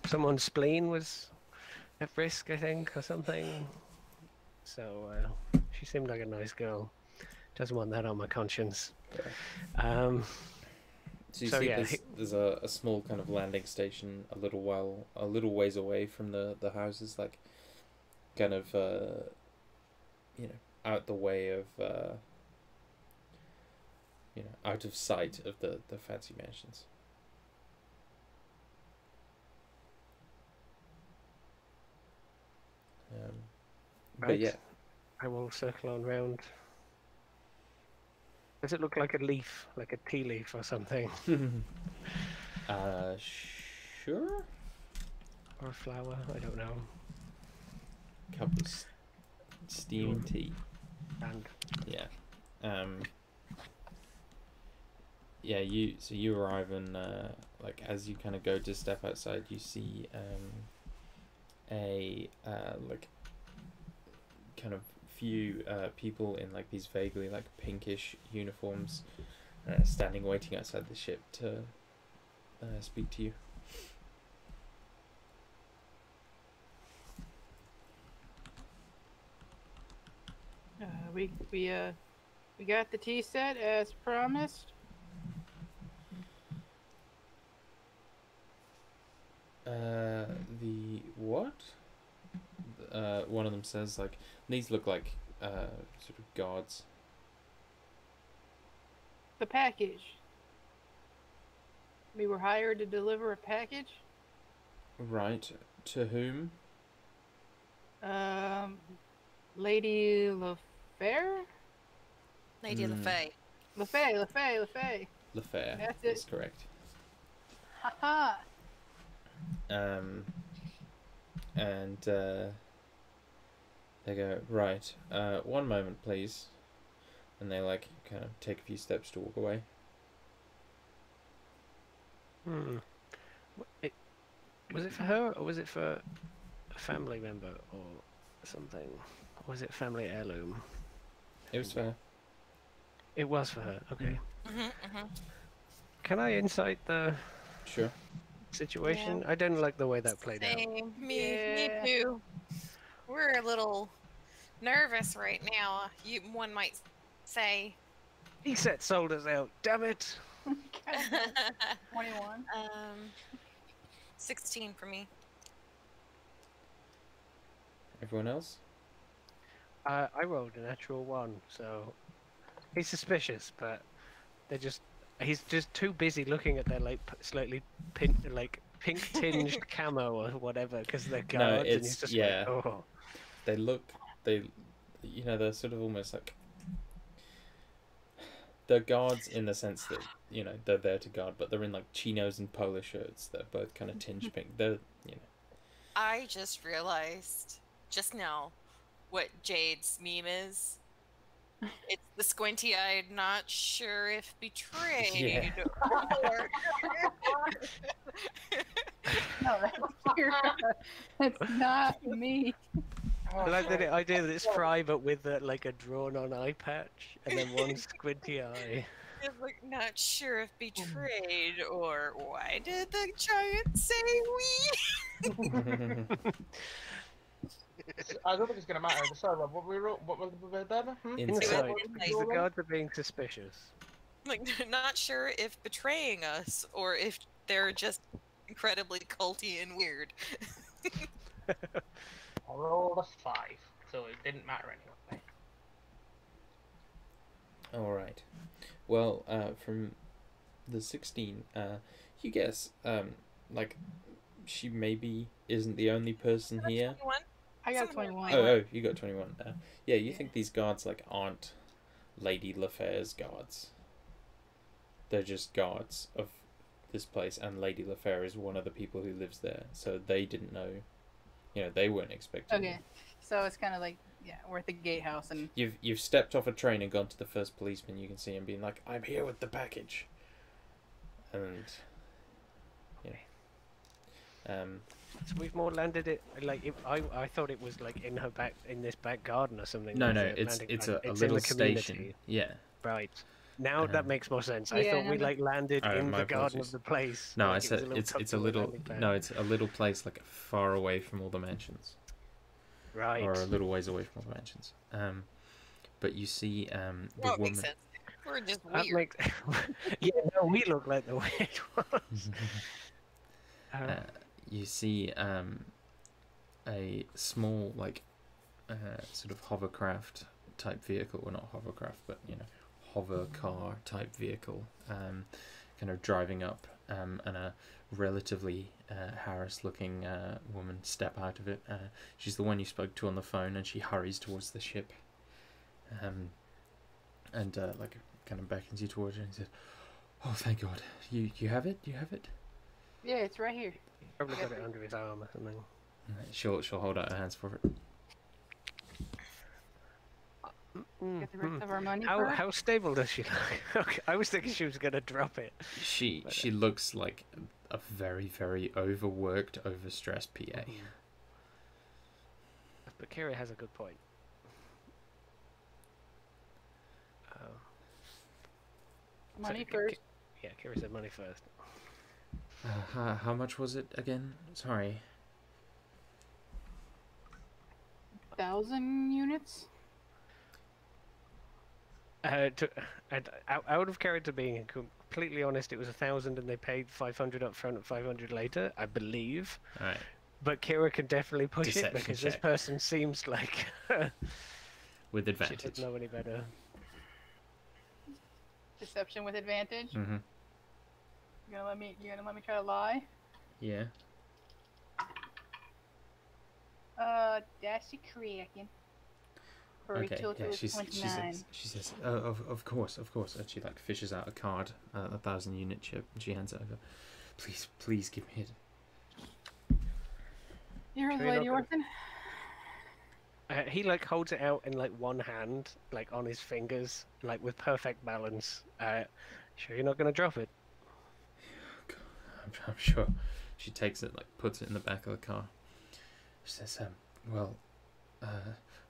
someone's spleen was at risk, I think, or something. So she seemed like a nice girl. Doesn't want that on my conscience. so you So see, yeah, there's a small kind of landing station a little ways away from the houses, like kind of out the way of out of sight of the fancy mansions. But right. yeah, I will circle on round. Does it look like a leaf, like a tea leaf or something, sure. or a flower? I don't know. Cup of steaming tea. And Yeah. Yeah, you arrive and like as you kind of go to step outside, you see a like kind of few people in like these vaguely like pinkish uniforms standing waiting outside the ship to speak to you. We got the tea set as promised. The what? One of them says like these look like sort of guards. The package. We were hired to deliver a package. Right. To whom? Lady LaFair? Lady LaFay. LaFay. LaFair. That's That's it. correct. Haha. And they go, right, 1 moment please, and they like kind of take a few steps to walk away. Was it for her, or was it for a family member, or something? Or was it family heirloom? It was fair. It was for her. Okay. Mm-hmm. Can I insight the Sure. situation? I didn't like the way that played out. Same. Me Yeah. too. We're a little nervous right now. One might say. He set sold us out. Damn it! 21. 16 for me. Everyone else? I rolled a natural 1, so he's suspicious, but he's just too busy looking at their like slightly pink tinged camo or whatever because they're guards, and he's just yeah. like, oh. They're sort of almost like they're guards in the sense that they're there to guard, but they're in like chinos and polo shirts. They're both kind of tinged pink. I just realized just now what Jade's meme is. It's the squinty-eyed, not sure if betrayed. Yeah. Or... No, that's not me. I like the idea that it's private with like a drawn-on eye patch and then one squinty eye. It's like not sure if betrayed or why did the giant say we? I don't think it's gonna matter. Sorry, Rob, what was the Insight. Insight. The guards are being suspicious. Like not sure if betraying us or if they're just incredibly culty and weird. I rolled a 5, so it didn't matter anyway. All right. Well, from the 16, you guess, like, she maybe isn't the only person here. 21? I got 21. Oh, you got 21. Yeah, you think these guards, like, aren't Lady LaFair's guards. They're just guards of this place, and Lady LaFair is one of the people who lives there, so they didn't know. you know, they weren't expecting Okay, so it's kind of like, yeah, we're at the gatehouse, and you. You've stepped off a train and gone to the first policeman. You can see him being like, "I'm here with the package," and So we've more landed it like I thought it was like in her back in this back garden or something. no, with no, the it's landing it's pad. a It's in little the community. station. Yeah. Right. Now that makes more sense. I Yeah, thought we no, like landed Oh, in my the garden apologies. of the place. No, like I it was said a little it's a comfortable little landing pad. no, it's a little place like far away from all the mansions, Right. or a little ways away from all the mansions. But you see the Well, it woman. makes sense. We're just That weird. makes. Yeah, no, we look like the weird ones. You see a small like sort of hovercraft type vehicle, well not hovercraft, but you know, hover car type vehicle, kind of driving up, and a relatively harassed looking woman step out of it. She's the one you spoke to on the phone, and she hurries towards the ship, and like kind of beckons you towards her and says, "Oh, thank God, you have it, you have it." yeah, it's right here. Probably got it under his arm or something. She'll hold out her hands for it. Get the rest of our money. How first. how stable does she look? Okay, I was thinking she was gonna drop it. She looks like a very, very overworked, overstressed PA. But Kira has a good point. Money So, first. Yeah, Kira said money first. How much was it again? Sorry. 1,000 units. Out of character being completely honest, it was 1,000 and they paid 500 up front and 500 later, I believe. All right. But Kira can definitely push it Deception because this check. person seems like With she advantage. doesn't know any better. Deception with advantage. Mm-hmm. You're gonna let me try to lie? Yeah. That's a cracking. For a Okay. total Yeah. of 29. She says, of course, and she like fishes out a card, 1,000 unit chip, and she hands it over. Please give me it. You heard the Sure you're lady, not gonna- Orphan? He like holds it out in like one hand, like on his fingers, like with perfect balance. Sure you're not gonna drop it? I'm sure. She takes it, like puts it in the back of the car. She says, well,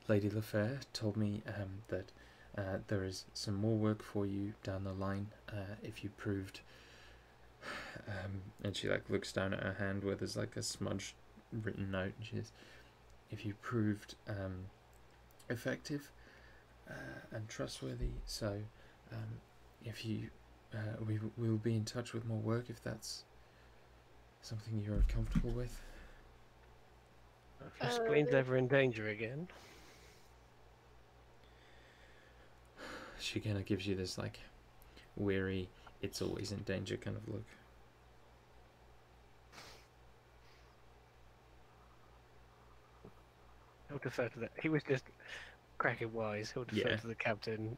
Lady Lafair told me that there is some more work for you down the line if you proved. And she like looks down at her hand where there's like a smudged written note, and she says, if you proved effective and trustworthy. So if you, we'll be in touch with more work if that's something you're comfortable with. If your spleen's ever in danger again. She kind of gives you this like weary, it's always in danger kind of look. He'll defer to that. He was just cracking wise. He'll defer Yeah. to the captain.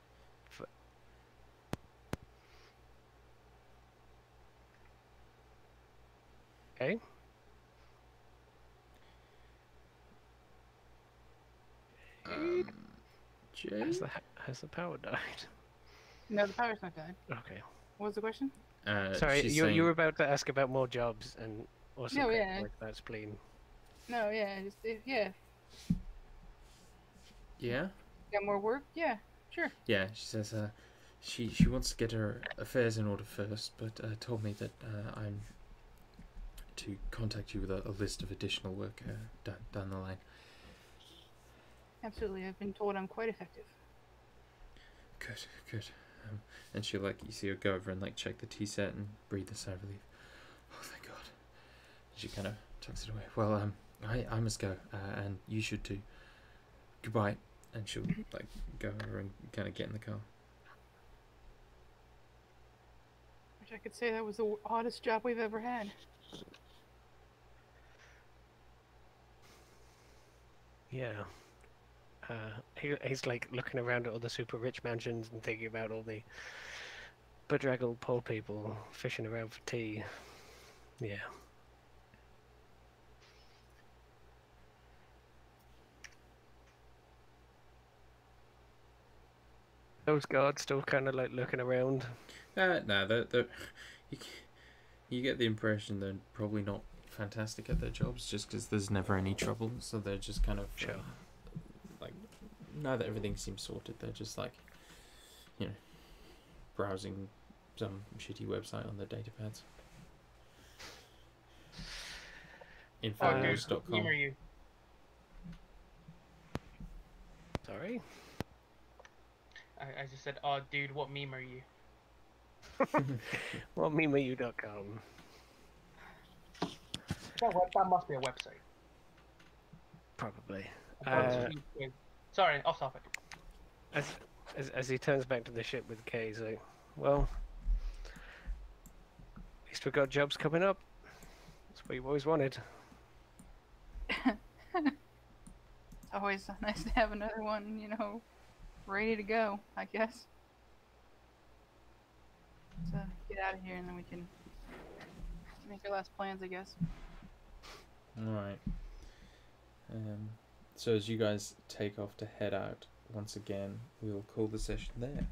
Okay. Jay? Has the power died? No, the power's not done. Okay. What was the question? Sorry, she's you saying- you were about to ask about more jobs and also No, yeah. like that spleen. No, yeah, yeah. Yeah? Got more work? Yeah, sure. Yeah, she says she wants to get her affairs in order first, but told me that I'm to contact you with a list of additional work down the line. Absolutely, I've been told I'm quite effective. Good. And she like, you see her go over and like check the tea set and breathe a sigh of relief. Oh, thank God. She kind of tucks it away. Well, I must go, and you should too. Goodbye. And she'll like go over and kind of get in the car. Wish I could say that was the oddest job we've ever had. Yeah. He's like looking around at all the super rich mansions and thinking about all the bedraggled poor people fishing around for tea. Yeah. Those guards still kind of like looking around. No, you, you get the impression they're probably not fantastic at their jobs, just because there's never any trouble. So they're just kind of Sure. like, now that everything seems sorted, they're just like, you know, browsing some shitty website on their datapads. Oh, dude, what Infowars.com. meme are you? Sorry. I just said, oh, dude, what meme are you? Well, memeyou.com. That must be a website. Probably. Sorry, off topic. As he turns back to the ship with Kay, he's like, well, at least we've got jobs coming up. That's what you've always wanted. It's always nice to have another one, you know, ready to go, I guess. So get out of here and then we can make our last plans, I guess. Alright. So as you guys take off to head out, once again, we'll call the session there.